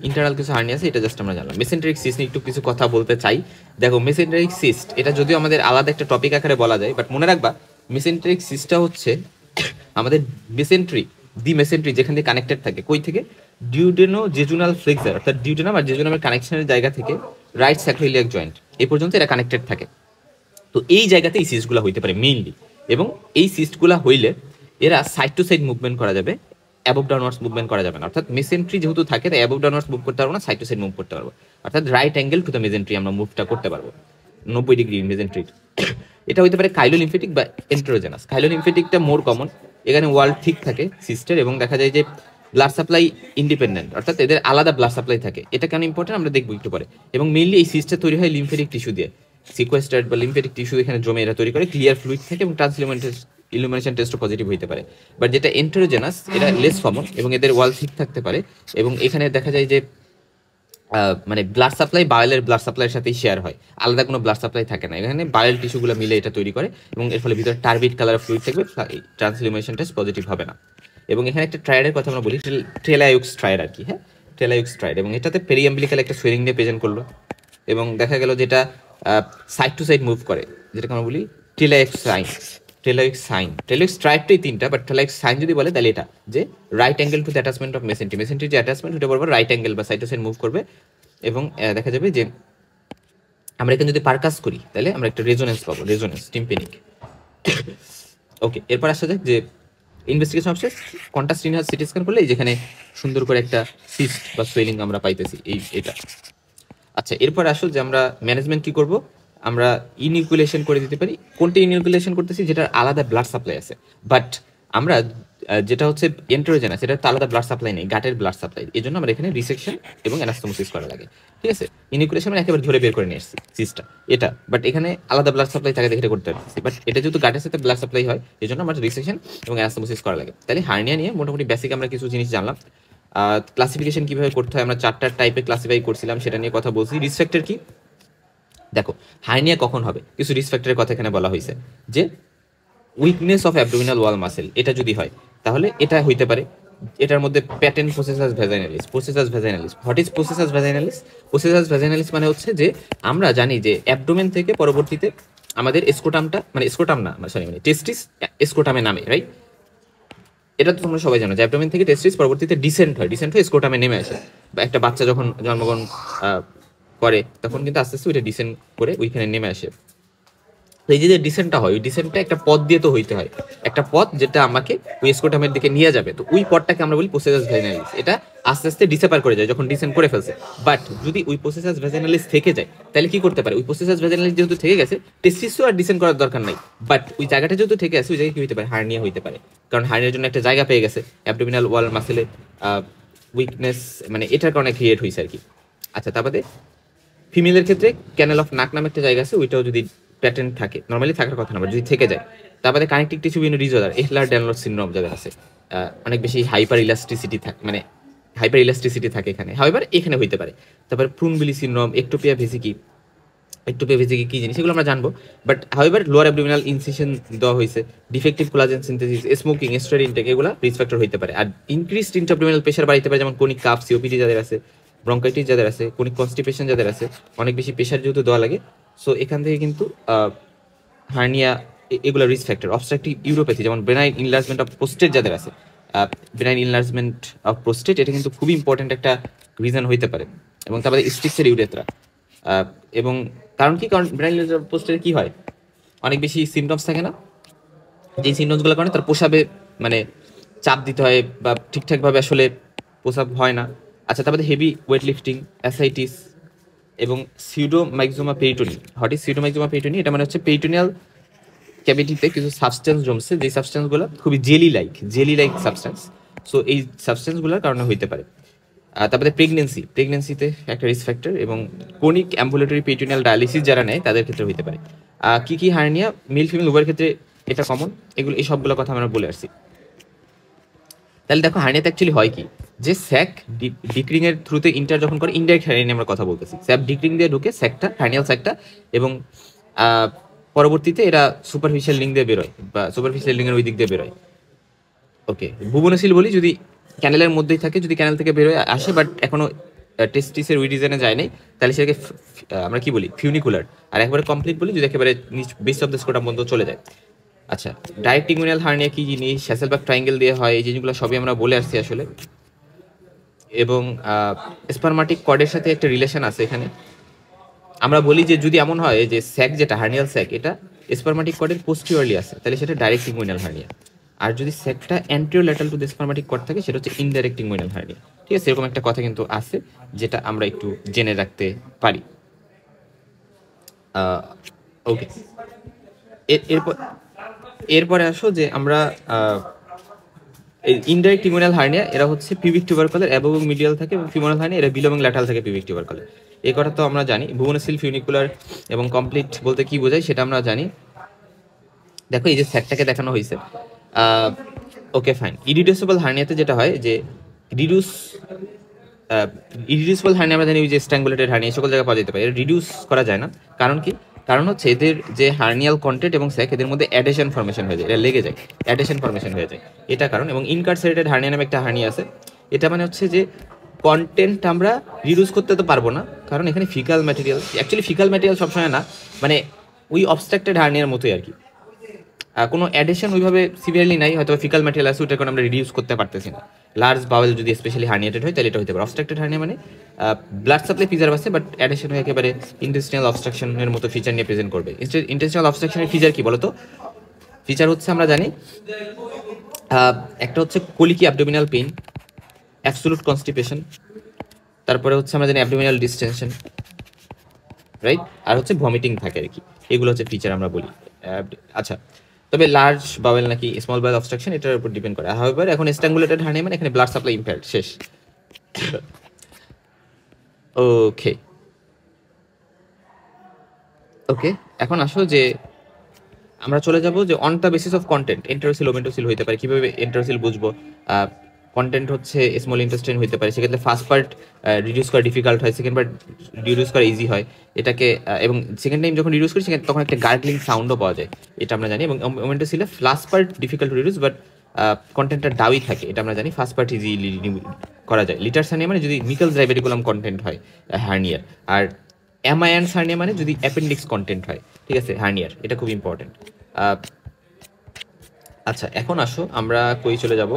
ইন্টারনাল কিছু হার্নিয়া আছে, এটা জাস্ট আমরা জানলাম। মেসেন্ট্রিক সিস্ট নিয়ে একটু কিছু কথা বলতে চাই। দেখো মেসেন্ট্রিক সিস্ট এটা যদিও আমাদের আলাদা একটা টপিক আকারে বলা যায়, বাট মনে রাখবা মেসেন্ট্রিক সিস্টটা হচ্ছে আমাদের মেসেন্ট্রি যেখান থেকে কানেক্টেড থাকে, কই থেকে, ডিউডেনো জেজুনাল ফ্লেক্সার, অর্থাৎ ডিউডেনাম আর জেজুনামের কানেকশনের জায়গা থেকে রাইট স্যাক্রোইলিয়াক জয়েন্ট এই পর্যন্ত এটা কানেক্টেড থাকে। তো এই জায়গাতে এই সিস্টগুলো হইতে পারে মেইনলি, এবং এই সিস্টগুলো হইলে এরা সাইড টু সাইড মুভমেন্ট করা যাবে, অ্যাবভ ডাউনওয়ার্ডস মুভমেন্ট করা যাবে না। অর্থাৎ মেসেন্ট্রি যেহেতু থাকে তাই অ্যাবভ ডাউনওয়ার্ডস মুভ করতে পারবো না, সাইড টু সাইড মুভ করতে পারবো, অর্থাৎ রাইট অ্যাঙ্গেল টু দ্য মেসেন্ট্রি আমরা মুভটা করতে পারবো 90 ডিগ্রি মেসেন্ট্রির। এটা হতে পারে কাইলোলিম্ফেটিক বা এন্টেরোজেনাস। কাইলোলিম্ফেটিকটা মোর কমন, এখানে ওয়াল ঠিক থাকে সিস্টের এবং দেখা যায় যে ব্লাড সাপ্লাই ইন্ডিপেন্ডেন্ট, অর্থাৎ এদের আলাদা ব্লাড সাপ্লাই থাকে। এটা কেন ইম্পর্টেন্ট আমরা দেখবো একটু পরে। এবং মেইনলি এই সিস্টটা তৈরি হয় লিম্ফেটিক টিস্যু দিয়ে, সিকোয়েস্টার্ড বা লিম্ফেটিক টিস্যু এখানে জমে এরা তৈরি করে, ক্লিয়ার ফ্লুইড থাকে এবং ইলুমিনেশন টেস্টও পজিটিভ হইতে পারে। বাট যেটা এন্টেরোজেনাস এটা লেস কমন এবং এদের ওয়াল ঠিক থাকতে পারে এবং এখানে দেখা যায় যে মানে ব্লাড সাপ্লাই বায়োলের ব্লাড সাপ্লাইয়ের সাথেই শেয়ার হয়, আলাদা কোনো ব্লাড সাপ্লাই থাকে না। এখানে বায়োল টিস্যুগুলো মিলে এটা তৈরি করে এবং এর ফলে ভিতরে টার্বিড কালার ফ্লুইড থাকবে, ট্রান্সলিউমিনেশন টেস্ট পজিটিভ হবে না। এবং এখানে একটা ট্রায়াডের কথা আমরা বলি, ট্রেলায়ুক্স ট্রায়াড আর কি, হ্যাঁ ট্রেলায়ুক্স ট্রায়াড। এবং এটাতে পেরিয়াম্বিলিক্যাল একটা সুইলিং নিয়ে প্রেজেন্ট করলো এবং দেখা গেল যেটা সাইড টু সাইড মুভ করে, যেটাকে আমরা বলি ট্রেলায়ুক্স সাইন। ট্রেলায়ুক্স ট্রায়াডটাই তিনটা, বাট ট্রেলায়ুক্স সাইন যদি বলে তাহলে এটা যে right angle to the attachment of mesentery, মেসেন্ট্রির যে অ্যাটাচমেন্ট ওটা বরাবর রাইট অ্যাঙ্গেল বা সাইড টু সাইড মুভ করবে। এবং দেখা যাবে যে আমরা এখানে যদি পারকাস করি তাহলে আমরা একটা রেজোনেন্স পাবো, রেজোনেন্স টিম্পেনিক। ওকে, এরপর আসা যাক যে ইনভেস্টিগেশন অবশেষ কন্ট্রাস্ট ইনহার সিটি স্ক্যান করলে যেখানে সুন্দর করে একটা সিস্ট বা সোয়েলিং আমরা পাইতেছি এটা। আচ্ছা, এরপর আসো যে আমরা ম্যানেজমেন্ট কি করব, আমরা ইনইকুলেশন করে দিতে পারি। কোনটা ইনইকুলেশন করতেছি, যেটার আলাদা ব্লাড সাপ্লাই আছে, বাট আমরা যেটা হচ্ছে এন্টেরোজেনাস সেটা তো আলাদা ব্লাড সাপ্লাই নেই, গাটের ব্লাড সাপ্লাই, এই জন্য আমরা এখানে রিসেকশন এবং অ্যানাস্তোমোসিস করা লাগে। ঠিক আছে, ইনইকুলেশন মানে একেবারে ধরে বের করে নিয়ে এসেছি সিস্টটা এটা, বাট এখানে আলাদা ব্লাড সাপ্লাই থাকে দেখে করতে পারতেছি, বাট এটা যেহেতু গাটের সাথে ব্লাড সাপ্লাই হয় এই জন্য আমরা রিসেকশন এবং অ্যানাস্তোমোসিস করা লাগে। তাহলে হার্নিয়া নিয়ে মোটামুটি বেসিক আমরা কিছু জিনিস জানলাম। ক্লাসিফিকেশন কিভাবে করতে হয় আমরা 4টা টাইপে ক্লাসিফাই করছিলাম, সেটা নিয়ে কথা বলছি। রিস্ক ফ্যাক্টর কি, দেখো হার্নিয়া কখন হবে, কিছু রিস্ক ফ্যাক্টরের কথা এখানে বলা হয়েছে যে weakness of abdominal wall muscle, এটা যদি হয় তাহলে এটা হইতে পারে। এটার মধ্যে patent processus vaginalis. What is processus vaginalis? Processus vaginalis মানে হচ্ছে যে আমরা জানি যে অ্যাবডোমেন থেকে পরবর্তীতে আমাদের স্কোটামটা, মানে স্কোটাম না সরি মানে টেস্টিস স্কোটামে নামে, রাইট? এটা তো তোমরা সবাই জানো যে অ্যাবডোমেন থেকে টেস্টিস পরবর্তীতে ডিসেন্ট হয় স্কোটামে নেমে আসে। বা একটা বাচ্চা যখন জন্মগ্রহণ করে তখন কিন্তু আস্তে আস্তে ওইটা ডিসেন্ট করে ওইখানে নেমে আসে। এই যে ডিসেন্টটা হয়, ওই ডিসেন্টটা একটা পথ দিয়ে তো হইতে হয়, একটা পথ যেটা আমাকে ওই স্কোটামের দিকে নিয়ে যাবে, তো ওই পথটাকে আমরা বলি প্রসেসাস ভ্যাজাইনালিস। এটা আস্তে আস্তে ডিসেপার করে যায় যখন ডিসেন্ট করে ফেলছে। বাট যদি ওই প্রসেসাস ভ্যাজাইনালিস থেকে যায় তাহলে কি করতে পারে, ওই প্রসেসাস ভ্যাজাইনালিস যেহেতু থেকে গেছে টেস্টিসও আর ডিসেন্ট করার দরকার নাই, বাট ওই জায়গাটা যেহেতু থেকে আছে ওই জায়গায় কি হতে পারে, হার্নিয়া হইতে পারে। কারণ হার্নিয়ার জন্য একটা জায়গা পেয়ে গেছে, অ্যাবডোমিনাল ওয়াল মাসেলে উইকনেস মানে এটার কারণে ক্রিয়েট হয়েছে আর কি। আচ্ছা, তারপরে ফিমেলের ক্ষেত্রে ক্যানেল অফ নাক নামে একটা জায়গা আছে, ওইটাও যদি প্যাটার্ন থাকে, নর্মালি থাকার কথা না, যদি থেকে যায়। তারপরে কানেক্টিভ টিস্যু বিভিন্ন ডিসঅর্ডার, এহলার ড্যানলর সিনড্রোম যাদের আছে, অনেক বেশি হাইপার ইলাস্টিসিটি থাকে, মানে হাইপার ইলাস্টিসিটি থাকে এখানে, হাইপার এখানে হইতে পারে। তারপরে প্রুনবিলি সিনড্রোম, একটোপিয়া ভেসিকি কি জিনিস সেগুলো আমরা জানবো। But however lower abdominal incision দেওয়া হয়েছে, defective collagen synthesis, smoking, steroid intake, এগুলো রিস্ক ফ্যাক্টর হইতে পারে। আর ইনক্রিজড ইন্টারঅ্যাবডোমিনাল প্রেশার বাড়াইতে পারে, যেমন কোনিক কাফ, সিওপিডি যাদের আছে, ব্রঙ্কাইটিস যাদের আছে, কোনিক কনস্টিপেশন যাদের আছে, অনেক বেশি প্রেশার যেহেতু দেওয়া লাগে। সো এখান থেকে কিন্তু হার্নিয়া এগুলো রিস্ক ফ্যাক্টর। অবস্ট্রাকটিভ ইউরোপ্যাথি, যেমন বেনাইন ইনলার্জমেন্ট অফ প্রোস্টেট যাদের আছে, বেনাইন ইনলার্জমেন্ট অফ প্রোস্টেট এটা কিন্তু খুবই ইম্পর্টেন্ট একটা রিজন হইতে পারে। এবং তারপরে স্টিক্সের ইউরেথ্রা, এবং কারণ কি, কারণ বেনাইন ইনলার্জমেন্ট অফ প্রোস্টেট কি হয়, অনেক বেশি সিমটমস থাকে না, যে সিমটমসগুলোর কারণে তার প্রসাবে মানে চাপ দিতে হয় বা ঠিকঠাকভাবে আসলে প্রসাব হয় না। আচ্ছা, তারপরে হেভি ওয়েট লিফটিং, অ্যাসাইটিস এবং সিউডোমাইক্সোমা পেরিটোনি। What is সিউডোমাইক্সোমা পেরিটোনি? এটা মানে হচ্ছে পেরিটোনিয়াল ক্যাভিটিতে কিছু সাবস্টেন্স জমছে, যে সাবস্টেন্সগুলো খুবই জেলি লাইক সাবস্টেন্স। সো এই সাবস্টেন্সগুলোর কারণে হইতে পারে। তারপরে প্রেগনেন্সিতে একটা রিস্ক ফ্যাক্টর, এবং কোনিক অ্যাম্বুলেটরি পেরিটোনিয়াল ডায়ালিসিস যারা নেয় তাদের ক্ষেত্রে হইতে পারে। কি হার্নিয়া মেল ফিমেল উভয়ের ক্ষেত্রে এটা কমন, এগুলো এই সবগুলো কথা আমরা বলে আসছি। তাহলে দেখো হার্নিয়াতে অ্যাকচুয়ালি হয় কি, যে স্যাক ডিক্রিং এর থ্রুতে ইন্টার যখন করে, ইনডাইরেক্ট হার্নিয়া আমরা কথা বলতেছি, স্যাপ ডিক্রিং দিয়ে ঢুকে স্যাকটা, হার্নিয়াল স্যাকটা, এবং পরবর্তীতে এরা সুপারফিশিয়াল লিঙ্ক দিয়ে বেরোয় বা সুপারফিশিয়াল লিঙ্কের ওই দিক দিয়ে বেরোয়। ওকে, ভুবনশীল বলি যদি ক্যানেলের মধ্যেই থাকে, যদি ক্যানেল থেকে বেরোয় আসে বাট এখনো টেস্টিসের ওই রিজনে যায় নাই, তাহলে সেটাকে আমরা কি বলি, ফিউনিকুলার। আর একবারে কমপ্লিট বলি যদি একেবারে বেস অফ দ্য স্কোটাম পর্যন্ত চলে যায়। আচ্ছা, ডাইরেক্ট ইংগুইনাল হার্নিয়া কি জিনিস, শ্যাসেলবার্গ ট্রায়াঙ্গেল দিয়ে হয়, এই জিনিসগুলো সবই আমরা বলে আসছি আসলে। এবং স্পারমাটিক কর্ডের সাথে একটা রিলেশন আছে এখানে। আমরা বলি যে যদি এমন হয় যে স্যাক, যেটা হার্নিয়াল স্যাক, এটা স্পারমাটিক কর্ডের পোস্টিরিয়রলি আছে, তাহলে সেটা ডাইরেক্ট ইংগুইনাল হার্নিয়া। আর যদি স্যাকটা anterior lateral to the spermatic cord থাকে, সেটা হচ্ছে ইনডাইরেক্ট ইংগুইনাল হার্নিয়া। ঠিক আছে, এরকম একটা কথা কিন্তু আছে যেটা আমরা একটু জেনে রাখতে পারি। ওকে, এরপর এরপরে আসো যে আমরা ইনডাইরেক্ট ইমিউনাল হার্নিয়া এরা হচ্ছে পিউবিক টিউবারকলের অ্যাবভ এবং মিডিয়াল থাকে, এবং ফিমোনাল হার্নিয়া এরা বিলো এবং ল্যাটারাল থাকে পিউবিক টিউবারকলের। এই কথা তো আমরা জানি। বুবোনেসিল ফিউনিকুলার এবং কমপ্লিট বলতে কি বোঝায় সেটা আমরা জানি। দেখো এই যে স্যাকটাকে দেখানো হয়েছে। Okay fine. ইরিডিউসিবল হার্নিয়াতে যেটা হয় যে ইরিডিউসিবল হার্নিয়া আমরা জানি ওই যে স্ট্র্যাঙ্গুলেটেড হার্নিয়া সকল জায়গায় পাওয়া যেতে পারে, এটা রিডিউস করা যায় না। কারণ কি? কারণ হচ্ছে এদের যে হার্নিয়াল কন্টেন্ট এবং স্যাক এদের মধ্যে অ্যাডেশন ফর্মেশন হয়ে যায়, এটা লেগে যায়, অ্যাডেশন ফর্মেশন হয়ে যায়, এটা কারণ। এবং ইনকারসারেটেড হার্নিয়া নামে একটা হার্নিয়া আছে, এটা মানে হচ্ছে যে কন্টেন্ট আমরা রিডিউস করতে তো পারবো না, কারণ এখানে faecal material, actually faecal material সবসময় না, মানে ওই অবস্ট্রাক্টেড হার্নিয়ার মতোই আর কি, কোনো অ্যাডিশন ওইভাবে সিভিয়ারলি নাই, হয়তো ফিকাল ম্যাটেরিয়াল আছে, ওইটার কারণে আমরা রিডিউস করতে পারতেছি না। লার্জ বাউল যদি স্পেশালি হার্নিয়েটেড হয় তাহলে এটা হতে পারে। অবস্ট্রাক্টেড হার্নিয়া মানে ব্লাড সাপ্লাই ফিচার আছে, বাট অ্যাডিশন হয়ে একেবারে ইন্টেস্টিনাল অবস্ট্রাকশনের মতো ফিচার নিয়ে প্রেজেন্ট করবে। ইন্টেস্টিনাল অবস্ট্রাকশনের ফিচার কি বলতো? ফিচার হচ্ছে আমরা জানি একটা হচ্ছে কোলিকি অ্যাবডোমিনাল পেইন, অ্যাবসোলুট কনস্টিপেশন, তারপরে হচ্ছে আমরা জানি অ্যাবডোমিনাল ডিসটেনশন, রাইট, আর হচ্ছে ভমিটিং থাকে আর কি। এগুলো হচ্ছে ফিচার আমরা বলি। আচ্ছা, তবে লার্জ বাওয়েল নাকি স্মল বাওয়েল অবস্ট্রাকশন এটার উপর ডিপেন্ড করে। হাউএভার এখন স্ট্রাঙ্গুলেটেড হার্নিয়া মানে এখানে ব্লাড সাপ্লাই ইম্পেয়ার্ড, শেষ। ওকে ওকে, এখন আসো যে আমরা চলে যাব যে on the basis of content enterocele omentocele হইতে পারে। কিভাবে এন্টারোসিল বুঝবো? কন্টেন্ট হচ্ছে স্মল ইন্টেস্টাইন হইতে পারে, সেক্ষেত্রে ফার্স্ট পার্ট রিডিউস করা ডিফিকাল্ট হয়, সেকেন্ড পার্ট রিডিউস করা ইজি হয় এটাকে, এবং সেকেন্ড টাইম যখন রিডিউস করি সেখানে তখন একটা গার্গলিং সাউন্ডও পাওয়া যায়, এটা আমরা জানি। এবং ওমেন্টোসিলে last part difficult to reduce, but কন্টেন্টটা ডাউই থাকে, এটা আমরা জানি। ফার্স্ট পার্ট ইজিলি করা যায়। লিটার হার্নিয়া মানে যদি মিকেলস রাইবেরিকুলাম কন্টেন্ট হয় হার্নিয়ার, আর অ্যামায়ান্স হার্নিয়া মানে যদি অ্যাপেন্ডিক্স কন্টেন্ট হয়, ঠিক আছে, হার্নিয়ার, এটা খুব ইম্পর্টেন্ট। আচ্ছা, এখন আসো আমরা কই চলে যাব,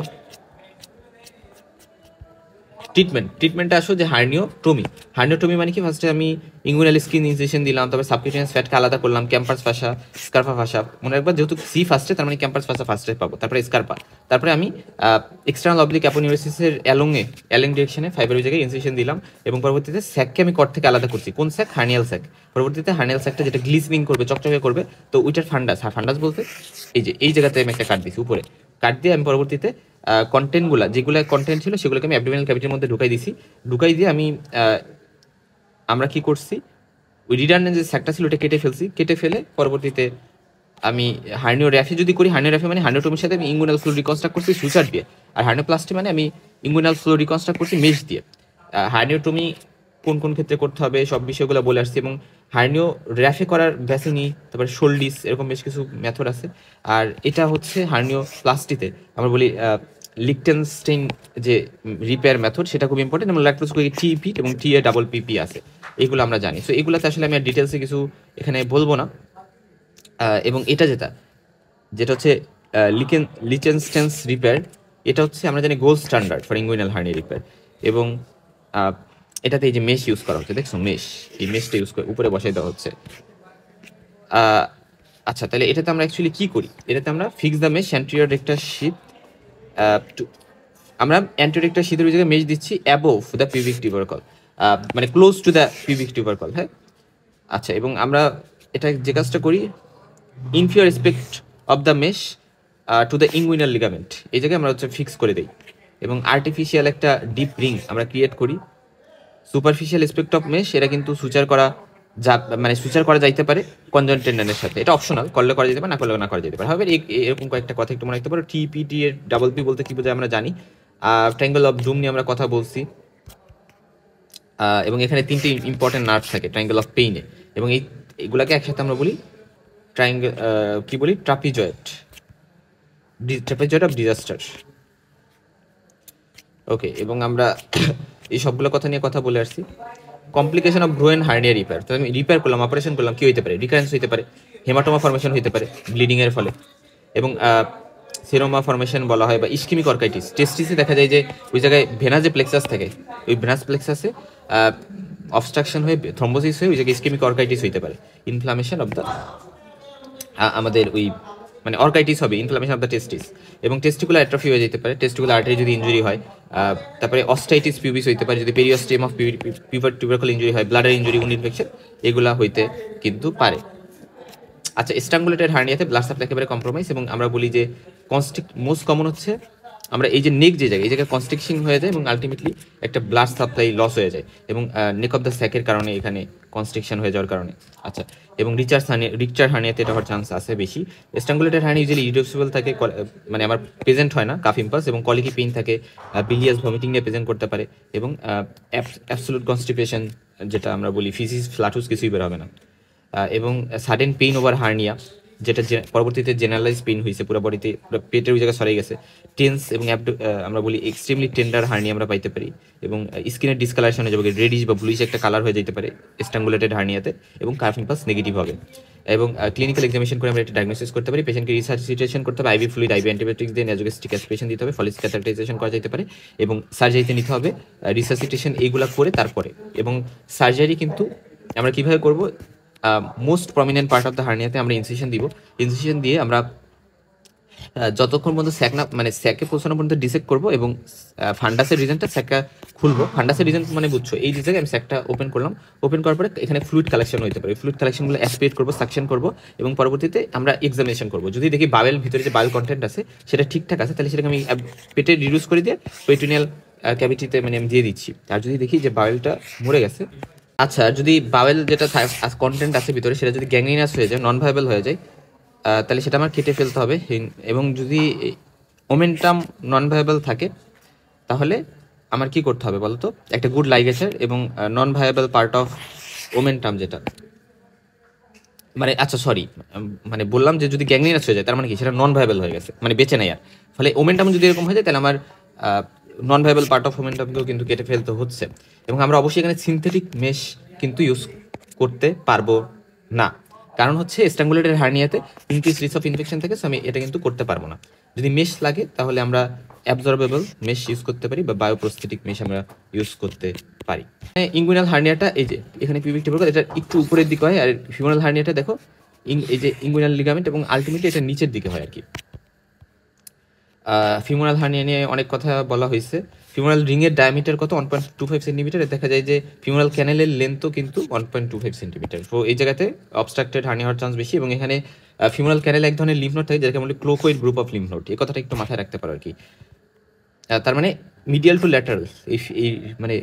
ট্রিটমেন্টে আসো যে হার্নিওটমি মানে কি? ফার্স্টে আমি ইঙ্গুইনাল স্কিন ইনজেকশন দিলাম, তারপর সাবকিউটেনিয়াস ফ্যাটকে আলাদা করলাম, ক্যাম্পাস ফাসা, স্কারপা ফাসা, মনে রাখবা যেহেতু সি ফার্স্টে তার মানে ক্যাম্পাস ফাসা ফার্স্টে পাবো, তারপরে স্কারপা, তারপরে আমি এক্সটার্নাল অবলিক অ্যাপোনিউরোসিসের অ্যালেং ডিরেকশনে ফাইবারের জায়গায় ইনজেকশন দিলাম, এবং পরবর্তীতে স্যাককে আমি কট থেকে আলাদা করছি। কোন স্যাক? Hernial sec. পরবর্তীতে হার্নিয়াল স্যাকটা যেটা গ্লিসনিং করবে, চকচকে করবে, তো ওইটার ফান্ডাস বলতে এই যে এই জায়গাতে আমি একটা কাট দিছি উপরে, কাট দিয়ে আমি পরবর্তীতে কন্টেন্টগুলো যেগুলো কন্টেন্ট ছিল সেগুলোকে আমি অ্যাবডোমিনাল ক্যাভিটির মধ্যে ঢুকাই দিয়ে আমি আমরা কি করছি, ওই রিডান্ডেন্ট যে স্যাকটা ছিল ওটা কেটে ফেলে পরবর্তীতে আমি হার্নিওগ্রাফি যদি করি, হার্নিওগ্রাফি মানে হার্নিওটমির সাথে আমি ইঙ্গুইনাল ফ্লুইড রিকনস্ট্রাক্ট করছি সুচার দিয়ে, আর হার্নিওপ্লাস্টি মানে আমি ইঙ্গুইনাল ফ্লুইড রিকনস্ট্রাক্ট করছি মেশ দিয়ে। হার্নিওটমি কোন ক্ষেত্রে করতে হবে সব বিষয়গুলো বলে আসছি, এবং হার্নিও র্যাফে করার ব্যাসিনি, তারপরে শোল্ডিস, এরকম বেশ কিছু মেথড আছে। আর এটা হচ্ছে হার্নিও প্লাস্টিতে আমরা বলি লিকটেনস্টেইন যে রিপেয়ার মেথড, সেটা খুব ইম্পর্টেন্ট। এবং ল্যাক্টোস্কোপিক টিপি এবং টিএ ডাবল পিপি আছে, এইগুলো আমরা জানি। সো এগুলোতে আসলে আমি আর ডিটেলসে কিছু এখানে বলবো না। এবং এটা যেটা হচ্ছে লিচেনস্টেন্স রিপেয়ার, এটা হচ্ছে আমরা জানি gold standard for inguinal hernia repair. এবং এটাতে এই যে মেশ ইউজ করা হচ্ছে, দেখছো মেশ, এই মেশটা ইউজ করে উপরে বসাই দেওয়া হচ্ছে। আচ্ছা, তাহলে এটাতে আমরা অ্যাকচুয়ালি কি করি? এটাতে আমরা fix the mesh anterior rectus sheet, আমরা অ্যান্টিরিয়র রেক্টার শীতের ওই জায়গায় মেশ দিচ্ছি অ্যাবোভ দ্য পিউবিক টিউবারকল, মানে close to the pubic tubercle, হ্যাঁ। আচ্ছা, এবং আমরা এটা যে কাজটা করি, inferior respect of the mesh to the inguinal ligament, এই জায়গায় আমরা হচ্ছে ফিক্স করে দিই। এবং আর্টিফিশিয়াল একটা ডিপ রিং আমরা ক্রিয়েট করি। সুপারফিশিয়াল রেসপেক্ট অফ মেশ, এটা কিন্তু সুচার করা মানে সুচার করা যাইতে পারে কনজয়েন্ট টেন্ডনের সাথে, এটা অপশনাল, করলে করা যেতে পারে, না করলে না করা যেতে পারে। হবে এরকম কয়েকটা কথা একটু মনে রাখতে পারো। টিপিটি এর ডাবল পি বলতে কি বোঝায় আমরা জানি। ট্রায়াঙ্গেল অফ ডুম নিয়ে আমরা কথা বলছি। এবং এখানে তিনটে ইম্পর্টেন্ট নার্ভ থাকে ট্রায়াঙ্গেল অফ পেইনে, এবং এইগুলাকে একসাথে আমরা বলি ট্রায়াঙ্গেল, কি বলি, ট্রাপিজয়েড অফ ডিজাস্টার। ওকে, এবং আমরা এই সবগুলো কথা নিয়ে কথা বলে আসছি। কমপ্লিকেশন অফ গ্রোয়েন হার্নিয়া রিপেয়ার, তো আমি রিপেয়ার করলাম, অপারেশন করলাম, কি হতে পারে? রিকারেন্স হতে পারে, হেমাটোমা ফর্মেশন হতে পারে ব্লিডিং এর ফলে, এবং সেরোমা ফর্মেশন বলা হয়, বা ইস্কিমিক অর্কাইটিস। টেস্টিসে দেখা যায় যে ওই জায়গায় ভেনাস যে প্লেক্সাস থাকে, ওই ভেনাস প্লেক্সাসে অবস্ট্রাকশন হয়ে থ্রম্বোসিস হয়ে ওই জায়গায় ইস্কিমিক অর্কাইটিস হতে পারে। ইনফ্লামেশন অফ দ্য আমাদের ওই মানে অর্কাইটিস হবে, ইনফ্লামেশন অফ দ্য টেস্টিস, এবং টেস্টিকুলার অ্যাট্রফি হয়ে যেতে পারে, টেস্টিকুলার আর্টারি যদি ইনজুরি হয়। তারপরে অস্টাইটিস পিউবিস হইতে পারে যদি পেরিওস্টেম অফ টিউবারকুলার ইনজুরি হয়, ব্লাডার ইনজুরি, উন্ড ইনফেকশন, এগুলা হইতে কিন্তু পারে। আচ্ছা, স্ট্রাঙ্গুলেটেড হার্নিয়াতে ব্লাড সাপ্লাই একেবারে কম্প্রোমাইজ, এবং আমরা বলি যে মোস্ট কমন হচ্ছে আমরা এই যে নেক যে জায়গায় এই জায়গায় কনস্ট্রিকশন হয়ে যায় এবং আলটিমেটলি একটা ব্লাড সাপ্লাই লস হয়ে যায়, এবং নেক অফ দ্য স্যাকের কারণে এখানে কনস্ট্রিকশন হয়ে যাওয়ার কারণে। আচ্ছা, এবং রিকচার হার্নিয়াতে এটা হওয়ার চান্স আছে বেশি। স্ট্রাঙ্গুলেটেড হার্নিয়া ইউজুয়ালি ইরিভার্সিবল থাকে, মানে আমার প্রেজেন্ট হয় না কাফ ইম্পালস, এবং কলিকি পেইন থাকে, বিলিয়াস ভমিটিং নিয়ে প্রেজেন্ট করতে পারে, এবং অ্যাবসোলুট কনস্টিপেশন যেটা আমরা বলি ফিসিস ফ্লাটুস কিছুই বের হবে না, এবং সাডেন পেইন ওভার হার্নিয়া যেটা পরবর্তীতে জেনারেলাইজ পেইন হয়েছে পুরো বডিতে, পুরো পেটের ওই জায়গায় সরে গেছে, টেন্স এবং আমরা বলি এক্সট্রিমলি টেন্ডার হার্নিয়া আমরা পাইতে পারি, এবং স্কিনের ডিসকালারেশন হয়ে যাবে, রেডিশ বা ব্লুইশ একটা কালার হয়ে যেতে পারে স্ট্রাঙ্গুলেটেড হার্নিয়াতে, এবং কাফ ইম্পালস নেগেটিভ হবে, এবং ক্লিনিক্যাল এক্সামিনেশন করে আমরা একটা ডায়াগনোসিস করতে পারি, পেশেন্টকে রিসার্চিটেশন করতে হবে, আইভি ফ্লুইড আইভি অ্যান্টিবায়োটিক্স দিয়ে নেজোগ্যাস্ট্রিক অ্যাসপিরেশন দিতে হবে, ফলিক ক্যাথেটারাইজেশন করা যেতে পারে, এবং সার্জারিতে নিতে হবে রিসার্চিটেশন এইগুলা করে তারপরে। এবং সার্জারি কিন্তু আমরা কিভাবে করব, most prominent part of the হার্নিয়াতে আমরা ইনসিশন দিব, ইনসিশন দিয়ে আমরা যতক্ষণ পর্যন্ত স্যাক না মানে স্যাকে পৌঁছানো পর্যন্ত ডিসেক্ট করবো, এবং ফান্ডাসের রিজনটা স্যাকটা খুলবো। ফান্ডাসের রিজন মানে বুঝছো, এই জায়গায় আমি স্যাকটা ওপেন করলাম, ওপেন করার পরে এখানে ফ্লুইড কালেকশন হতে পারে, ফ্লুইড কালেকশনগুলো অ্যাসপিরেট করবো, সাকশন করবো, এবং পরবর্তীতে আমরা এক্সামিনেশন করবো। যদি দেখি বাবেল ভিতরে যে বাবেল কন্টেন্ট আছে সেটা ঠিকঠাক আছে, তাহলে সেটাকে আমি পেটে রিডিউস করে দিয়ে পেরিটোনিয়াল ক্যাভিটিতে মানে আমি দিয়ে দিচ্ছি। আর যদি দেখি যে বাবেলটা মরে গেছে, আচ্ছা যদি বাবেল যেটা কন্টেন্ট আছে ভিতরে সেটা যদি গ্যাংগ্রিনাস হয়ে যায়, নন ভায়াবল হয়ে যায়, তাহলে সেটা আমার কেটে ফেলতে হবে। এবং যদি ওমেন্টাম নন ভায়াবল থাকে তাহলে আমার কি করতে হবে বলতো, একটা গুড লাইগেচার এবং নন ভায়াবল পার্ট অফ ওমেন্টাম যেটা মানে আচ্ছা সরি মানে বললাম যে যদি গ্যাংগ্রিনাস হয়ে যায় তার মানে কি সেটা নন ভায়াবল হয়ে গেছে, মানে বেঁচে নেই আর। ফলে ওমেন্টাম যদি এরকম হয়ে যায় তাহলে আমার নন ভায়াবল পার্ট অফ ওমেন্টামকেও কিন্তু কেটে ফেলতে হচ্ছে। এবং আমরা অবশ্যই এখানে সিনথেটিক মেশ কিন্তু ইউজ করতে পারবো না, কারণ হচ্ছে স্ট্রাঙ্গুলেটেড হার্নিয়াতে ইনক্রিজ রিস্ক অফ ইনফেকশন থেকে, আমি এটা কিন্তু করতে পারবো না। যদি মেশ লাগে তাহলে আমরা অ্যাবজর্বেবল মেশ ইউজ করতে পারি বা বায়োপ্রস্থেটিক মেশ আমরা ইউজ করতে পারি। ইঙ্গুইনাল হার্নিয়াটা এই যে এখানে পিউবিক টিউবারকুল এটা একটু উপরের দিকে হয়, আর ফিমোরাল হার্নিয়াটা দেখো এই যে ইঙ্গুইনাল লিগামেন্ট এবং আলটিমেটলি এটা নিচের দিকে হয় আর কি। ফিমোরাল হার্নিয়া নিয়ে অনেক কথা বলা হয়েছে। ফিমোরাল রিংয়ের ডায়ামিটার কত 1.25 সেন্টিমিটার, দেখা যায় যে ফিমোরাল ক্যানেলের লেন্থও কিন্তু 1.25 সেন্টিমিটার। তো এই জায়গাতে অবস্ট্রাক্টেড হার্নিয়া হওয়ার চান্স বেশি, এবং এখানে ফিমোরাল ক্যানেল এক ধরনের লিম্ফ নোড থাকে যেটাকে বলে ক্লোকোইড গ্রুপ অফ লিম্ফ নোড, এই কথাটা একটু মাথায় রাখতে পারো আর কি। তার মানে মিডিয়াল টু ল্যাটারাল এই মানে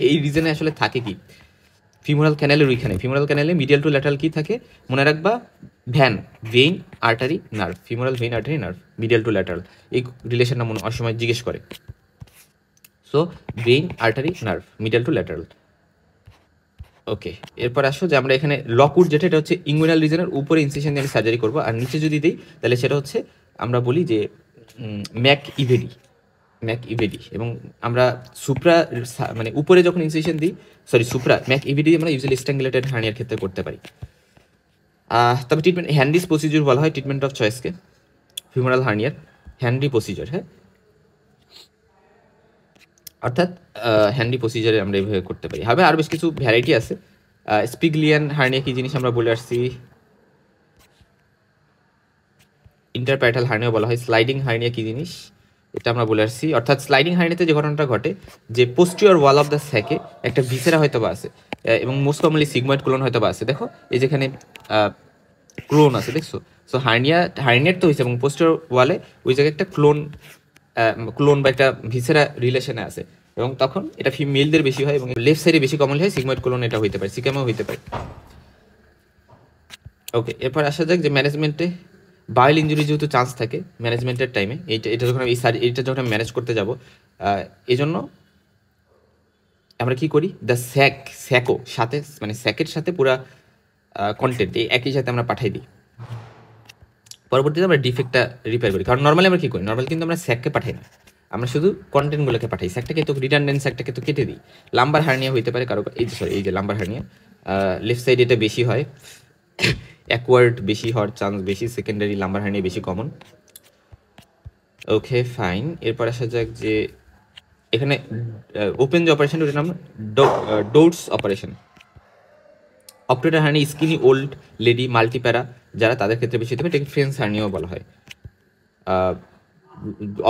এই রিজনে আসলে থাকে কি ফিমোরাল ক্যানেলের ওইখানে, ফিমোরাল ক্যানেলে মিডিয়াল টু ল্যাটারাল কি থাকে মনে রাখবা, vein artery nerve, femoral vein artery nerve medial to lateral, এই রিলেশনটা মনে অনেক সময় জিজ্ঞেস করে। So vein artery nerve medial to lateral. Okay, এরপর আসো যে আমরা এখানে লকুড যেটা এটা হচ্ছে ইঙ্গুইনাল রিজনের উপরে ইনসিশন দিয়ে আমি সার্জারি করবো, আর নিচে যদি দিই তাহলে সেটা হচ্ছে আমরা বলি যে ম্যাক ইভেডি, এবং আমরা সুপ্রা মানে উপরে যখন ইনসিশন দিই ম্যাক ইভিডি আমরা ইউজুয়ালি স্ট্রাঙ্গুলেটেড হার্নিয়ার ক্ষেত্রে করতে পারি। তবে ট্রিটমেন্ট হ্যান্ডিস প্রসিডিউর বলা হয় ট্রিটমেন্ট অফ চয়েসকে, ফিমোরাল হার্নিয়ার হ্যান্ডি প্রসিজার, হ্যাঁ অর্থাৎ হ্যান্ডি প্রসিজারে আমরা এইভাবে করতে পারি। হবে আর বেশ কিছু ভ্যারাইটি আছে। স্পিগলিয়ান হার্নিয়া কি জিনিস আমরা বলে আসছি, ইন্টারপ্যারাটাল হার্নিয়া বলা হয়, স্লাইডিং হার্নিয়া কি জিনিস এটা আমরা বলে আসছি। অর্থাৎ স্লাইডিং হার্নিয়াতে যে ঘটনাটা ঘটে যে পোস্টিরিয়র ওয়াল অফ দ্য স্যাকে একটা ভিসেরা হয়তো বা আছে, এবং মোস্ট কমনলি সিগময়েড কোলন হয়তো বা আছে। দেখো এই যেখানে ক্লোন আছে দেখছো, সো হার্নিয়ার তো হয়েছে এবং পোস্টিরিয়র ওয়ালে ওই জায়গায় একটা ক্লোন বা একটা ভিসেরা রিলেশনে আছে, এবং তখন এটা ফিমেলদের বেশি হয় এবং লেফট সাইডে বেশি কমনলি হয় সিগময়েড কোলন, এটা হইতে পারে সিকামেও হইতে পারে। ওকে, এরপর আসা যাক যে ম্যানেজমেন্টে বায়োল ইঞ্জুরি যেহেতু চান্স থাকে ম্যানেজমেন্টের টাইমে, এটা যখন এইটা যখন আমি ম্যানেজ করতে যাব, এই জন্য আমরা কি করি, দ্য স্যাকও সাথে মানে স্যাকের সাথে পুরা কন্টেন্ট এই একই সাথে আমরা পাঠাই দিই, পরবর্তীতে আমরা ডিফেক্টটা রিপেয়ার করি। কারণ নর্মালি আমরা কি করি, নর্মালি কিন্তু আমরা স্যাককে পাঠাই না, আমরা শুধু কন্টেন্টগুলোকে পাঠাই, স্যাকটাকে তো রিডান্ডেন্ট স্যাকটাকে তো কেটে দিই। লাম্বার হার্নিয়া হইতে পারে কারো, এই যে লাম্বার হার্নিয়া লেফট সাইড এটা বেশি হয়, অ্যাকওয়ার্ড বেশি হওয়ার চান্স বেশি, সেকেন্ডারি লাম্বার হার্নিয়া বেশি কমন। ওকে ফাইন, এরপর আসা যাক যে এখানে ওপেন যে অপারেশন ওটার নাম Dott's operation. Obturator hernia skinny old lady multipara যারা তাদের ক্ষেত্রে বেশি হতে পারে, এটাকে ফ্রেন্স হার্নিয়াও বলা হয়।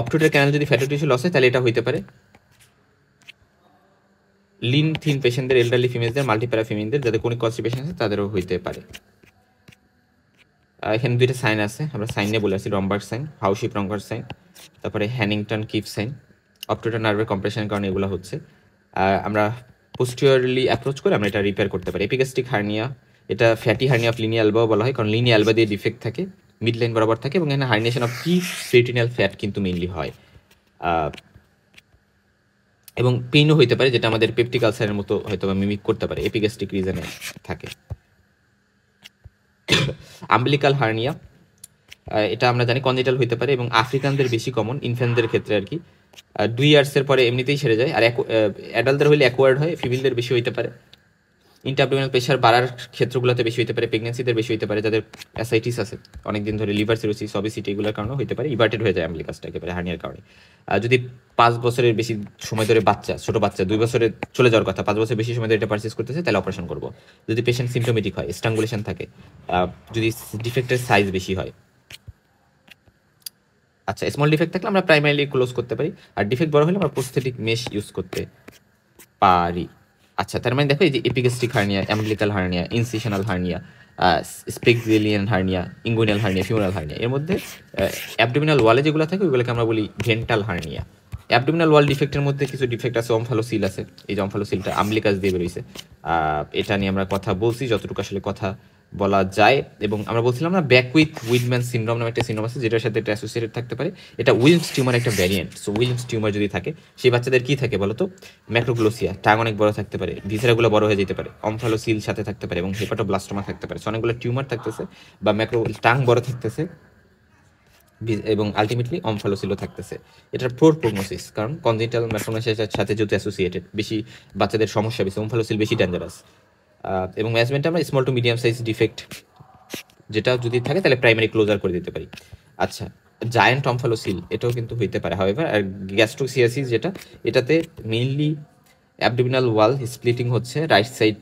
অপটেটার ক্যানাল যদি ফ্যাটি টিস্যু লস হয় তাহলে এটা হইতে পারে লিন থিন পেশেন্টদের, এল্ডারলি ফিমেলদের, মাল্টিপ্যারা ফিমেলদের যাদের কোনিক কনস্টিপেশন আছে তাদেরও হইতে পারে। এখানে দুইটা সাইন আছে, আমরা সাইন নিয়ে বলে আসছি, রম্বার্গ সাইন, হাউশিপ রঙ্গার সাইন, তারপরে হ্যানিংটন কিফ সাইন। অপটোটা নার্ভের কম্প্রেশনের কারণে এগুলো হচ্ছে। আমরা পোস্টিরিয়রলি অ্যাপ্রোচ করে আমরা এটা রিপেয়ার করতে পারি। এপিগ্যাস্ট্রিক হার্নিয়া, এটা ফ্যাটি হার্নিয়া অফ লিনিয়া এলবাও বলা হয়, কারণ লিনিয়া এলবা দিয়ে ডিফেক্ট থাকে, মিড লাইন বরাবর থাকে, এবং এখানে হার্নিয়েশন অফ কি পেরিটোনিয়াল ফ্যাট কিন্তু মেইনলি হয়। এবং পেইনও হইতে পারে, যেটা আমাদের পেপটিক আলসারের মতো হয়তো বা মিমিক করতে পারে, এপিগ্যাস্ট্রিক রিজনে থাকে। আম্বিলিকাল হার্নিয়া, এটা আমরা জানি কনজেটাল হইতে পারে, এবং আফ্রিকানদের বেশি কমন, ইনফ্যান্টদের ক্ষেত্রে আর কি। 2 ইয়ার্সের পরে এমনিতেই সেরে যায়, আর অ্যাডাল্টদের হইলে অ্যাকোয়ার্ড হয়, ফিমেলদের বেশি হইতে পারে। ইন্টারঅ্যাবডোমিনাল প্রেশার বাড়ার ক্ষেত্রগুলোতে বেশি হইতে পারে, প্রেগনেন্সিদের বেশি হইতে পারে, যাদের অ্যাসাইটিস আছে অনেকদিন ধরে, লিভার সিরোসিস, অবেসিটি, এগুলোর কারণে হইতে পারে, ইভার্টেড হয়ে যায় অ্যাম্বলিকাসটা একেবারে হার্নিয়ার কারণে। যদি 5 বছরের বেশি সময় ধরে ছোট বাচ্চা 2 বছরে চলে যাওয়ার কথা, 5 বছর বেশি সময় ধরে এটা পারচেস করতেছে, তাহলে অপারেশন করবো। যদি পেশেন্ট সিমটোমেটিক হয়, স্ট্রাঙ্গুলেশন থাকে, যদি ডিফেক্টের সাইজ বেশি হয়। আচ্ছা, স্মল ডিফেক্ট থাকলে আমরা প্রাইমারিলি ক্লোজ করতে পারি, আর ডিফেক্ট বড় হলে আমরা প্রস্থেটিক মেশ ইউজ করতে পারি। আচ্ছা, তার মানে দেখো, এই যে epigastric hernia, umbilical hernia, incisional hernia, Spigelian hernia, inguinal hernia, femoral hernia, এর মধ্যে অ্যাবডোমিনাল ওয়ালে যেগুলো থাকে ওইগুলোকে আমরা বলি ভেন্টাল হার্নিয়া। অ্যাবডোমিনাল ওয়াল ডিফেক্টের মধ্যে কিছু ডিফেক্ট আছে, অমফালোসিল আছে, এই যে অমফালোসিলটা আম্বলিকাস দিয়ে বেরোইছে, এটা নিয়ে আমরা কথা বলছি, যতটুকু আসলে কথা বলা যায়। এবং আমরা বলছিলাম না, ব্যাক উইথ উইলম্যান সিনড্রোম নামে একটা সিনড্রোম আছে, যেটার সাথে এটা অ্যাসোসিয়েটেড থাকতে পারে। এটা উইলমস টিউমার একটা ভ্যারিয়েন্ট। সো উইলমস টিউমার যদি থাকে, সেই বাচ্চাদের কি থাকে বলতো? ম্যাক্রোগ্লোসিয়া, টাং অনেক বড় থাকতে পারে, ভিসেরাগুলো বড় হয়ে যেতে পারে, অমফালোসিল সাথে থাকতে পারে, এবং হেপাটোব্লাস্টোমা থাকতে পারে। সো অনেকগুলো টিউমার থাকতেছে, বা টাং বড় থাকতেছে, এবং আলটিমেটলি অমফালোসিলও থাকতেছে। এটার পোর প্রগনোসিস, কারণ কনজেনিটাল ম্যাক্রোনোসিসের সাথে যেহেতু অ্যাসোসিয়েটেড, বেশি বাচ্চাদের সমস্যা বেশি, অমফালোসিল বেশি ডেঞ্জারাস। এবং ম্যানেজমেন্টে আমরা small to medium size defect যেটা যদি থাকে, তাহলে প্রাইমারি ক্লোজার করে দিতে পারি। আচ্ছা, জায়ান্ট অমফালোসিল, এটাও কিন্তু হইতে পারে। হাওয়েভার, আর গ্যাস্ট্রোসিয়াসিস যেটা, এটাতে মেইনলি অ্যাবডোমিনাল ওয়াল স্প্লিটিং হচ্ছে রাইট সাইড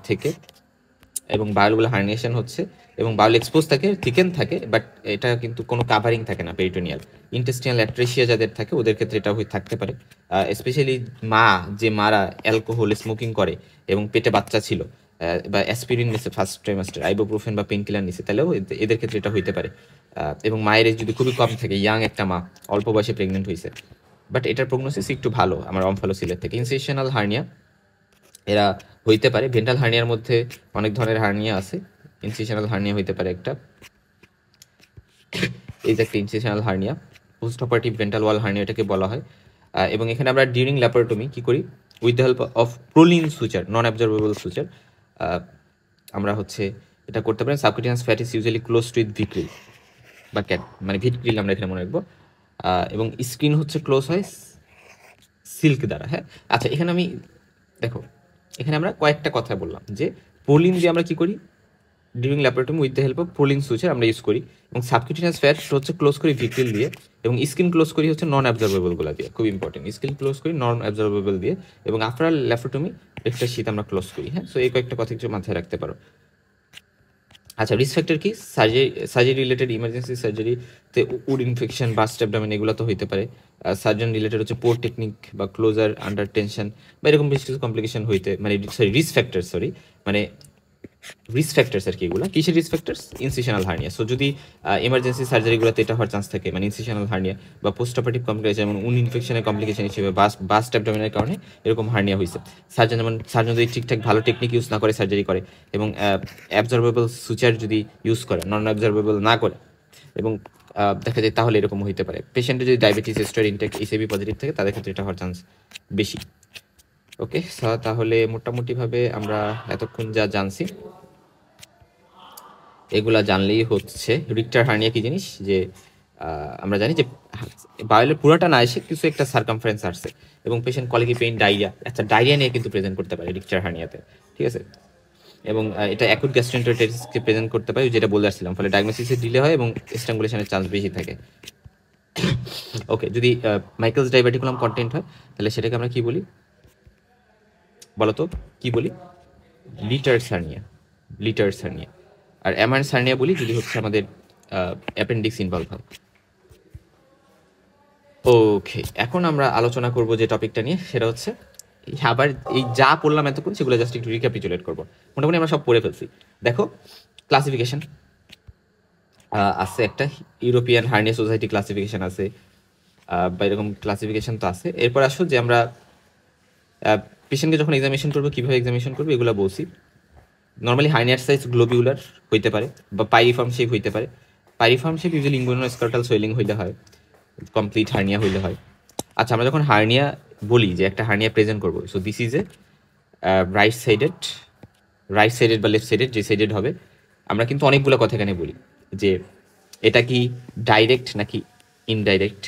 থেকে, এবং বায়োলগুলো হার্নিয়েশন হচ্ছে, এবং বায়োল এক্সপোজ থাকে, থিকেন থাকে, বাট এটা কিন্তু কোনো কাভারিং থাকে না পেরিটোনিয়াল। ইন্টেস্টিনাল অ্যাট্রেসিয়া যাদের থাকে, ওদের ক্ষেত্রে এটা হয়ে থাকতে পারে। স্পেশালি মারা অ্যালকোহল স্মোকিং করে এবং পেটে বাচ্চা ছিল, বা অ্যাসপিরিন নিছে ফার্স্ট ট্রাইমাস্টার, আইবোপ্রোফেন বা পেন কিলার নিছে, তাহলেও এদের ক্ষেত্রে এটা হইতে পারে। এবং মায়ের এজ যদি খুবই কম থাকে, ইয়াং একটা মা অল্প বয়সে প্রেগনেন্ট হয়েছে, বাট এটার প্রগনোসিস একটু ভালো আমার অমফালোসিলের থেকে। ইনসিশনাল হার্নিয়া, এরা হইতে পারে। ভেন্টাল হার্নিয়ার মধ্যে অনেক ধরনের হার্নিয়া আছে, ইনসিশনাল হার্নিয়া হইতে পারে একটা, এই যে একটা incisional hernia, postoperative ventral wall hernia এটাকে বলা হয়। এবং এখানে আমরা ডিউরিং ল্যাপারোটমি কি করি? With the help of prolene suture, non absorbable suture, আমরা হচ্ছে এটা করতে পারি। Subcutaneous fat is usually close too with Vicryl বা ক্যাট, মানে ভিট্রিল আমরা এখানে মনে রাখবো। এবং স্কিন হচ্ছে ক্লোজ হয় সিল্ক দ্বারা। হ্যাঁ, আচ্ছা, এখানে আমি দেখো, এখানে আমরা কয়েকটা কথা বললাম, যে প্রোলিন দিয়ে আমরা কি করি during laparotomy, with the help of prolene suture আমরা ইউজ করি, এবং সাবকিউটেনিয়াস ফ্যাট হচ্ছে ক্লোজ করি ভিট্রিল দিয়ে, এবং স্কিন ক্লোজ করি হচ্ছে নন অ্যাবজর্বেবলগুলো দিয়ে। খুব ইম্পর্টেন্ট, স্কিন ক্লোজ করি নন অ্যাবজর্বেবল দিয়ে, এবং আফটার ল্যাপারোটমি একটা শীত আমরা ক্লোজ করি। হ্যাঁ, সো এই কয়েকটা কথা কিছু মাথায় রাখতে পারো। আচ্ছা, রিস্ক ফ্যাক্টর কি? সার্জারি রিলেটেড, ইমার্জেন্সি সার্জারিতে উড ইনফেকশন, বাস্ট অ্যাবডোমেন, এগুলো তো হইতে পারে। সার্জন রিলেটেড হচ্ছে পোর টেকনিক বা ক্লোজার আন্ডার টেনশন, বা এরকম বেশ কিছু কমপ্লিকেশন হইতে, মানে রিস্ক ফ্যাক্টরস আর কি। এগুলো কিসের risk factors? Incisional hernia. So যদি এমার্জেন্সি সার্জারিগুলোতে এটা হওয়ার চান্স থাকে, মানে ইনসিশনাল হার্নিয়া, বা পোস্ট অপারেটিভ কমপ্লিকেশন, যেমন উড ইনফেকশনের কমপ্লিকেশন হিসেবে বাস্ট অ্যাবডোমেনের কারণে এরকম হার্নিয়া হয়েছে, সার্জন যদি ঠিকঠাক ভালো টেকনিক ইউজ না করে সার্জারি করে, এবং অ্যাবজর্বেবল সুচার যদি ইউজ করে, নন অ্যাবজর্বেবল না করে, এবং দেখা যায়, তাহলে এরকম হইতে পারে। পেশেন্টের যদি diabetes, steroid intake, HIV positive থাকে, তাদের ক্ষেত্রে এটা হওয়ার চান্স বেশি। ওকে, তাহলে মোটামুটিভাবে আমরা এতক্ষণ যা জানছি, এগুলা জানলেই হচ্ছে। রিক্টার হার্নিয়া কি জিনিস, যে আমরা জানি যে বায়োলের পুরোটা না এসে কিছু একটা সার্কামফারেন্স আসছে, এবং পেশেন্ট কলিকি পেইন, ডায়রিয়া, আচ্ছা ডায়রিয়া নিয়ে কিন্তু প্রেজেন্ট করতে পারে রিক্টার হার্নিয়াতে, ঠিক আছে। এবং এটা অ্যাকুট গ্যাস্ট্রোএন্টারাইটিসকে প্রেজেন্ট করতে পারে, যেটা বলে আসছিলাম, ফলে ডায়াগনোসিসে ডিলে হয় এবং স্ট্রাঙ্গুলেশনের চান্স বেশি থাকে। ওকে, যদি মাইকেলস ডাইভার্টিকুলাম কন্টেন্ট হয়, তাহলে সেটাকে আমরা কি বলি বলতো? কি বলি? Littre's hernia. আর অ্যামার্স হার্নিয়া বলি যদি হচ্ছে আমাদের অ্যাপেন্ডিক্স ইনভলভ হয়। ওকে, এখন আমরা আলোচনা করব যে টপিকটা নিয়ে, সেটা হচ্ছে আবার এই যা পড়লাম এতক্ষণ, সেগুলো জাস্ট একটু রিক্যাপিচুলেট করবো। মোটামুটি আমরা সব পড়ে ফেলছি। দেখো, ক্লাসিফিকেশন, আছে একটা ইউরোপিয়ান হার্নিয়া সোসাইটি ক্লাসিফিকেশন আছে, বা এরকম ক্লাসিফিকেশন তো আছে। এরপর আসো যে আমরা পেশেন্টকে যখন এক্সামিনেশন করবো কীভাবে এক্সামিনেশন করবো এগুলো বলছি। নর্মালি হার্নিয়ার সাইজ গ্লোবিউলার হইতে পারে বা পাইরিফর্ম শেপ হইতে পারে। পাইরিফর্ম শেপ ইউজুয়ালি ইনগুইনোস্কার্টাল সোয়েলিং হইলে হয়, কমপ্লিট হার্নিয়া হইলে হয়। আচ্ছা, আমরা যখন হার্নিয়া বলি যে একটা হার্নিয়া প্রেজেন্ট করবো, so this is a right sided বা লেফট সাইডেড, যে সাইডেড হবে। আমরা কিন্তু অনেকগুলো কথা এখানে বলি যে এটা কি ডাইরেক্ট নাকি ইনডাইরেক্ট,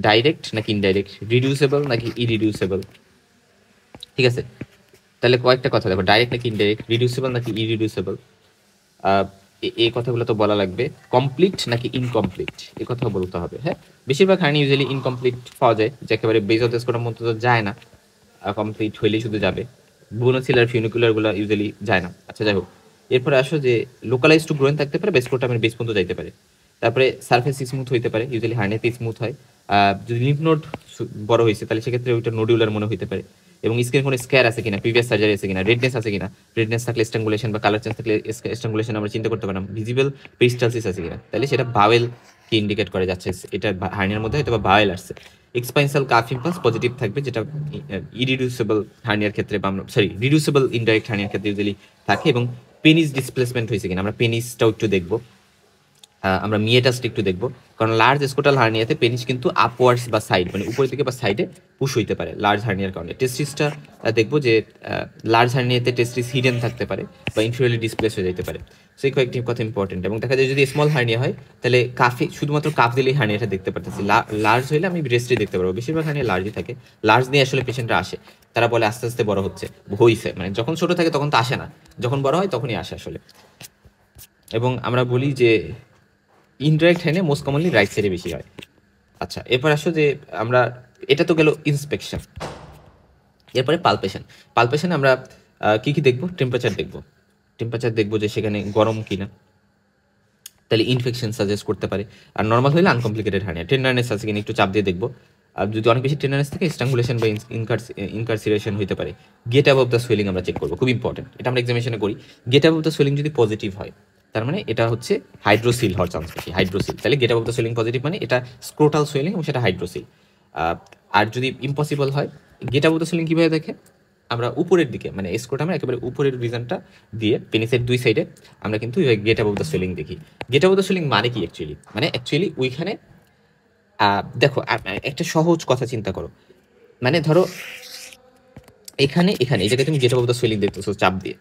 ডাইরেক্ট নাকি ইনডাইরেক্ট, রিডিউসেবল নাকি ইরিডিউসেবল। ঠিক আছে, তাহলে কয়েকটা কথা দেখো, ডাইরেক্ট নাকি ইনডাইরেক্ট, রিডিউসেবল নাকি ইরিডিউসেবল, এই কথাগুলো তো বলা লাগবে। কমপ্লিট নাকি ইনকমপ্লিট এই কথা বলতে হবে। হ্যাঁ, বেশিরভাগ হার্নি ইউজুয়ালি ইনকমপ্লিট পাওয়া যায়, যে একেবারে বেজ অফ দ্য স্কোটাম মতো তো যায় না, কমপ্লিট হইলেই শুধু যাবে। বুনোসিলার ফিউনিকুলারগুলো ইউজুয়ালি যায় না। আচ্ছা, যাই হোক, এরপরে আসো যে লোকালাইজ টু গ্রোয়েন থাকতে পারে, বেস স্কোটামের বেস পর্যন্ত যাইতে পারে। তারপরে সারফেস স্মুথ হইতে পারে, ইউজুয়ালি হার্নিয়াতে স্মুথ হয়। যদি লিম্ফ নোড বড় হয়েছে তাহলে সেক্ষেত্রে ওইটা নোডিউলার মনে হইতে পারে। এবং স্কিনে কোনো স্ক্যার আছে কিনা, প্রিভিয়াস সার্জারি আছে কিনা, রেডনেস আছে কিনা, রেডনেস থাকলে স্ট্রাঙ্গুলেশন বা কালার চেঞ্জ থাকলে স্ট্রাঙ্গুলেশন আমরা চিন্তা করতে পারলাম। ভিজিবল পেরিস্টালসিস আছে কিনা, তাহলে সেটা বাওয়েল কি ইন্ডিকেট করে যাচ্ছে, এটা হার্নিয়ার মধ্যে হয়তো বা বাওয়েল আসছে। এক্সপাইন্সাল কাফ ইম্পালস পজিটিভ থাকবে, যেটা ইরিডিউসেবল হার্নিয়ার ক্ষেত্রে বা আমরা রিডিউসেবল ইনডাইরেক্ট হার্নিয়ার ক্ষেত্রে ইউজুয়ালি থাকে। এবং পেনিস ডিসপ্লেসমেন্ট হয়েছে কিনা, আমরা পেনিসটাও একটু দেখবো, আমরা মিয়েটাসটা একটু দেখবো। কারণ লার্জ স্কোটাল হার্নিয়াতে পেনিস কিন্তু আপওয়ার্ডস বা সাইড, মানে উপরের দিকে বা সাইডে পুশ হইতে পারে লার্জ হার্নিয়ার কারণে। টেস্টিসটা দেখবো যে লার্জ হার্নিয়াতে টেস্টিস হিডেন থাকতে পারে বা ইনফিরিয়রলি ডিসপ্লেস হয়ে যেতে পারে। সেই কয়েকটি কথা ইম্পর্টেন্ট। এবং দেখা যায় যদি স্মল হার্নিয়া হয় তাহলে কাফে শুধুমাত্র কাফ দিলেই হার্নিয়াটা দেখতে পারতেছি। লার্জ হইলে আমি ব্রেস্টে দেখতে পারবো। বেশিরভাগ হার্নিয়া লার্জই থাকে, লার্জ নিয়ে আসলে পেশেন্টরা আসে, তারা বলে আস্তে আস্তে বড় হচ্ছে, হইছে, মানে যখন ছোট থাকে তখন তো আসে না, যখন বড় হয় তখনই আসে আসলে। এবং আমরা বলি যে indirect hernia most commonly right সাইডে বেশি হয়। আচ্ছা, এরপর আসো যে আমরা, এটা তো গেল ইন্সপেকশন। এরপরে পালপেশন আমরা কি কি দেখবো, টেম্পারেচার দেখবো যে সেখানে গরম কিনা, তাহলে ইনফেকশন সাজেস্ট করতে পারে। আর নর্মাল হলে আনকমপ্লিকেটেড হার্নিয়া। টেন্ডারনেস আছে কিনা একটু চাপ দিয়ে দেখবো। আর যদি অনেক বেশি টেন্ডারনেস থাকে স্ট্রাঙ্গুলেশন বা ইনকারসিরেশন হতে পারে। গেট অ্যাবভ দ্য সোয়েলিং আমরা চেক করবো, খুব ইম্পর্টেন্ট, এটা আমরা এক্সামিনেশনে করি। গেট অ্যাবভ দ্য সোয়েলিং যদি পজিটিভ হয় তার মানে এটা হচ্ছে হাইড্রোসিল হওয়ার চান্স বেশি, হাইড্রোসিল। তাহলে get above the swelling positive মানে এটা স্ক্রোটাল সোয়েলিং এবং সেটা হাইড্রোসিল। আর যদি ইম্পসিবল হয়, গেট অ্যাবভ দ্য সোয়েলিং কীভাবে দেখে, আমরা উপরের দিকে মানে স্ক্রোটামের একেবারে উপরের রিজনটা দিয়ে পেনিসের দুই সাইডে আমরা কিন্তু গেট অ্যাবভ দ্য সোয়েলিং দেখি। গেট অ্যাবভ দ্য সোয়েলিং মানে কি অ্যাকচুয়ালি, মানে অ্যাকচুয়ালি ওইখানে দেখো একটা সহজ কথা চিন্তা করো, মানে ধরো এখানে এই জায়গায় তুমি গেট অ্যাবভ দ্য সোয়েলিং দেখতেছো চাপ দিয়ে।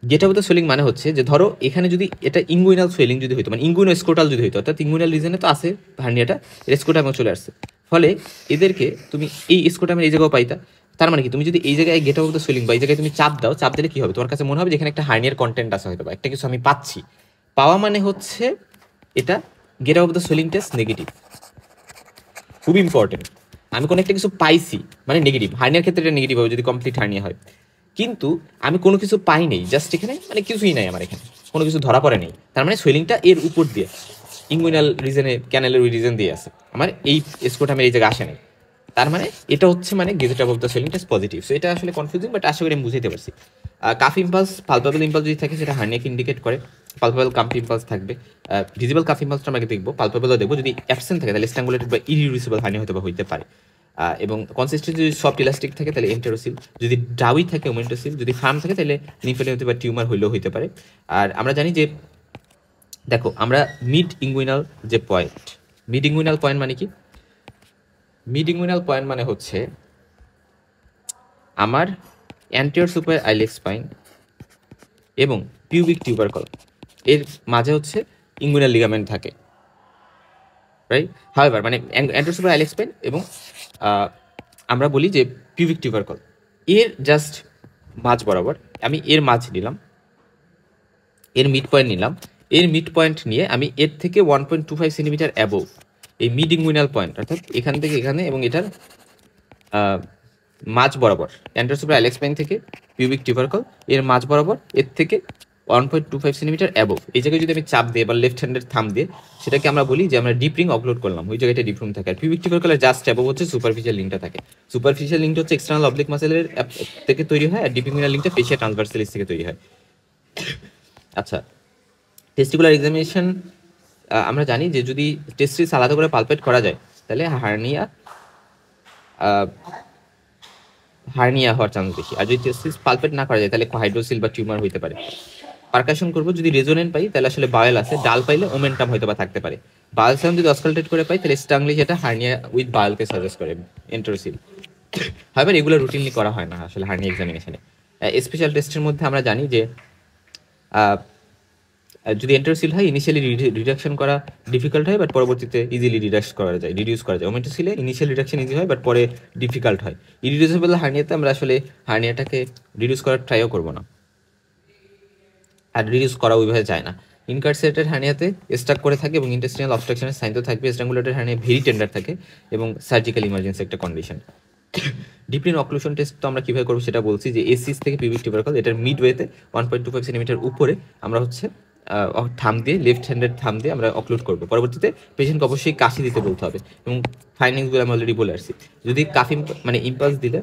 গেট অ্যাবভ দ্য সোয়েলিং মানে হচ্ছে যে ধরো এখানে যদি এটা ইঙ্গুইনাল সোয়েলিং যদি হইতো, মানে ইঙ্গুইনো স্ক্রোটাল যদি হইতো, অর্থাৎ ইঙ্গুইনাল রিজনে তো আছে হার্নিয়াটা, স্ক্রোটামে চলে আসছে, ফলে এদেরকে তুমি এই স্ক্রোটামের এই জায়গাও পাইতা। তার মানে কি, তুমি যদি এই জায়গায় গেট অফ দ্য সোয়েলিং বা এই জায়গায় তুমি চাপ দাও, চাপ দিলে কি হবে, তোমার কাছে মনে হবে যে এখানে একটা হার্নিয়ার কন্টেন্ট আছে, হয়তো বা একটা কিছু আমি পাচ্ছি। পাওয়া মানে হচ্ছে এটা get of the swelling test negative, খুব ইম্পর্টেন্ট। আমি কোনো একটা কিছু পাইছি মানে নেগেটিভ, হার্নিয়ার ক্ষেত্রে এটা নেগেটিভ হবে যদি কমপ্লিট হার্নিয়া হয়। কিন্তু আমি কোনো কিছু পাই নেই, জাস্ট এখানে মানে কিছুই নাই আমার, এখানে কোনো কিছু ধরা পড়ে নেই, তার মানে সোয়েলিংটা এর উপর দিয়ে ইঙ্গুইনাল রিজনে, ক্যানেলের ওই রিজন দিয়ে আছে, আমার এই স্কোটামের এই জায়গায় আসে নাই। তার মানে এটা হচ্ছে মানে get of the swelling test positive. So এটা আসলে কনফিউজিং, বাট আশা করি আমি বুঝাইতে পারছি। কাফ ইম্পালস, পালপেবল ইম্পালস যদি থাকে সেটা হার্নিয়াকে ইন্ডিকেট করে। পালপেবল কাফ ইম্পালস থাকবে, ভিজিবল কাফ ইম্পালসটা আমরা দেখবো, পালপেবলও দেখবো। যদি অ্যাবসেন্ট থাকে তাহলে স্ট্রাঙ্গুলেটেড বা ইরিডিউসিবল হার্নিয়া হইতে পারে। এবং কনসিস্টেন্ট যদি সফট ইলাস্টিক থাকে তাহলে এন্টেরোসিল, যদি ডাউই থাকে ওমেন্টোসিল, যদি ফার্ম থাকে তাহলে লিম্ফোডেম বা টিউমার হইলেও হইতে পারে। আর আমরা জানি যে দেখো আমরা মিড ইঙ্গুইনাল যে পয়েন্ট, মিড ইঙ্গুইনাল পয়েন্ট মানে কি, মিড ইঙ্গুইনাল পয়েন্ট মানে হচ্ছে আমার অ্যান্টিরিয়র সুপার আইলেক্স স্পাইন এবং পিউবিক টিউবারকল এর মাঝে হচ্ছে ইঙ্গুইনাল লিগামেন্ট থাকে, রাইট। হাউএভার মানে অ্যান্টিরিয়র সুপার আইলেক্স স্পাইন এবং আমরা বলি যে পিউবিক টিউবারকল এর জাস্ট মাঝ বরাবর আমি এর মাঝ নিলাম, এর মিড পয়েন্ট নিলাম, এর মিড পয়েন্ট নিয়ে আমি এর থেকে 1.25 সেন্টিমিটার অ্যাবোভ এই মিড ইঙ্গুইনাল পয়েন্ট, অর্থাৎ এখান থেকে এখানে এবং এটার মাঝ বরাবর, অ্যান্টিরিয়র সুপার আইলেক্স স্পাইন থেকে পিউবিক টিউবারকল এর মাঝ বরাবর এর থেকে 1.25 সেন্টিমিটার অ্যাবোভ এই জায়গায় যদি আমি চাপ দিই বা লেফট হ্যান্ডের থাম দিয়ে, সেটাকে আমরা বলি যে আমরা ডিপ রিং অপলোড করলাম, ওই জায়গাটা ডিপ রিং থাকে। আর পিউবিক টিউবারকলের জাস্ট অ্যাবোভ হচ্ছে সুপারফিশিয়াল লিঙ্কটা থাকে। সুপারফিশিয়াল লিঙ্কটা হচ্ছে এক্সটার্নাল অবলিক মাসেলের থেকে তৈরি হয়, আর ডিপ ইঙ্গুইনাল লিঙ্কটা ফেশিয়া ট্রান্সভার্সালিস থেকে তৈরি হয়। আচ্ছা, টেস্টিকুলার এক্সামিনেশন আমরা জানি যে যদি টেস্টিস আলাদা করে পালপেট করা যায় তাহলে হার্নিয়া হওয়ার চান্স বেশি, আর যদি টেস্টিস পালপেট না করা যায় তাহলে হাইড্রোসিল বা টিউমার হইতে পারে। পারকাশন করবো, যদি রেজোনেন্ট পাই তাহলে আসলে বায়েল আছে, ডাল পাইলে ওমেন্টাম হয়তো বা থাকতে পারে। বায়েল সাউন্ড যদি অসকালটেট করে পাই তাহলে স্ট্রাংলি যেটা হার্নিয়া উইথ বায়েলকে সাজেস্ট করে এন্টারোসিল। হাইবার এগুলো রুটিনলি করা হয় না আসলে হার্নিয়া এক্সামিনেশনে। স্পেশাল টেস্টের মধ্যে আমরা জানি যে যদি এন্টারোসিল হয় ইনিশিয়ালি রিডাকশন করা ডিফিকাল্ট হয়, বাট পরবর্তীতে ইজিলি রিডিউস করা যায়। ওমেন্টোসিলে ইনিশিয়াল রিডাকশন ইজি হয়, বাট পরে ডিফিকাল্ট হয়। ইরিডিউসেবল হার্নিয়াতে আমরা আসলে হার্নিয়াটাকে রিডিউস করার ট্রাইও করবো না, আর রিডিউস করা ওইভাবে যায় না। ইনকার্সেটেড হার্নিয়াতে স্টাক করে থাকে এবং ইন্টেস্টিনাল অবস্ট্রাকশনের সাইন তো থাকবে। স্ট্রাঙ্গুলেটেড হার্নিয়া ভেরি টেন্ডার থাকে এবং সার্জিক্যাল ইমার্জেন্সি একটা কন্ডিশন। ডিপ্লিন অক্লুশন টেস্ট তো আমরা কীভাবে করবো সেটা বলছি, যে এসিস থেকে পিভিক টিউবারকল এটার মিড ওয়েতে 1.25 সেন্টিমিটার উপরে আমরা হচ্ছে থাম দিয়ে, লেফট হ্যান্ডেড থাম দিয়ে আমরা অক্লুড করবো। পরবর্তীতে পেশেন্টকে অবশ্যই কাশি দিতে বলতে হবে, এবং ফাইন্ডিংসগুলো আমি অলরেডি বলে আসছি। যদি কাফি মানে ইম্পালস দিলে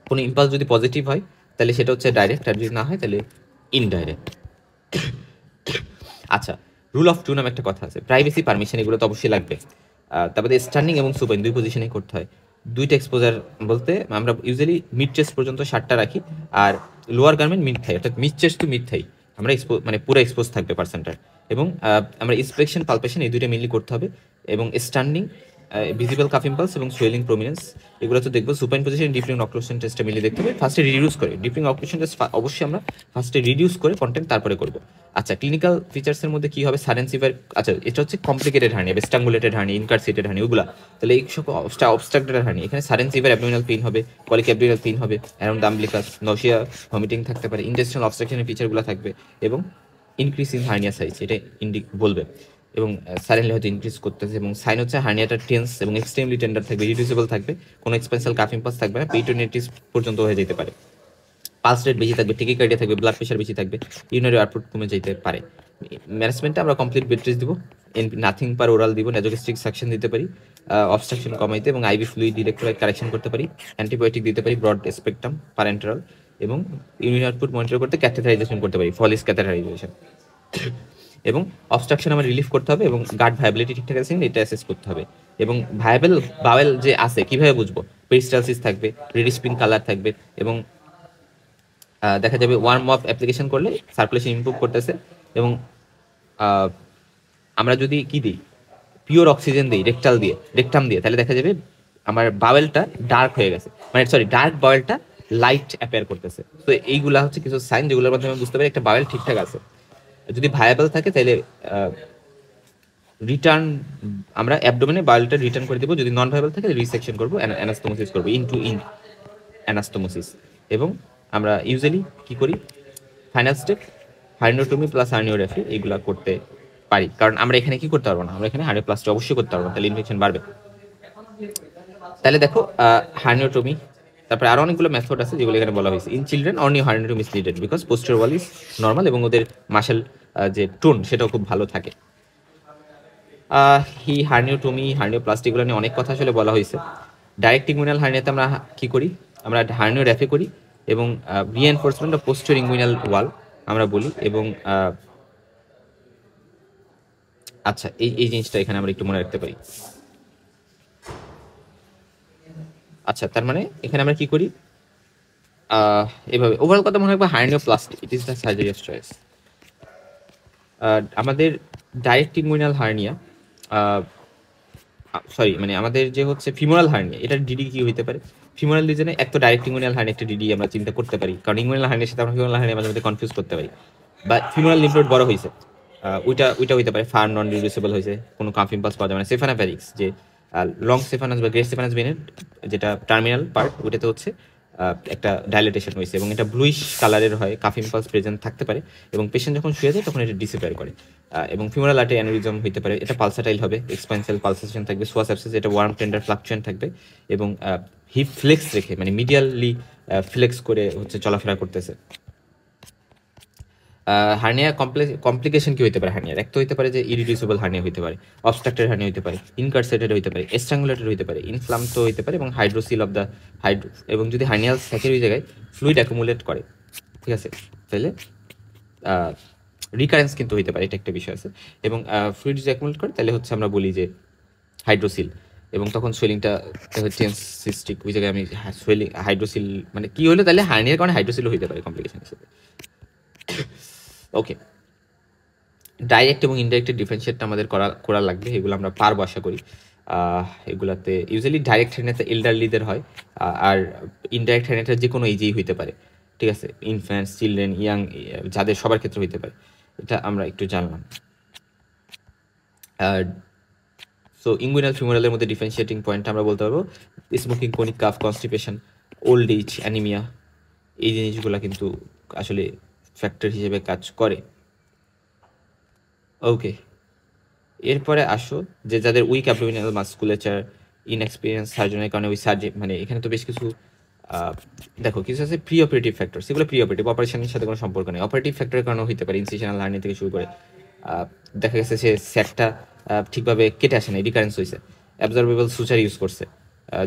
কোনো ইম্পালস যদি পজিটিভ হয় তাহলে সেটা হচ্ছে ডাইরেক্ট, আর যদি না হয় তাহলে ইনডাইরেক্ট। আচ্ছা, রুল অফ টু নামে একটা কথা আছে, প্রাইভেসি পারমিশন এগুলো তো অবশ্যই লাগবে। তারপরে স্ট্যান্ডিং এবং সুপাইন দুই পজিশনেই করতে হয়। দুইটা এক্সপোজার বলতে আমরা ইউজুয়ালি মিড চেস্ট পর্যন্ত 60টা রাখি, আর লোয়ার গার্মেন্ট মিড থাই, অর্থাৎ মিড চেস্ট টু মিড থাই আমরা মানে পুরো এক্সপোজ থাকবে পার্সেন্টার। এবং আমরা ইন্সপেকশন পালপেশন এই দুইটা মেনলি করতে হবে, এবং স্ট্যান্ডিং ভিজিবল কাফ ইম্পালস এবং সোয়েলিং প্রমিনেন্স এগুলো তো দেখবো। সুপাইন পজিশন ডিপ্লিং অক্লুশন টেস্টটা মিলিয়ে দেখতে হবে। ফার্স্টে রিডিউস করে ডিপ্লিং অক্লুশন টেস্ট অবশ্যই আমরা ফার্স্টে রিডিউস করে কন্টেন্ট তারপরে করবো। আচ্ছা, ক্লিনিক্যাল ফিচার্সের মধ্যে কি হবে, সাডেন সিভার। আচ্ছা, এটা হচ্ছে কমপ্লিকেটেড হার্নিয়া, স্ট্রাঙ্গুলেটেড হার্নিয়া, ইনকার্সেটেড হার্নিয়া ওগুলা। তাহলে এই সব অবস্ট্রাক্টেড হার্নিয়া, এখানে সাডেন সিভার অ্যাবডোমিনাল পেইন হবে, কলিক অ্যাবডোমিনাল পেইন হবে, অ্যারাউন্ড দ্য আমবিলিকাস, নশিয়া, ভমিটিং থাকতে পারে, ইন্টেস্টিনাল অবস্ট্রাকশনের ফিচারগুলো থাকবে, এবং ইনক্রিজ ইন হার্নিয়া সাইজ এটা বলবে, এবং সাডেনলি হয়তো ইনক্রিজ করতেছে। এবং সাইন হচ্ছে হার্নিয়াটা টেন্স এবং এক্সট্রিমলি টেন্ডার থাকবে, রিডিউসেবল থাকবে, কোনো এক্সপেন্সাল কাফ ইম্পালস থাকবে না, পেরিটোনিয়াইটিস পর্যন্ত হয়ে যেতে পারে, পালস রেট বেশি থাকবে, টেকিকার্ডিয়া থাকবে, ব্লাড প্রেশার বেশি থাকবে, ইউরিনারি আউটপুট কমে যেতে পারে। ম্যানেজমেন্টে আমরা কমপ্লিট বেড রেস্ট দিব, নাথিং পার ওরাল দিব, নেজোগ্যাস্ট্রিক সাকশন দিতে পারি অবস্ট্রাকশন কমাইতে, এবং আইভি ফ্লুইড ইলেক্ট্রোলাইট কারেকশন করতে পারি, অ্যান্টিবায়োটিক দিতে পারি ব্রড স্পেকট্রাম প্যারেন্টারাল, এবং ইউরিন আউটপুট মনিটর করতে ক্যাথেটারাইজেশন করতে পারি, ফলিস ক্যাথেটারাইজেশন। এবং অবস্ট্রাকশন আমার রিলিফ করতে হবে, এবং গার্ড ভায়াবিলিটি ঠিকঠাক আছে এটা অ্যাসেস করতে হবে। এবং ভায়াবল বাওয়েল যে আছে কিভাবে বুঝবো, পেরিস্টালসিস থাকবে, রেডিশ পিঙ্ক কালার থাকবে, এবং দেখা যাবে ওয়ার্ম আপ অ্যাপ্লিকেশন করলে সার্কুলেশন ইমপ্রুভ করতেছে। এবং আমরা যদি কি দিই, পিওর অক্সিজেন দিই রেকটাম দিয়ে, তাহলে দেখা যাবে আমার বাওয়েলটা ডার্ক হয়ে গেছে, মানে ডার্ক বাওয়েলটা লাইট অ্যাপেয়ার করতেছে। তো এইগুলা হচ্ছে কিছু সাইন যেগুলোর মাধ্যমে বুঝতে পারি একটা বাওয়েল ঠিকঠাক আছে। যদি ভায়াবল থাকে তাহলে রিটার্ন আমরা অ্যাবডোমেনে বায়োলটা রিটার্ন করে দেবো, যদি নন ভায়াবল থাকে রিসেকশন করবো, অ্যানাস্টোমোসিস করবো, ইন অ্যানাস্টোমোসিস। এবং আমরা ইউজুয়ালি কি করি, ফাইনাল স্টেপ হার্নিওটমি প্লাস হার্নিওগ্রাফি এইগুলা করতে পারি, কারণ আমরা এখানে কি করতে পারবো না, আমরা এখানে হার্নিওপ্লাস্টি অবশ্যই করতে পারবো না, তাহলে ইনফেকশন বাড়বে। তাহলে দেখো হার্নিওটমি, তারপরে আরো অনেকগুলো মেথড আছে যেগুলো এখানে বলা হয়েছে। In children only herniotomy is needed because posterior wall is normal, এবং ওদের মাসেল যে টোন সেটাও খুব ভালো থাকে। হার্নিওটমি, হার্নিওপ্লাস্টি এগুলো নিয়ে অনেক কথা আসলে বলা হয়েছে। ডাইরেক্ট ইঙ্গুইনাল হার্নিয়াতে আমরা কি করি, আমরা হার্নিওগ্রাফি করি, এবং রিএনফোর্সমেন্ট অফ পোস্টেরিয়র ইঙ্গুইনাল ওয়াল আমরা বলি। এবং আচ্ছা, এই জিনিসটা এখানে আমরা একটু মনে রাখতে পারি। আচ্ছা, তার মানে এখানে আমরা কি করি, এভাবে ওভারঅল কথা মনে রাখবো, hernioplasty it is the surgery of choice. আমাদের ডাইরেক্ট ইঙ্গুইনাল হার্নিয়া, সরি মানে আমাদের যে হচ্ছে ফিমোরাল হার্নিয়া, এটার ডিডি কি হইতে পারে, ফিমোরাল রিজনে এক তো ডাইরেক্ট ইঙ্গুইনাল হার্নিয়া একটা ডিডি আমরা চিন্তা করতে পারি, কারণ ইঙ্গুইনাল হার্নিয়ার সাথে আমরা ফিমোরাল হার্নিয়া মাঝে মধ্যে কনফিউজ করতে পারি। বা ফিমোরাল লিম্ফ নোড বড় হয়েছে, ওইটা হইতে পারে, ফার নন রিডিউসেবল হয়েছে, কোনো কাফ ইম্পালস পাওয়া যাবে না। সেফানোপ্যারিক্স যে লং সেফানাস বা গ্রেট সেফানাস ভেনের যেটা টার্মিনাল পার্ট, ওইটাতে হচ্ছে একটা ডাইলেটেশন হয়েছে, এবং এটা ব্লুইশ কালারের হয়, কাফ ইম্পালস প্রেজেন্ট থাকতে পারে, এবং পেশেন্ট যখন শুয়ে যায় তখন এটা ডিসঅ্যাপিয়ার করে। এবং ফিমোরাল আর্টারি অ্যানিউরিজম হতে পারে, এটা পালসাটাইল হবে, এক্সপেন্সিয়াল পালসেশন থাকবে, সোয়াস অ্যাবসেস, এটা ওয়ার্ম টেন্ডার ফ্লাকচুয়েন্ট থাকবে, এবং হিপ ফ্লেক্স রেখে মানে মিডিয়ালি ফ্লেক্স করে হচ্ছে চলাফেরা করতেছে। হার্নিয়া কমপ্লিকেশন কি হতে পারে, হার্নিয়ার এক তো হতে পারে যে ইরিডিউসেবল হার্নিয়া হতে পারে, অবস্ট্রাক্টেড হার্নিয়া হতে পারে, ইনকার্সেটেড হতে পারে, স্ট্রাঙ্গুলেটেড হতে পারে, ইনফ্লাম তো হতে পারে, এবং হাইড্রোসিল অফ দ্য এবং যদি হার্নিয়াল স্যাকের ওই জায়গায় ফ্লুইড অ্যাকুমুলেট করে, ঠিক আছে, তাহলে রিকারেন্স কিন্তু হইতে পারে, এটা একটা বিষয় আছে। এবং ফ্লুইড যদি অ্যাকুমুলেট করে তাহলে হচ্ছে আমরা বলি যে হাইড্রোসিল, এবং তখন সোয়েলিংটা টেন্স সিস্টিক, ওই জায়গায় আমি সোয়েলিং হাইড্রোসিল মানে কি হলো, তাহলে হার্নিয়ার কারণে হাইড্রোসিলও হইতে পারে কমপ্লিকেশন হিসেবে। ওকে, ডাইরেক্ট এবং ইনডাইরেক্টের ডিফারেন্সিয়েটটা আমাদের করা লাগবে, এগুলো আমরা পারবো আশা করি। এগুলাতে ইউজুয়ালি ডাইরেক্ট হার্নিয়াতে এল্ডারলিদের হয়, আর ইনডাইরেক্ট হার্নিয়াটা যে কোনো এজেই হইতে পারে, ঠিক আছে, ইনফ্যান্টস, চিলড্রেন, ইয়াং, যাদের সবার ক্ষেত্রে হইতে পারে, এটা আমরা একটু জানলাম। আর সো ইঙ্গুইনাল ফিউমারালের মধ্যে ডিফারেন্সিয়েটিং পয়েন্ট আমরা বলতে পারবো smoking, chronic cough, constipation, old age, anaemia, এই জিনিসগুলো কিন্তু আসলে ফ্যাক্টর হিসেবে কাজ করে। ওকে, এরপরে আসো যে যাদের উইক অ্যাবডোমিনাল মাসকুলেচার, ইনএক্সপিরিয়েন্স সার্জনের কারণে ওই সার্জি মানে এখানে তো বেশ কিছু দেখো কিছু আছে প্রি অপারেটিভ ফ্যাক্টর, সেগুলো প্রি অপারেটিভ, অপারেশনের সাথে কোনো সম্পর্ক নেই। অপারেটিভ ফ্যাক্টরের কারণে হতে পারে ইনসিশনাল হার্নিয়া থেকে শুরু করে দেখা গেছে সে স্যাকটা ঠিকভাবে কেটে আসে না, রিকারেন্স হয়েছে, অ্যাবজর্বেবল সুচার ইউজ করছে,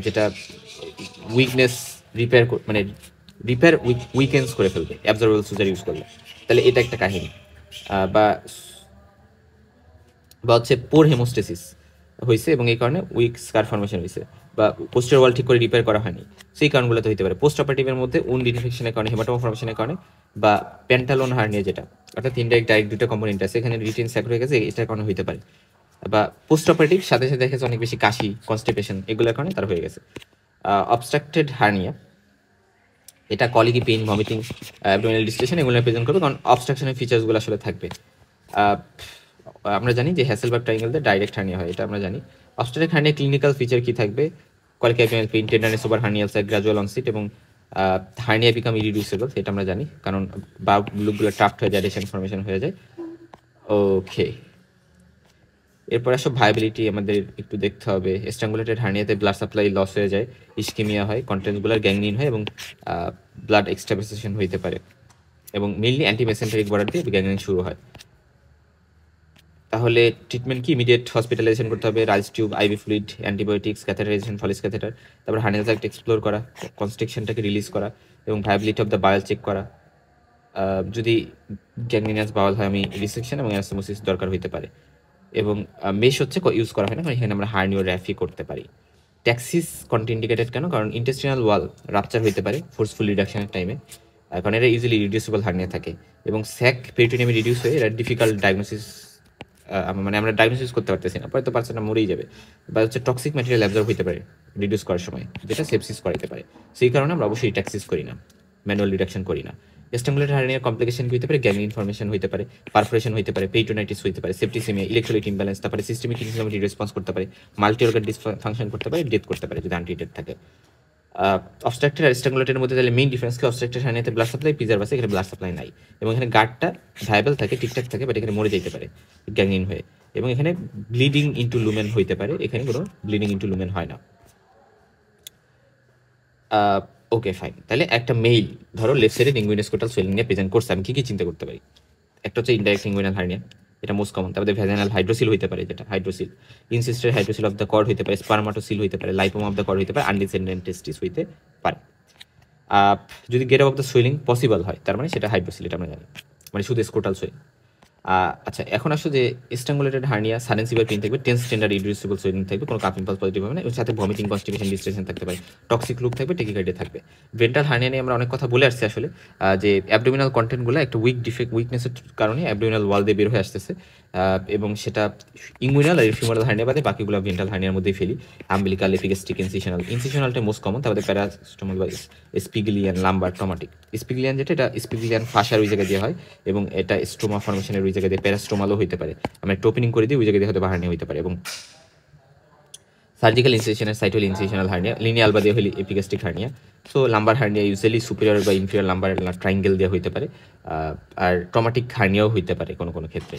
যেটা উইকনেস রিপেয়ার মানে রিপেয়ার উইকেন্স করে ফেলবে অ্যাবজর্বেবল সুচার ইউজ করলে, তাহলে এটা একটা কাহিনী। বা হচ্ছে পোর হেমোস্টেসিস হয়েছে এবং এই কারণে উইক স্কার ফর্মেশন হয়েছে, বা পোস্টার ওয়াল ঠিক করে রিপেয়ার করা হয়নি, সেই কারণগুলোতে হতে পারে। পোস্ট অপারেটিভের মধ্যে উন্ড ইনফেকশনের কারণে, হেমাটোমা ফর্মেশনের কারণে, বা প্যান্টালোন হার্নিয়া, যেটা অর্থাৎ ইনডাইরেক্ট ডাইরেক্ট দুটো কম্পোনেন্ট আছে, এখানে রিটেন স্যাক হয়ে গেছে, এটার কারণে হতে পারে। বা পোস্ট অপারেটিভ সাথে সাথে দেখেছে অনেক বেশি কাশি, কনস্টিপেশন, এগুলোর কারণে তার হয়ে গেছে। অবস্ট্রাক্টেড হার্নিয়া, এটা কলিকি, পেইন, ভমিটিং, অ্যাবডোমিনাল ডিস্টেশন এগুলো প্রেজেন্ট করবে, কারণ অবস্ট্রাকশনের ফিচার্সগুলো আসলে থাকবে। আমরা জানি যে হ্যাসেলবার্গ ট্রায়াঙ্গেলতে ডাইরেক্ট হার্নিয়া হয়, এটা আমরা জানি। অবস্ট্রাক্টেড হার্নিয়া ক্লিনিক্যাল ফিচার কি থাকবে? Colicky abdominal pain, tenderness over hernial side, gradual onset, এবং হার্নিয়া বিকাম ইরিডিউসেবল, এটা আমরা জানি, কারণ লুপগুলো ট্রাপড হয়ে যায়, ডিসইনফরমেশন হয়ে যায়। ওকে, এরপর আসো ভায়াবিলিটি আমাদের একটু দেখতে হবে। স্ট্রাঙ্গুলেটেড হার্নিয়াতে ব্লাড সাপ্লাই লস হয়ে যায়, ইস্কেমিয়া হয়, কন্টেন্টগুলার গ্যাংগ্রিন হয়, এবং ব্লাড এক্সট্রাভাসেশন হইতে পারে, এবং মেইনলি অ্যান্টিমেসেন্টারিক বর্ডার দিয়ে গ্যাংগ্রিন শুরু হয়। তাহলে ট্রিটমেন্ট কি? ইমিডিয়েট হসপিটালাইজেশন করতে হবে, Ryle's tube, IV fluid, antibiotics, catheterisation, Foley's catheter, তারপর হার্নিয়াল সাইট এক্সপ্লোর করা, কনস্ট্রিকশনটাকে রিলিজ করা, এবং viability of the bowel check করা। যদি গ্যাংগ্রিনাস বাওয়াল হয়, আমি রিসেকশন এবং অ্যানাস্টোমোসিস দরকার হইতে পারে। এবং মেশ হচ্ছে ইউজ করা হয় না, কারণ এখানে আমরা হার্নিও র্যাফি করতে পারি। ট্যাক্সিস কন্ট্রাইন্ডিকেটেড কেন? কারণ ইন্টেস্টিনাল ওয়াল রাপচার হইতে পারে ফোর্সফুল রিডাকশনের টাইমে, কারণ এটা ইজিলি রিডিউসেবল হার্নিয়া থাকে, এবং স্যাক পেরিটোনিয়ামে রিডিউস হয়ে এটা ডিফিকাল্ট ডায়াগনোসিস, মানে আমরা ডায়াগনোসিস করতে পারতেছি না, হয়তো পার্সেন্টটা মরেই যাবে, বা হচ্ছে টক্সিক ম্যাটেরিয়াল অ্যাবজর্ব হইতে পারে রিডিউস করার সময়, যেটা সেপসিস করাইতে পারে। সেই কারণে আমরা অবশ্যই ট্যাক্সিস করি না, ম্যানুয়াল রিডাকশন করি না। স্ট্রাঙ্গুলেটেড হার্নিয়ার কমপ্লিকেশন হইতে পারে গ্যাংগ্রিন ইনফরমেশন হইতে পারে, পারফোরেশন হইতে পারে, পেরিটোনাইটিস হইতে পারে, সেপ্টিসেমিয়া, ইলেকট্রোলাইট ইমব্যালেন্স, তারপরে সিস্টেমিক ইনফ্লামেটরি রেসপন্স করতে পারে, মাল্টি অর্গান ডিসফাংশন করতে পারে, ডেথ করতে পারে যদি আনট্রিটেড থাকে। অবস্ট্রাক্টেড আর স্ট্রাঙ্গুলেটের মধ্যে তাহলে মেইন ডিফারেন্স কি? অবস্ট্রাক্টেড হার্নিয়াতে ব্লাড সাপ্লাই প্রিজার্ভ আছে, এখানে ব্লাড সাপ্লাই নাই, এবং এখানে গার্ডটা ভায়াবল থাকে, ঠিকঠাক থাকে, বাট এখানে মরে যেতে পারে গ্যাংগ্রিন হয়ে, এবং এখানে ব্লিডিং ইনটু লুমেন হইতে পারে, এখানে কোনো ব্লিডিং ইনটু লুমেন হয় না। ওকে ফাইন, তাহলে একটা মেইল ধরো লেফট সাইডে ইঙ্গুইনোস্কোটাল সোয়েলিং নিয়ে প্রেজেন্ট করছে, আমি কি কি চিন্তা করতে পারি? একটা হচ্ছে ইনডাইরেক্ট ইঙ্গুইনাল হার্নিয়া, এটা মোস্ট কমন। তারপরে ভ্যাজাইনাল হাইড্রোসিল হইতে পারে, যেটা hydrocele, encysted hydrocele of the cord হইতে পারে, স্পারমাটোসিল হইতে পারে, লাইপোমা অফ দ্য কর্ড হইতে পারে, আনডিসেন্ডেন্ট টেস্টিস হইতে পারে। যদি get of the swelling possible হয়, তার মানে সেটা হাইড্রোসিল, এটা আমরা জানি, মানে শুধু স্কোটাল সোয়েলিং। আচ্ছা, এখন আসো যে স্ট্রাঙ্গুলেটেড হার্নিয়া সাডেন সিভিয়ার পেইন থাকবে, টেন্স টেন্ডার ইরিডিউসিবল সোয়েলিং থাকবে, কোনো কাফ ইম্পালস পজিটিভ হবে না, এর সাথে ভমিটিং, কনস্টিপেশন, ডিস্ট্রেশন থাকতে পারে, টক্সিক লুক থাকবে, টেকিকার্ডিয়া থাকবে। ভেন্ট্রাল হার্নিয়া নিয়ে আমরা অনেক কথা বলে আসছি আসলে, যে অ্যাবডোমিনাল কন্টেন্টগুলো একটা উইকনেসের কারণে অ্যাবডোমিনাল ওয়াল দিয়ে বের হয়ে আসতেছে, এবং সেটা ইঙ্গুইনাল আর ফিউমারাল হার্নিয়া বাদে বাকিগুলো ভেন্ট্রাল হার্নিয়ার মধ্যেই ফেলি। আম্বিলিকাল, এপিগ্যাস্ট্রিক, ইনসিশনালটা মোস্ট কমন, তারপরে প্যারাস্টোমাল বা স্পিগলিয়ান, লাম্বার, ট্রমাটিক। স্পিগলিয়ান যেটা, এটা স্পিগলিয়ান ফাঁসার ওই জায়গায় দিয়ে হয়, এবং এটা স্ট্রোমা ফর্মেশনের ওই জায়গায় দিয়ে প্যারাস্টোমালও হইতে পারে, আমরা একটু ওপেনিং করে দিই, ওই জায়গায় দিয়ে হয়তো হার্নিয়া হইতে পারে। এবং সার্জিক্যাল ইনসিশনের সাইট হলে ইনসিশনাল হার্নিয়া, লিনিয়াল বা দিয়ে হলে epigastric hernia. So lumber hernia usually superior বা ইনফিরিয়র লাম্বার ট্রাইঙ্গেল দিয়ে হইতে পারে, আর ট্রমাটিক হার্নিয়াও হইতে পারে কোনো কোনো ক্ষেত্রে।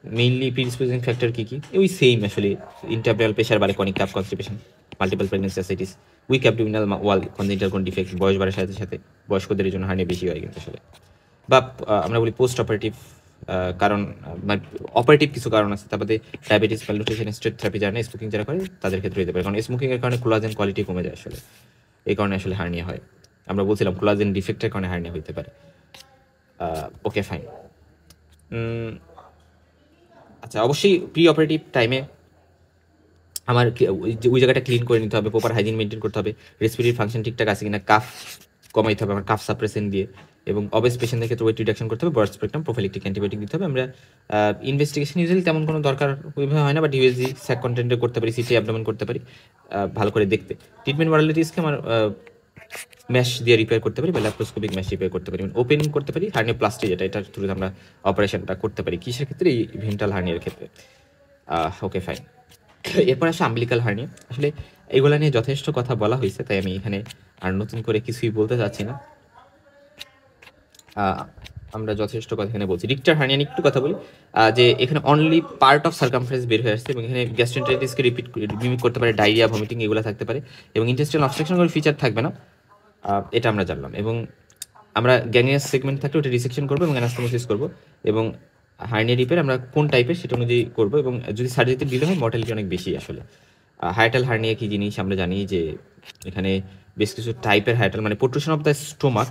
মেইনলি প্রিডিসপোজিং ফ্যাক্টর কী কী? ওই সেম আসলে, ইন্টারব্রেনাল প্রেশার বাড়ে, chronic cough, constipation, multiple pregnancy ascites, weak abdominal wall, congenital কোন ডিফেক্ট, বয়স বাড়ার সাথে সাথে বয়স্কদের জন্য হার্নিয়া বেশি হয় কিন্তু আসলে। বা আমরা বলি পোস্ট অপারেটিভ কারণ, মানে অপারেটিভ কিছু কারণ আছে, তারপরে ডায়াবেটিস, ম্যালনিউট্রিশন, স্ট্রেট থেরাপি যারা নেই, স্মোকিং যারা করে তাদের ক্ষেত্রে হতে পারে, কারণ স্মোকিংয়ের কারণে কোলাজেন কোয়ালিটি কমে যায় আসলে, এই কারণে আসলে হার্নিয়া হয়। আমরা বলছিলাম কোলাজেন ডিফেক্টের কারণে হার্নিয়া হইতে পারে। ওকে ফাইন, আচ্ছা, অবশ্যই প্রি অপারেটিভ টাইমে আমার ওই জায়গাটা ক্লিন করে নিতে হবে, প্রপার হাইজিন মেনটেন করতে হবে, রেসপিরেটরি ফাংশন ঠিকঠাক আছে কিনা, কাফ কমাইতে হবে আমার কাফ সাপ্রেসেন্ট দিয়ে, এবং অবেস পেশেন্টদের ক্ষেত্রে ওয়েট রিডাকশন করতে হবে, ব্রড স্পেকট্রাম প্রোফাইলিকটিক অ্যান্টিবায়োটিক দিতে হবে। আমরা ইনভেস্টিগেশন ইউজুয়ালি তেমন কোনো দরকার ওইভাবে হয় না, বাট ইউএসজি স্যাক কন্টেন্টে করতে পারি, সিটি অ্যাবডোমেন করতে পারি ভালো করে দেখতে। ট্রিটমেন্ট মডালিটিসকে আমার ম্যাশ দিয়ে রিপেয়ার করতে পারি বা ল্যাপ্রোস্কোপিক ম্যাশ রিপেয়ার করতে পারি, ওপেনিং করতে পারি, হার্নিওপ্লাস্টি যেটা, এটার থ্রুতে আমরা অপারেশনটা করতে পারি। কিসের ক্ষেত্রে? এই ভেন্টাল হার্নিয়ার ক্ষেত্রে। Okay fine. এরপর আসে আম্বিলিকাল হার্নিয়া। আসলে এগুলা নিয়ে যথেষ্ট কথা বলা হয়েছে, তাই আমি এখানে আর নতুন করে কিছুই বলতে চাচ্ছি না। আমরা যথেষ্ট কথা এখানে বলছি। রিক্টার হার্নিয়া নিয়ে একটু কথা বলি, যে এখানে অনলি পার্ট অফ সার্কামফারেন্স বের হয়ে আসছে, এবং এখানে গ্যাস্ট্রেন্টাইটিসকে মিমিক করতে পারে, ডায়রিয়া, ভমিটিং এগুলো থাকতে পারে, এবং ইন্টেস্টাইনাল অবস্ট্রাকশন কোনো ফিচার থাকবে না। এটা আমরা জানলাম। এবং আমরা গ্যাংলিয়াস সেগমেন্ট থাকলে ওটা রিসেকশন করবো এবং অ্যানাস্টোমোসিস করবো, এবং হার্নিয়া রিপেয়ার আমরা কোন টাইপের সেটা অনুযায়ী করবো, এবং যদি সার্জারিতে দিলে হয় মর্টালিটি অনেক বেশি আসলে। হায়াটাল হার্নিয়া কি জিনিস আমরা জানি, যে এখানে বেশ কিছু টাইপের হায়াটাল, মানে protrusion of the stomach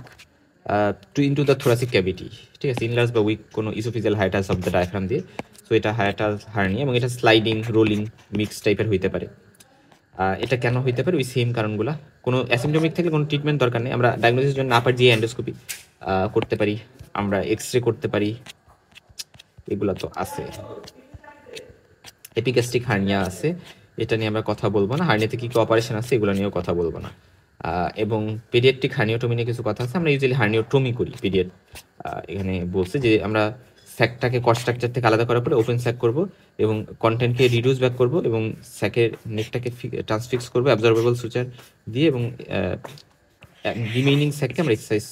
into the thoracic cavity, ঠিক আছে, ইনলার্জ বা উইক কোনো oesophageal hiatus of the diaphragm দিয়ে। সো এটা হায়াটাল হার্নিয়া, এবং এটা স্লাইডিং, রোলিং, মিক্স টাইপের হইতে পারে। এটা কেন হইতে পারে? ওই সেম কারণগুলো। কোনো অ্যাসিমটোমিক থাকলে কোনো ট্রিটমেন্ট দরকার নেই, আমরা ডায়াগনোসিসের জন্য আপার জিআই এন্ডোস্কোপি করতে পারি, আমরা এক্সরে করতে পারি, এগুলো তো আছে। এপিগ্যাস্ট্রিক হার্নিয়া আছে, এটা নিয়ে আমরা কথা বলবো না। হার্নিয়াতে কী কী অপারেশন আছে এগুলো নিয়েও কথা বলবো না। এবং পেডিয়াট্রিক হার্নিওটমি নিয়ে কিছু কথা আছে, আমরা ইউজুয়ালি হার্নিওটমি করি পিডিয়াট। এখানে বলছে যে আমরা স্যাকটাকে কস্ট স্ট্রাকচার থেকে আলাদা করার পরে ওপেন স্যাক করব, এবং কন্টেন্টকে রিডিউস ব্যাক করব, এবং স্যাকের নেকটাকে ট্রান্সফিক্স করবো অ্যাবজর্বেবল সুচার দিয়ে, এবং রিমেইনিং স্যাককে আমরা এক্সারসাইজ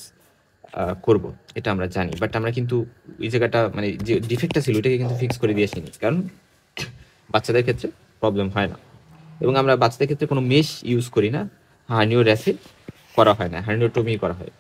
করব। এটা আমরা জানি, বাট আমরা কিন্তু ওই জায়গাটা, মানে যে ডিফেক্টটা ছিল ওইটাকে কিন্তু ফিক্স করে দিয়ে আসিনি, কারণ বাচ্চাদের ক্ষেত্রে প্রবলেম হয় না। এবং আমরা বাচ্চাদের ক্ষেত্রে কোনো মেশ ইউজ করি না, হার্নিও র্যাসে করা হয় না, হার্নিওটমি করা হয়।